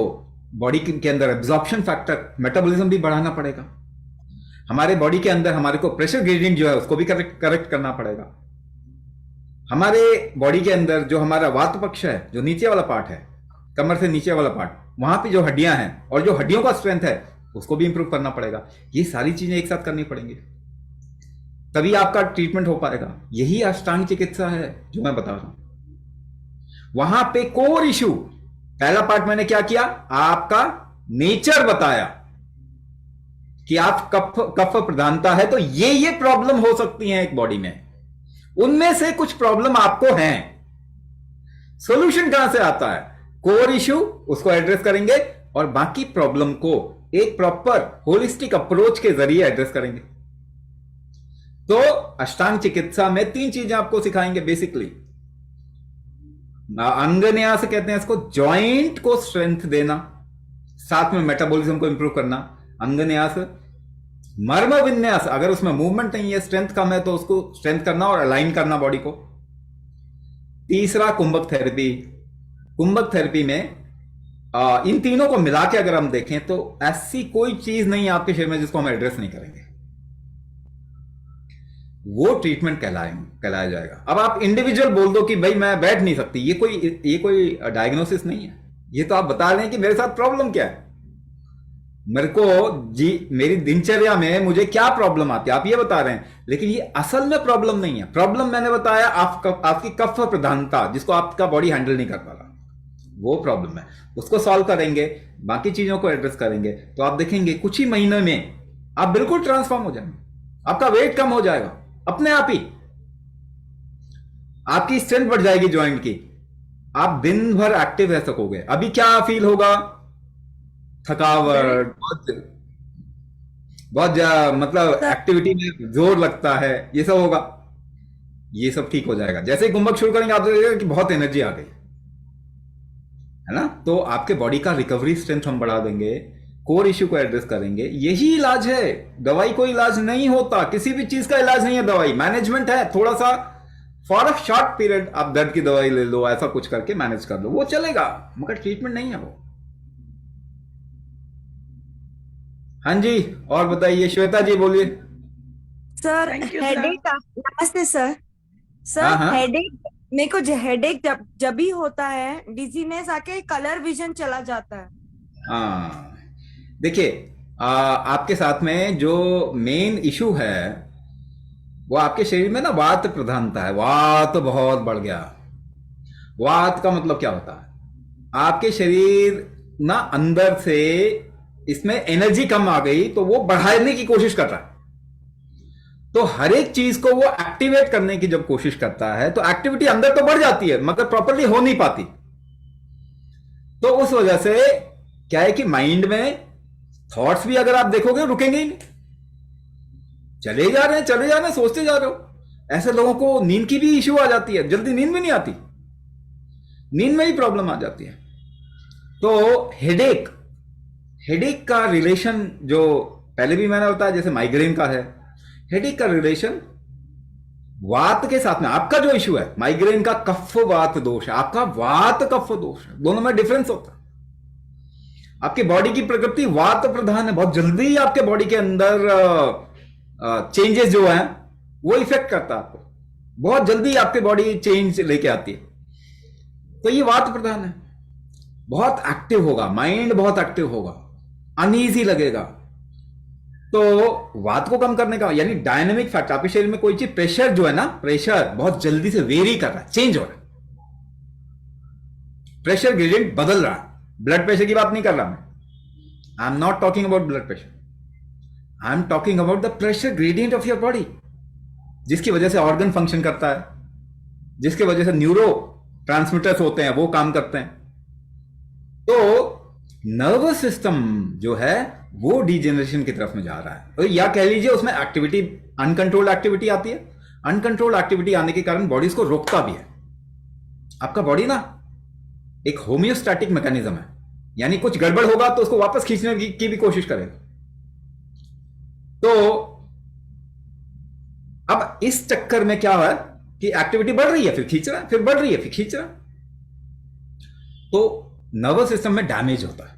बॉडी के अंदर एब्जॉर्प्शन फैक्टर, मेटाबॉलिज्म भी बढ़ाना पड़ेगा। हमारे बॉडी के अंदर हमारे को प्रेशर ग्रेडियंट जो है उसको भी करेक्ट करना पड़ेगा। हमारे बॉडी के अंदर जो हमारा वात पक्ष है, जो नीचे वाला पार्ट है, कमर से नीचे वाला पार्ट, वहां पे जो हड्डियां हैं और जो हड्डियों का स्ट्रेंथ है उसको भी इंप्रूव करना पड़ेगा। ये सारी चीजें एक साथ करनी पड़ेंगी, तभी आपका ट्रीटमेंट हो पाएगा। यही अष्टांग चिकित्सा है जो मैं बता रहा हूं। वहां पे कोर इशू, पहला पार्ट मैंने क्या किया, आपका नेचर बताया कि आप कफ प्रधानता है तो ये प्रॉब्लम हो सकती है एक बॉडी में, उनमें से कुछ प्रॉब्लम आपको हैं। सॉल्यूशन कहां से आता है, कोर इशू, उसको एड्रेस करेंगे और बाकी प्रॉब्लम को एक प्रॉपर होलिस्टिक अप्रोच के जरिए एड्रेस करेंगे। तो अष्टांग चिकित्सा में 3 चीजें आपको सिखाएंगे बेसिकली। अंगन्यास कहते हैं इसको, जॉइंट को स्ट्रेंथ देना, साथ में मेटाबॉलिज्म को इंप्रूव करना। अंगन्यास, मर्म विन्यास, अगर उसमें मूवमेंट नहीं है, स्ट्रेंथ कम है, तो उसको स्ट्रेंथ करना और अलाइन करना बॉडी को। तीसरा कुंभक थेरेपी। कुंभक थेरेपी में इन तीनों को मिला के अगर हम देखें तो ऐसी कोई चीज नहीं है आपके शरीर में जिसको हम एड्रेस नहीं करेंगे, वो ट्रीटमेंट कहलाया जाएगा। अब आप इंडिविजुअल बोल दो कि भाई मैं बैठ नहीं सकती, ये कोई डायग्नोसिस नहीं है। ये तो आप बता रहे हैं कि मेरे साथ प्रॉब्लम क्या है, मेरे को मेरी दिनचर्या में मुझे क्या प्रॉब्लम आती है, आप ये बता रहे हैं, लेकिन ये असल में प्रॉब्लम नहीं है। प्रॉब्लम मैंने बताया आपकी कफ प्रधानता, जिसको आपका बॉडी हैंडल नहीं कर पा रहा, वो प्रॉब्लम है। उसको सॉल्व करेंगे, बाकी चीजों को एड्रेस करेंगे, तो आप देखेंगे कुछ ही महीने में आप बिल्कुल ट्रांसफॉर्म हो जाएंगे। आपका वेट कम हो जाएगा अपने आप ही, आपकी स्ट्रेंथ बढ़ जाएगी ज्वाइंट की, आप दिन भर एक्टिव रह सकोगे। अभी क्या फील होगा, थकावट, बहुत मतलब एक्टिविटी में जोर लगता है, ये सब होगा, ये सब ठीक हो जाएगा। जैसे ही कुंभक शुरू करेंगे आप देखिएगा कि बहुत एनर्जी आ गई, है ना। तो आपके बॉडी का रिकवरी स्ट्रेंथ हम बढ़ा देंगे, कोर इश्यू को एड्रेस करेंगे। यही इलाज है, दवाई कोई इलाज नहीं होता, किसी भी चीज का इलाज नहीं है दवाई, मैनेजमेंट है। थोड़ा सा फॉर अ शॉर्ट पीरियड आप दर्द की दवाई ले लो, ऐसा कुछ करके मैनेज कर लो, वो चलेगा, मगर ट्रीटमेंट नहीं है वो। हाँ जी, और बताइए श्वेता जी, बोलिए। Sir Thank you, sir. Headache, नमस्ते सर। सर हाँ, हाँ। हेडेक, मेरे को हेडेक जब भी होता है, डिजीनेस आके कलर विजन चला जाता है। हाँ, देखिए आपके साथ में जो मेन इशू है वो आपके शरीर में ना वात प्रधानता है। वात बहुत बढ़ गया। वात का मतलब क्या होता है, आपके शरीर ना अंदर से इसमें एनर्जी कम आ गई तो वो बढ़ाने की कोशिश कर रहा है। तो हर एक चीज को वो एक्टिवेट करने की जब कोशिश करता है तो एक्टिविटी अंदर तो बढ़ जाती है मगर प्रॉपर्ली हो नहीं पाती। तो उस वजह से क्या है कि माइंड में थॉट्स भी अगर आप देखोगे रुकेंगे ही नहीं, चले जा रहे हैं, सोचते जा रहे हो। ऐसे लोगों को नींद की भी इश्यू आ जाती है, जल्दी नींद में नहीं आती, नींद में ही प्रॉब्लम आ जाती है। तो हेडेक का रिलेशन, जो पहले भी मैंने बताया जैसे माइग्रेन का है, हेडेक का रिलेशन वात के साथ में। आपका जो इश्यू है माइग्रेन का कफ वात दोष है, आपका वात कफ दोष है, दोनों में डिफरेंस होता है। आपकी बॉडी की प्रकृति वात प्रधान है, बहुत जल्दी आपके बॉडी के अंदर चेंजेस जो है वो इफेक्ट करता है आपको, बहुत जल्दी आपकी बॉडी चेंज लेके आती है। तो ये वात प्रधान है, बहुत एक्टिव होगा, माइंड बहुत एक्टिव होगा, अनईजी लगेगा। तो वात को कम करने का यानी डायनेमिक फैक्टर, आपके शरीर में कोई चीज प्रेशर जो है ना, प्रेशर बहुत जल्दी से वेरी कर रहा है, चेंज हो रहा है, प्रेशर ग्रेडियंट बदल रहा है। ब्लड प्रेशर की बात नहीं कर रहा मैं, I am not talking about blood pressure, I am talking about the pressure gradient of your body, जिसकी वजह से ऑर्गन फंक्शन करता है, जिसकी वजह से न्यूरो ट्रांसमिटर्स होते हैं वो काम करते हैं। तो नर्वस सिस्टम जो है वो डिजेनरेशन की तरफ में जा रहा है, तो या कह लीजिए उसमें एक्टिविटी, अनकंट्रोल्ड एक्टिविटी आती है। अनकंट्रोल्ड एक्टिविटी आने के कारण बॉडी इसको रोकता भी है। आपका बॉडी ना एक होम्योस्टैटिक मैकेनिज्म है, यानी कुछ गड़बड़ होगा तो उसको वापस खींचने की भी कोशिश करेगा। तो अब इस चक्कर में क्या है कि एक्टिविटी बढ़ रही है, फिर खींच रहा है, फिर बढ़ रही है, फिर खींच रहा है, तो नर्वस सिस्टम में डैमेज होता है।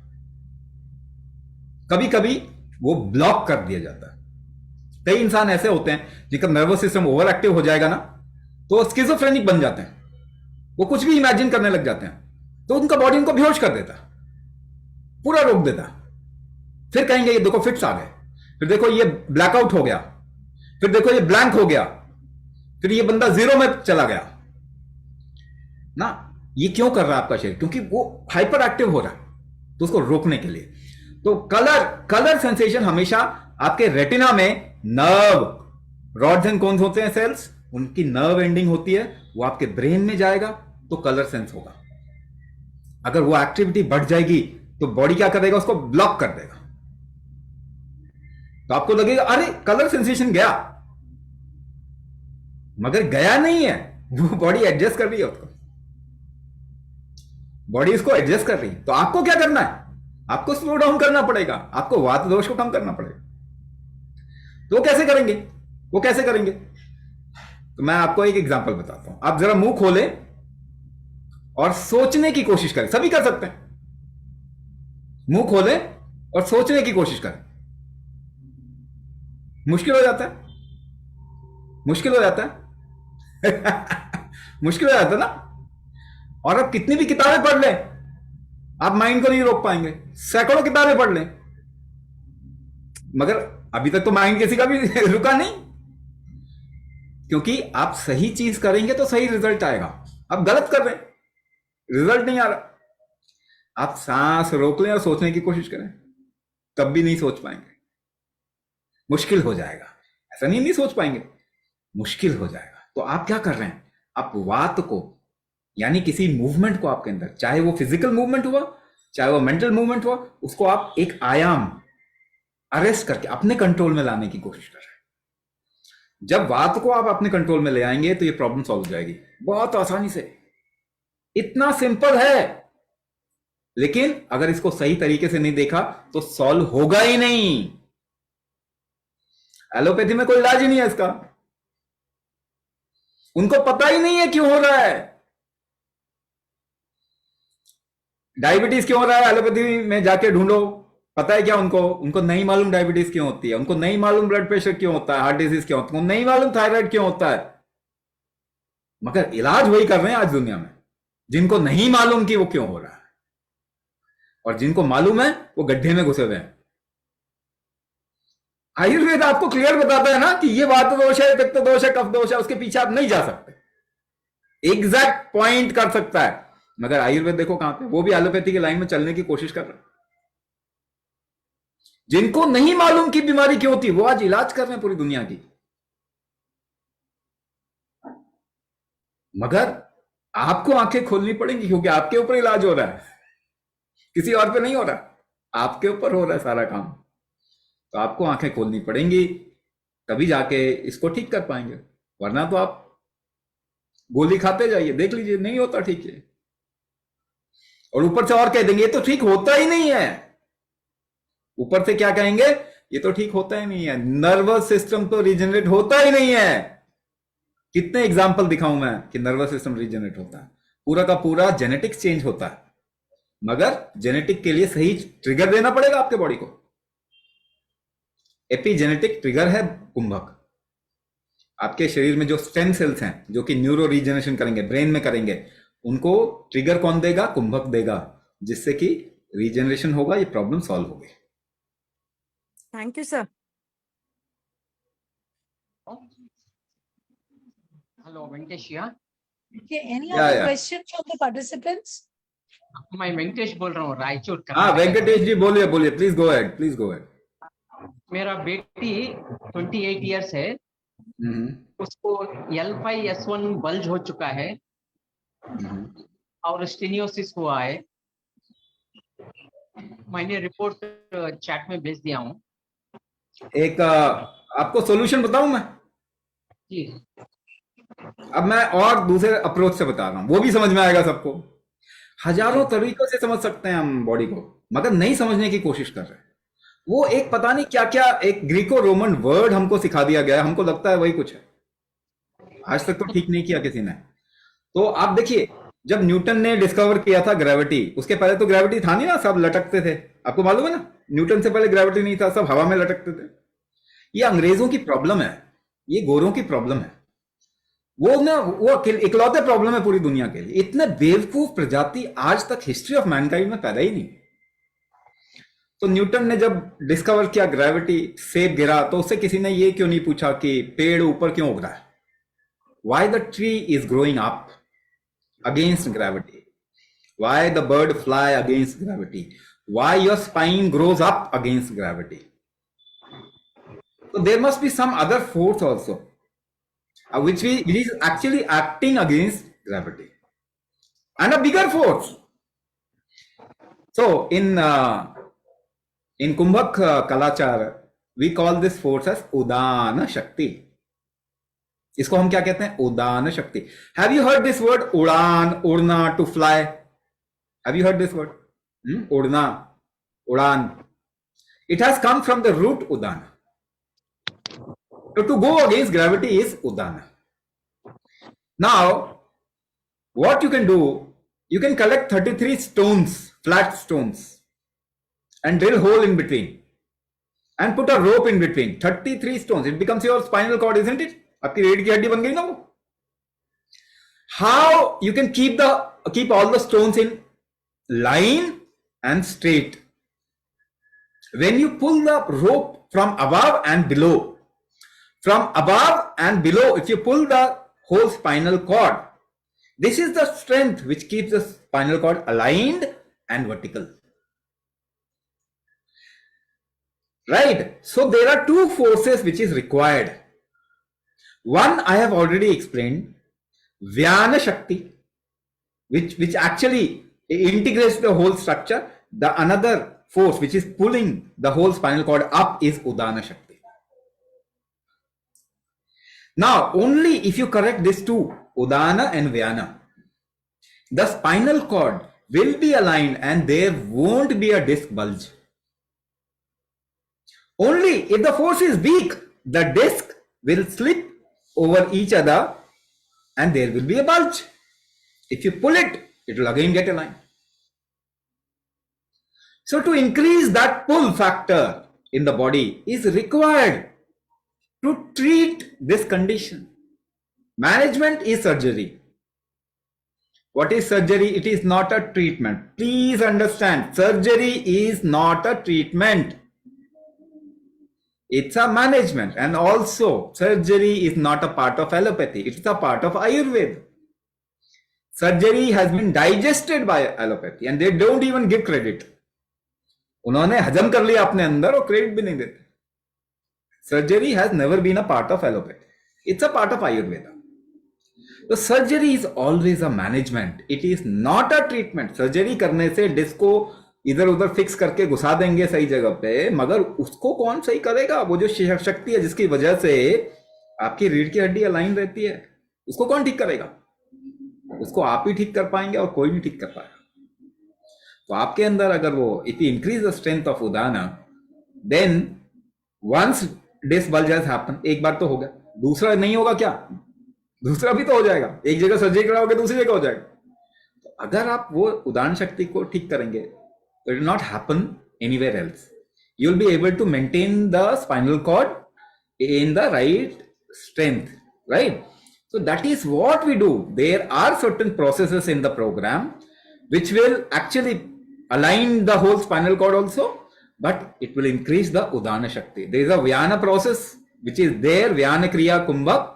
कभी कभी वो ब्लॉक कर दिया जाता है। कई इंसान ऐसे होते हैं जिनका नर्वस सिस्टम ओवर एक्टिव हो जाएगा ना, तो स्किज़ोफ्रेनिक बन जाते हैं, वो कुछ भी इमेजिन करने लग जाते हैं, तो उनका बॉडी उनको बेहोश कर देता है, पूरा रोक देता है। फिर कहेंगे ये देखो फिट्स आ गए, फिर देखो ये ब्लैकआउट हो गया, फिर देखो ये ब्लैंक हो गया, फिर ये बंदा जीरो में चला गया ना। ये क्यों कर रहा है आपका शरीर? क्योंकि वो हाइपर एक्टिव हो रहा है, तो उसको रोकने के लिए। तो कलर सेंसेशन हमेशा आपके रेटिना में नर्व रॉड्स एंड कोन्स होते हैं, सेल्स, उनकी नर्व एंडिंग होती है, वो आपके ब्रेन में जाएगा तो कलर सेंस होगा। अगर वो एक्टिविटी बढ़ जाएगी तो बॉडी क्या करेगा, उसको ब्लॉक कर देगा, तो आपको लगेगा अरे कलर सेंसेशन गया, मगर गया नहीं है, वो बॉडी एडजस्ट कर रही है उसको, बॉडी इसको एडजस्ट कर रही है। तो आपको क्या करना है? आपको स्लो डाउन करना पड़ेगा, आपको वात दोष को कम करना पड़ेगा। तो वो कैसे करेंगे? तो मैं आपको एक एग्जांपल बताता हूं। आप जरा मुंह खोलें और सोचने की कोशिश करें, सभी कर सकते हैं। मुंह खोलें और सोचने की कोशिश करें। मुश्किल हो जाता है मुश्किल हो जाता है ना। और आप कितनी भी किताबें पढ़ लें, आप माइंड को नहीं रोक पाएंगे। सैकड़ों किताबें पढ़ लें, मगर अभी तक तो माइंड किसी का भी रुका नहीं, क्योंकि आप सही चीज करेंगे तो सही रिजल्ट आएगा। आप गलत कर रहे हैं, रिजल्ट नहीं आ रहा। आप सांस रोक लें और सोचने की कोशिश करें, तब भी नहीं सोच पाएंगे, मुश्किल हो जाएगा। ऐसा नहीं सोच पाएंगे, मुश्किल हो जाएगा। तो आप क्या कर रहे हैं? आप वात को, यानी किसी मूवमेंट को आपके अंदर, चाहे वो फिजिकल मूवमेंट हुआ, चाहे वो मेंटल मूवमेंट हुआ, उसको आप एक आयाम अरेस्ट करके अपने कंट्रोल में लाने की कोशिश कर रहे हैं। जब वात को आप अपने कंट्रोल में ले आएंगे तो ये प्रॉब्लम सॉल्व हो जाएगी बहुत आसानी से। इतना सिंपल है, लेकिन अगर इसको सही तरीके से नहीं देखा तो सॉल्व होगा ही नहीं। एलोपैथी में कोई इलाज ही नहीं है इसका, उनको पता ही नहीं है क्यों हो रहा है। डायबिटीज क्यों हो रहा है, एलोपैथी में जाके ढूंढो, पता है क्या उनको नहीं मालूम डायबिटीज क्यों होती है, उनको नहीं मालूम ब्लड प्रेशर क्यों होता है, हार्ट डिजीज क्यों होता है, उनको नहीं मालूम थायराइड क्यों होता है। मगर इलाज वही कर रहे हैं आज दुनिया में, जिनको नहीं मालूम कि वो क्यों हो रहा है, और जिनको मालूम है वो गड्ढे में घुसे हुए हैं। आयुर्वेद आपको क्लियर बताता है ना कि ये वात दोष है, पित्त दोष है, कफ दोष है, उसके पीछे आप नहीं जा सकते, एग्जैक्ट पॉइंट कर सकता है। मगर आयुर्वेद देखो कहां पे, वो भी एलोपैथी की लाइन में चलने की कोशिश कर रहे हैं। जिनको नहीं मालूम कि बीमारी क्यों होती, वो आज इलाज कर रहे हैं पूरी दुनिया की। मगर आपको आंखें खोलनी पड़ेंगी, क्योंकि आपके ऊपर इलाज हो रहा है। किसी और पे नहीं हो रहा, आपके ऊपर हो रहा है सारा काम। तो आपको आंखें खोलनी पड़ेंगी, तभी जाके इसको ठीक कर पाएंगे, वरना तो आप गोली खाते जाइए, देख लीजिए नहीं होता ठीक है, और ऊपर से और कह देंगे ये तो ठीक होता ही नहीं है। ऊपर से क्या कहेंगे, ये तो ठीक होता ही नहीं है, नर्वस सिस्टम तो रीजनरेट होता ही नहीं है। कितने एग्जाम्पल दिखाऊं मैं कि नर्वस सिस्टम रीजनरेट होता है, पूरा का पूरा जेनेटिक्स चेंज होता है, मगर जेनेटिक के लिए सही ट्रिगर देना पड़ेगा आपके बॉडी को। एपिजेनेटिक ट्रिगर है कुंभक। आपके शरीर में जो स्टेम सेल्स हैं जो कि न्यूरो रीजनरेशन करेंगे, ब्रेन में करेंगे, उनको ट्रिगर कौन देगा, कुंभक देगा, जिससे कि रीजनरेशन होगा, ये प्रॉब्लम सॉल्व होगी। Thank you sir. Hello, Venkatesh here. Okay, any Yeah, other yeah. question from the participants? मैं वेंकटेश बोल रहा हूँ रायचूर हाँ कर्नाटक से। वेंकटेश जी बोलिए बोलिए, please go ahead, please go ahead. मेरा बेटी 28 इयर्स है, उसको L5S1 बल्ज हो चुका है और स्टेनियोसिस हुआ है। मैंने रिपोर्ट चैट में भेज दिया हूँ। एक आपको सॉल्यूशन बताऊं मैं, जी अब मैं और दूसरे अप्रोच से बता रहा हूं, वो भी समझ में आएगा सबको। हजारों तरीकों से समझ सकते हैं हम बॉडी को, मगर नहीं समझने की कोशिश कर रहे हैं। वो एक पता नहीं क्या क्या एक ग्रीको रोमन वर्ड हमको सिखा दिया गया है, हमको लगता है वही कुछ है। आज तक तो ठीक नहीं किया किसी ने। तो आप देखिए, जब न्यूटन ने डिस्कवर किया था ग्रेविटी, उसके पहले तो ग्रेविटी था नहीं ना, सब लटकते थे, आपको मालूम है ना। न्यूटन से पहले ग्रेविटी नहीं था, सब हवा में लटकते थे। ये अंग्रेजों की प्रॉब्लम है, ये गोरों की प्रॉब्लम है। वो इकलौते प्रॉब्लम है पूरी दुनिया के लिए। इतने बेवकूफ प्रजाति आज तक हिस्ट्री ऑफ मैनकाइंड में पैदा ही नहीं। तो न्यूटन ने जब डिस्कवर किया ग्रेविटी, सेब गिरा, तो उससे किसी ने ये क्यों नहीं पूछा कि पेड़ ऊपर क्यों उग रहा है, why the tree is growing up against gravity, why the bird fly against gravity, why your spine grows up against gravity. So there must be some other force also which is actually acting against gravity, and a bigger force. So in Kumbhak Kalachar we call this force as Udana Shakti. इसको हम क्या कहते हैं, उदान शक्ति। Have you heard this word उड़ान, उड़ना, to fly? Have you heard this word? उड़ना, उड़ान। It has come from the root udana. So to go against gravity is udana. Now, what you can do, you can collect 33 stones, flat stones, and drill hole in between, and put a rope in between. 33 stones. It becomes your spinal cord, isn't it? आपकी रीढ़ की हड्डी बन गई ना वो. How you can keep all the stones in line and straight? When you pull the rope from above and below, if you pull the whole spinal cord, this is the strength which keeps the spinal cord aligned and vertical. Right? So there are two forces which is required. One I have already explained, Vyana Shakti, which actually integrates the whole structure. The another force which is pulling the whole spinal cord up is Udana Shakti. Now, only if you correct these two, Udana and Vyana, the spinal cord will be aligned and there won't be a disc bulge. Only if the force is weak, the disc will slip over each other and there will be a bulge. If you pull it, it will again get aligned. So to increase that pull factor in the body is required to treat this condition. Management is surgery. What is surgery? It is not a treatment. Please understand, surgery is not a treatment. It's a management, and also surgery is not a part of allopathy. It's a part of Ayurveda. Surgery has been digested by allopathy and they don't even give credit. उन्होंने हजम कर लिया अपने अंदर और credit भी नहीं देते. Surgery has never been a part of allopathy. It's a part of Ayurveda. So surgery is always a management. It is not a treatment. Surgery करने से डिस्क को इधर उधर फिक्स करके घुसा देंगे सही जगह पे, मगर उसको कौन सही करेगा? वो जो शक्ति है जिसकी वजह से आपकी रीढ़ की हड्डी अलाइन रहती है, उसको कौन ठीक करेगा? उसको आप ही ठीक कर पाएंगे और कोई नहीं ठीक कर पाएगा। तो आपके अंदर अगर वो, if you increase the strength of udana, then once this bulge has happen, एक बार तो हो गया, दूसरा नहीं होगा क्या? दूसरा भी तो हो जाएगा, एक जगह सर्जरी कराओगे दूसरी जगह हो जाएगा। तो अगर आप वो उदान शक्ति को ठीक करेंगे, तो it will not happen anywhere else. You will be able to maintain the spinal cord in the right strength, right? So that is what we do. There are certain processes in the program which will actually align the whole spinal cord also, but it will increase the Udana Shakti. There is a Vyana process which is there, Vyana Kriya Kumbhak,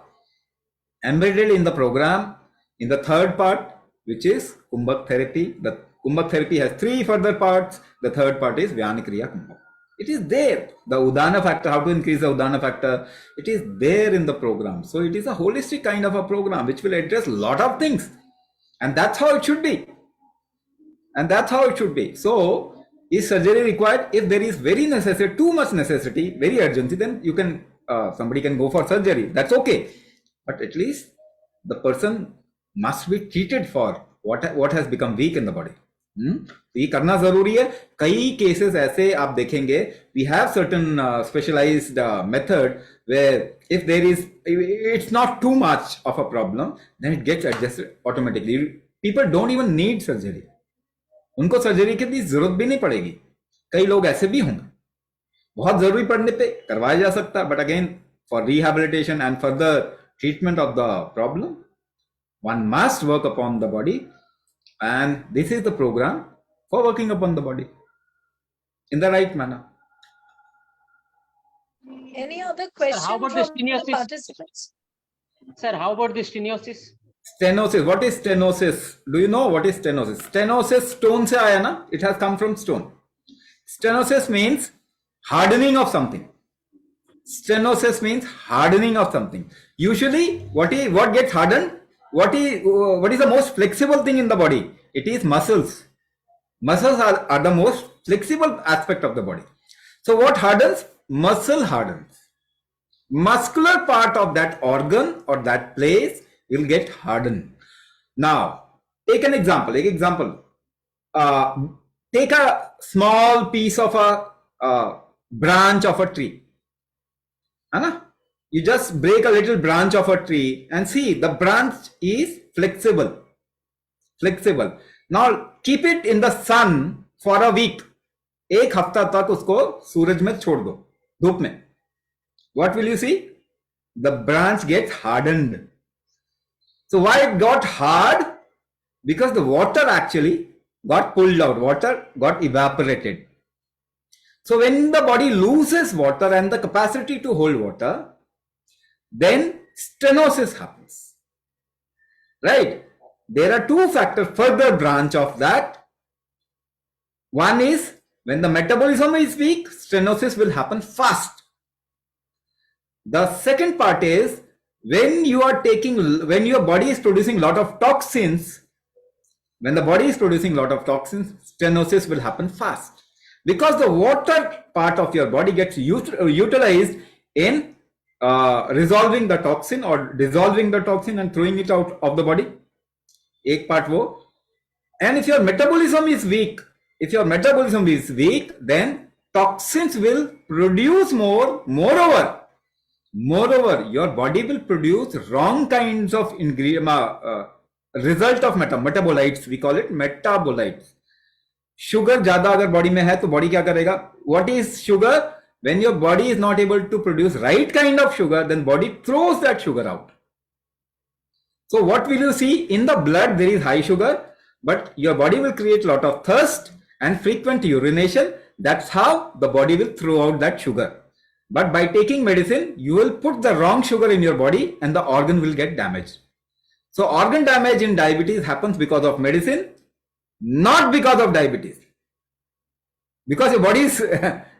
embedded in the program in the third part, which is Kumbhak therapy. The Kumbhak therapy has 3 further parts. The third part is Vyana Kriya Kumbhak. It is there. The Udana factor, how to increase the Udana factor, it is there in the program. So it is a holistic kind of a program which will address a lot of things. And that's how it should be. And that's how it should be. So, is surgery required? If there is very necessary, too much necessity, very urgency, then you can, somebody can go for surgery. That's okay. But at least the person must be treated for what has become weak in the body. तो ये करना जरूरी है। कई cases ऐसे आप देखेंगे, we have certain specialised method where if there is, it's not too much of a problem, then it gets adjusted automatically. People don't even need surgery, उनको सर्जरी की जरूरत भी नहीं पड़ेगी। कई लोग ऐसे भी होंगे, बहुत जरूरी पड़ने पे करवाया जा सकता है, but again for rehabilitation and further treatment of the problem, one must work upon the body. And this is the program for working upon the body in the right manner. Any other question how about from the the stenosis? participants? Sir, how about the stenosis? Stenosis. What is stenosis? Do you know what is stenosis? Stenosis stone se aaya na? It has come from stone. Stenosis means hardening of something. Stenosis means hardening of something. Usually, what gets hardened? What is the most flexible thing in the body? It is muscles. Muscles are the most flexible aspect of the body. So what hardens? Muscle hardens. Muscular part of that organ or that place will get hardened. Now, take an example. Take a small piece of a branch of a tree. Anna? You just break a little branch of a tree and see the branch is flexible. Now keep it in the sun for a week. एक हफ्ता तक उसको सूरज में छोड़ दो, धूप में. What will you see? The branch gets hardened. So why it got hard? Because the water actually got pulled out. Water got evaporated. So when the body loses water and the capacity to hold water, then stenosis happens, right? There are 2 factors, further branch of that. One is when the metabolism is weak, stenosis will happen fast. The second part is when your body is producing lot of toxins, when the body is producing lot of toxins, stenosis will happen fast, because the water part of your body gets utilized in resolving the toxin or dissolving the toxin and throwing it out of the body. Ek part wo. And if your metabolism is weak, then toxins will produce more. Moreover, your body will produce wrong kinds of result of metabolites. We call it metabolites. Sugar ज्यादा अगर body में है तो body क्या करेगा? What is sugar? When your body is not able to produce right kind of sugar, then body throws that sugar out. So what will you see? In the blood there is high sugar, but your body will create a lot of thirst and frequent urination. That's how the body will throw out that sugar. But by taking medicine, you will put the wrong sugar in your body and the organ will get damaged. So organ damage in diabetes happens because of medicine, not because of diabetes. Because your body is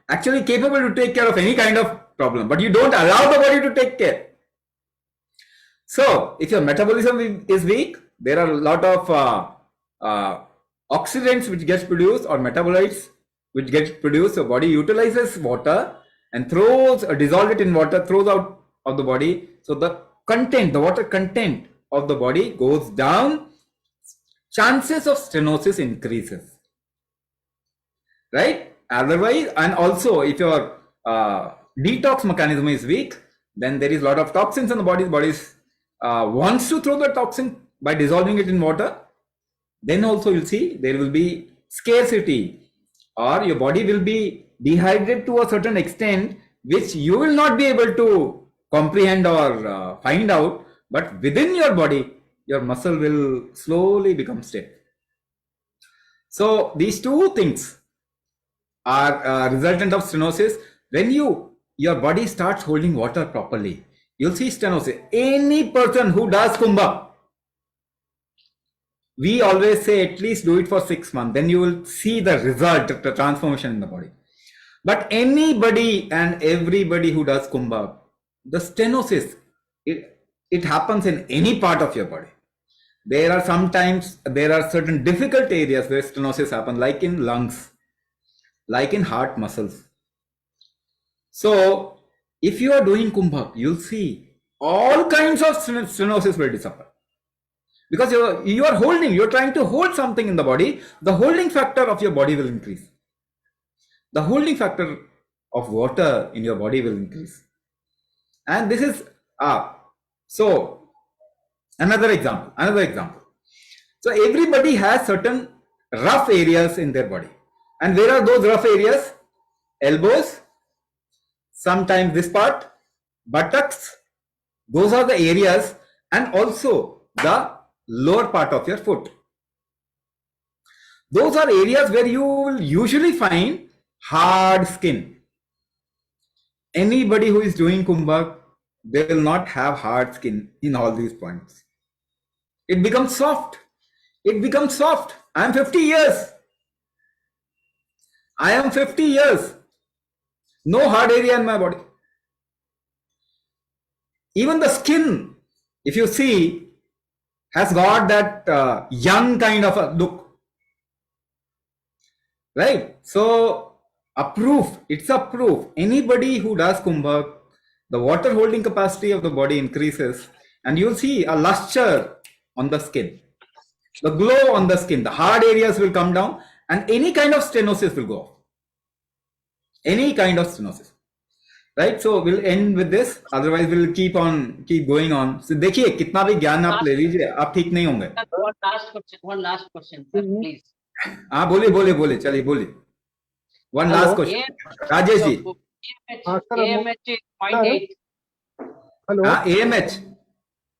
actually capable to take care of any kind of problem, but you don't allow the body to take care. So if your metabolism is weak, there are a lot of oxidants which gets produced or metabolites which gets produced. So body utilizes water and throws or dissolve it in water, throws out of the body. So the content, the water content of the body goes down. Chances of stenosis increases, right? Otherwise, and also if your detox mechanism is weak, then there is a lot of toxins in the body. Body wants to throw the toxin by dissolving it in water. Then also you'll see there will be scarcity, or your body will be dehydrated to a certain extent which you will not be able to comprehend or find out, but within your body your muscle will slowly become stiff. So these two things are resultant of stenosis. When your body starts holding water properly, you'll see stenosis. Any person who does Kumbha, we always say at least do it for 6 months, then you will see the result, the transformation in the body. But anybody and everybody who does Kumbha, the stenosis, it happens in any part of your body. There are certain difficult areas where stenosis happens, like in lungs, like in heart muscles. So if you are doing Kumbha, you'll see all kinds of stenosis will disappear. Because you're trying to hold something in the body, the holding factor of your body will increase. The holding factor of water in your body will increase. And this is, so another example. So everybody has certain rough areas in their body. And where are those rough areas? Elbows, sometimes this part, buttocks, those are the areas, and also the lower part of your foot. Those are areas where you will usually find hard skin. Anybody who is doing Kumbha, they will not have hard skin in all these points. It becomes soft. I am 50 years. No hard area in my body. Even the skin, if you see, has got that young kind of a look, right? So it's a proof. Anybody who does Kumbha, the water holding capacity of the body increases, and you'll see a luster on the skin, the glow on the skin, the hard areas will come down, and any kind of stenosis will go off. Any kind of stenosis. Right, so we'll end with this. Otherwise, we'll keep going on. So, देखिए कितना भी ज्ञान आप ले लीजिए, आप ठीक नहीं होंगे. One last question, sir, please. हाँ बोलिए, चलिए बोलिए. One last question. Rajesh ji. AMH is 0.8. Hello. हाँ AMH.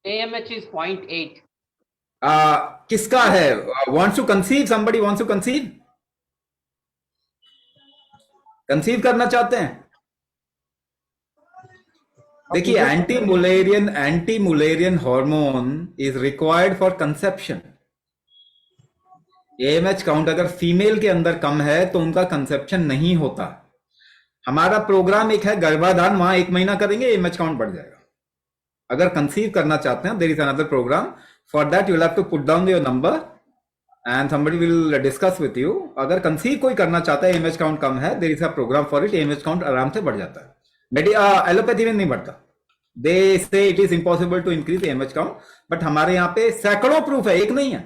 AMH is 0.8. किसका है? Wants to conceive? Somebody wants to conceive? Conceive करना चाहते हैं? देखिए anti Mullerian hormone is required for conception. AMH count अगर फीमेल के अंदर कम है तो उनका कंसेप्शन नहीं होता. हमारा प्रोग्राम एक है गर्भाधान, वहां 1 महीना करेंगे, एएमएच काउंट बढ़ जाएगा. अगर कंसीव करना चाहते हैं, there is another programme. For that you will have to put down your number and somebody will discuss with you. अगर कंसीव कोई करना चाहता है, एएमएच काउंट कम है, there is a programme for it. AMH count आराम से बढ़ जाता है. एलोपैथी में नहीं बढ़ता. They say it is impossible to increase AMH count, but हमारे यहाँ पे सैकड़ों प्रूफ है, एक नहीं है,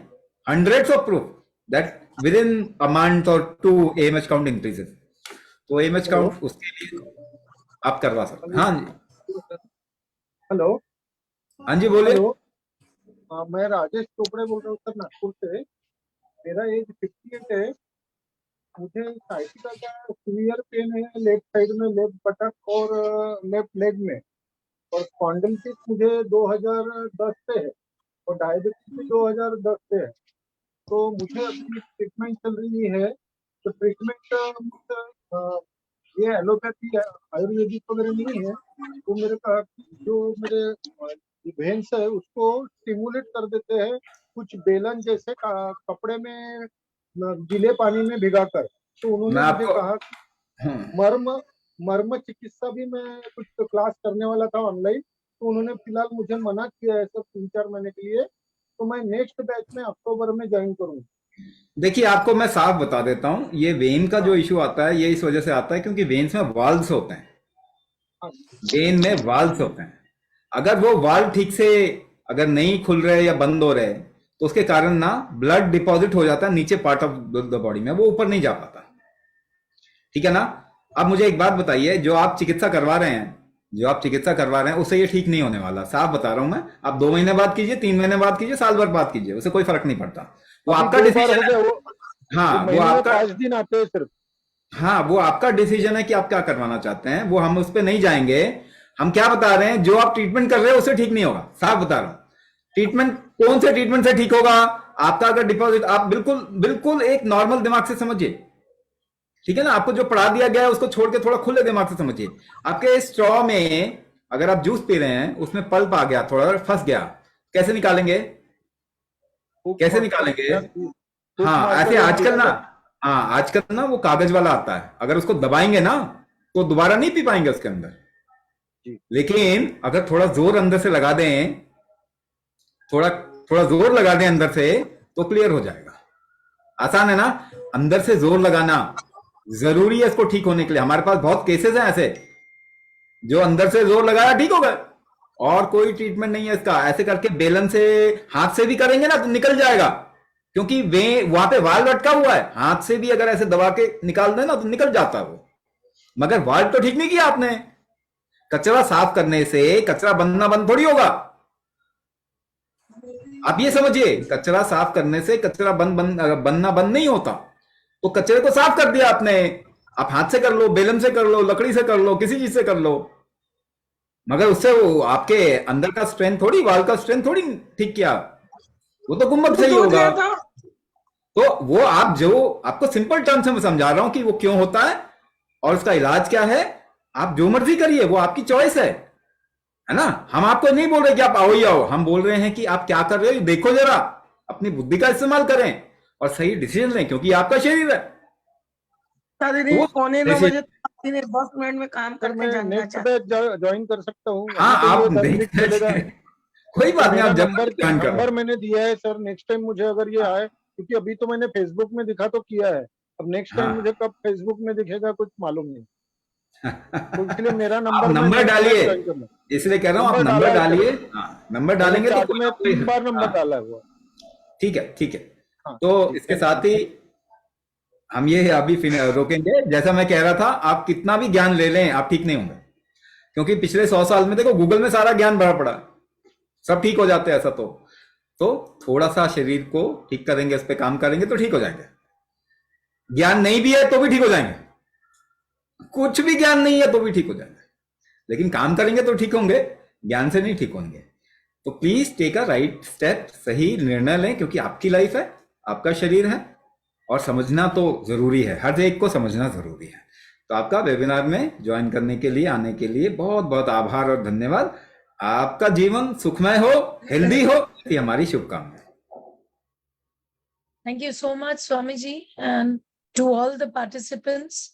hundreds of proof that within a month और 2 एएमएच काउंट इंक्रीजेस. तो एएमएच काउंट उसके लिए आप करवा सकते हैं. हाँ जी. हेलो. हाँ जी बोलिए. मैं राजेश चोपड़े बोल रहा हूँ सर, नागपुर से. मेरा एज 58 है. मुझे साइटिका का सीवियर पेन है लेफ्ट साइड में, लेफ्ट बटक और लेफ्ट लेग में, और स्पॉन्डिलोसिस मुझे 2010 से है, और डायबिटीज भी 2010 से है. तो मुझे अपनी ट्रीटमेंट चल रही है. तो ट्रीटमेंट ये एलोपैथी आयुर्वेदिक वगैरह नहीं है. तो मेरे वेन्स है उसको स्टिमुलेट कर देते हैं, कुछ बेलन जैसे कपड़े में गीले पानी में भिगाकर. तो उन्होंने मुझे कहा कि मर्म चिकित्सा भी मैं कुछ क्लास करने वाला था ऑनलाइन. तो उन्होंने फिलहाल मुझे मना किया है सर 3-4 महीने के लिए. तो मैं नेक्स्ट बैच में अक्टूबर में ज्वाइन करूंगा. देखिए, आपको मैं साफ बता देता हूं, ये वेन का जो इशू आता है ये इस वजह से आता है क्योंकि वेन्स में वाल्व्स होते हैं, वेन में वाल्व्स होते हैं। अगर वो वाल्व ठीक से अगर नहीं खुल रहे या बंद हो रहे तो उसके कारण ना ब्लड डिपॉजिट हो जाता है नीचे पार्ट ऑफ द बॉडी में, वो ऊपर नहीं जा पाता। ठीक है ना। अब मुझे एक बात बताइए, जो आप चिकित्सा करवा रहे हैं उससे ये ठीक नहीं होने वाला, साफ बता रहा हूं मैं। आप 2 महीने बाद कीजिए, 3 महीने बाद कीजिए, साल भर बाद कीजिए, उससे कोई फर्क नहीं पड़ता। वो अभी आपका 2 बार डिसीजन हो गया है। वो, हाँ, तो वो महीने में आपका 5 दिन आते हैं सिर्फ। हाँ, वो आपका डिसीजन है कि आप क्या करवाना चाहते हैं, वो हम उस पर नहीं जाएंगे। हम क्या बता रहे हैं, जो आप ट्रीटमेंट कर रहे हैं उससे ठीक नहीं होगा, साफ बता रहा हूं। ट्रीटमेंट कौन से ट्रीटमेंट से ठीक होगा? आपका अगर डिपॉजिट, आप बिल्कुल बिल्कुल एक नॉर्मल दिमाग से समझिए, ठीक है ना। आपको जो पढ़ा दिया गया है उसको छोड़ के थोड़ा खुले दिमाग से समझिए। आपके स्ट्रॉ में अगर आप जूस पी रहे हैं, उसमें पल्प आ गया, थोड़ा फंस गया, कैसे निकालेंगे? कैसे निकालेंगे? हाँ, ऐसे आजकल ना, हाँ आजकल ना वो कागज वाला आता है, अगर उसको दबाएंगे ना तो दोबारा नहीं पी पाएंगे उसके अंदर। लेकिन अगर थोड़ा जोर अंदर से लगा दें, थोड़ा थोड़ा जोर लगा दें अंदर से, तो क्लियर हो जाएगा। आसान है ना। अंदर से जोर लगाना जरूरी है इसको ठीक होने के लिए। हमारे पास बहुत केसेस हैं ऐसे, जो अंदर से जोर लगाया ठीक हो गए, और कोई ट्रीटमेंट नहीं है इसका। ऐसे करके बेलन से, हाथ से भी करेंगे ना तो निकल जाएगा, क्योंकि वे वहां पे वाल्व अटका हुआ है। हाथ से भी अगर ऐसे दबा के निकाल देना तो निकल जाता है वो, मगर वाल्व तो ठीक नहीं किया आपने। कचरा साफ करने से कचरा बनना बंद थोड़ी होगा, आप ये समझिए। कचरा साफ करने से कचरा बनना बंद नहीं होता। तो कचरे को साफ कर दिया आपने, आप हाथ से कर लो, बेलन से कर लो, लकड़ी से कर लो, किसी चीज से कर लो, मगर उससे वो आपके अंदर का स्ट्रेंथ थोड़ी, वाल का स्ट्रेंथ थोड़ी ठीक किया, वो तो गुम्बद से ही होगा। तो वो आप, जो आपको सिंपल टर्म्स में समझा रहा हूं कि वो क्यों होता है और उसका इलाज क्या है, आप जो मर्जी करिए, वो आपकी चॉइस है ना। हम आपको नहीं बोल रहे कि आप आओ ही आओ, हम बोल रहे हैं कि आप क्या कर रहे हो देखो जरा, अपनी बुद्धि का इस्तेमाल करें और सही डिसीजन लें, क्योंकि आपका शरीर है। तो पौने 9 बजे 10 मिनट में काम करके जाना नेक्स्ट पे ज्वाइन कर सकता हूँ? हाँ, आप चलेगा, कोई बात नहीं, आप नंबर मैंने दिया है सर। नेक्स्ट टाइम मुझे अगर ये आए, क्योंकि अभी तो मैंने फेसबुक में दिखा तो किया है, अब नेक्स्ट टाइम मुझे कब फेसबुक में दिखेगा कुछ मालूम नहीं। तो इसलिए मेरा नंबर डालिए, इसलिए कह रहा हूँ आप नंबर डालिए। नंबर डालेंगे तो मैं 3 बार नंबर डाला हुआ। ठीक है, ठीक है। तो इसके साथ ही हम ये अभी रोकेंगे। जैसा मैं कह रहा था, आप कितना भी ज्ञान ले लें आप ठीक नहीं होंगे, क्योंकि पिछले 100 साल में देखो गूगल में सारा ज्ञान भरा पड़ा, सब ठीक हो जाते हैं ऐसा। तो थोड़ा सा शरीर को ठीक करेंगे, उस पर काम करेंगे तो ठीक हो जाएंगे। ज्ञान नहीं भी है तो भी ठीक हो जाएंगे, कुछ भी ज्ञान नहीं है तो भी ठीक हो जाएंगे, लेकिन काम करेंगे तो ठीक होंगे, ज्ञान से नहीं ठीक होंगे। तो please take a right step, सही निर्णय लें, क्योंकि आपकी लाइफ है, आपका शरीर है, और समझना तो जरूरी है, हर एक को समझना जरूरी है। तो आपका वेबिनार में ज्वाइन करने के लिए, आने के लिए बहुत बहुत आभार और धन्यवाद। आपका जीवन सुखमय हो, हेल्दी हो, ये हमारी शुभकामनाएं। Thank you so much, Swami ji, and to all the participants.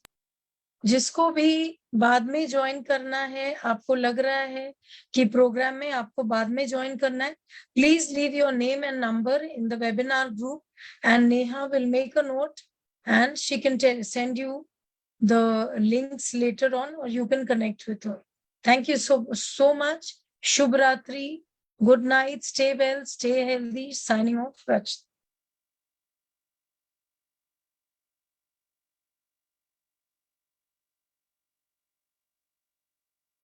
जिसको भी बाद में ज्वाइन करना है, आपको लग रहा है कि प्रोग्राम में आपको बाद में ज्वाइन करना है, please leave your name and number in the webinar group and Neha will make a note and she can send you the links later on, or you can connect with her. Thank you so much. Shubh Ratri. Good night. Stay well, stay healthy. Signing off, Rachit.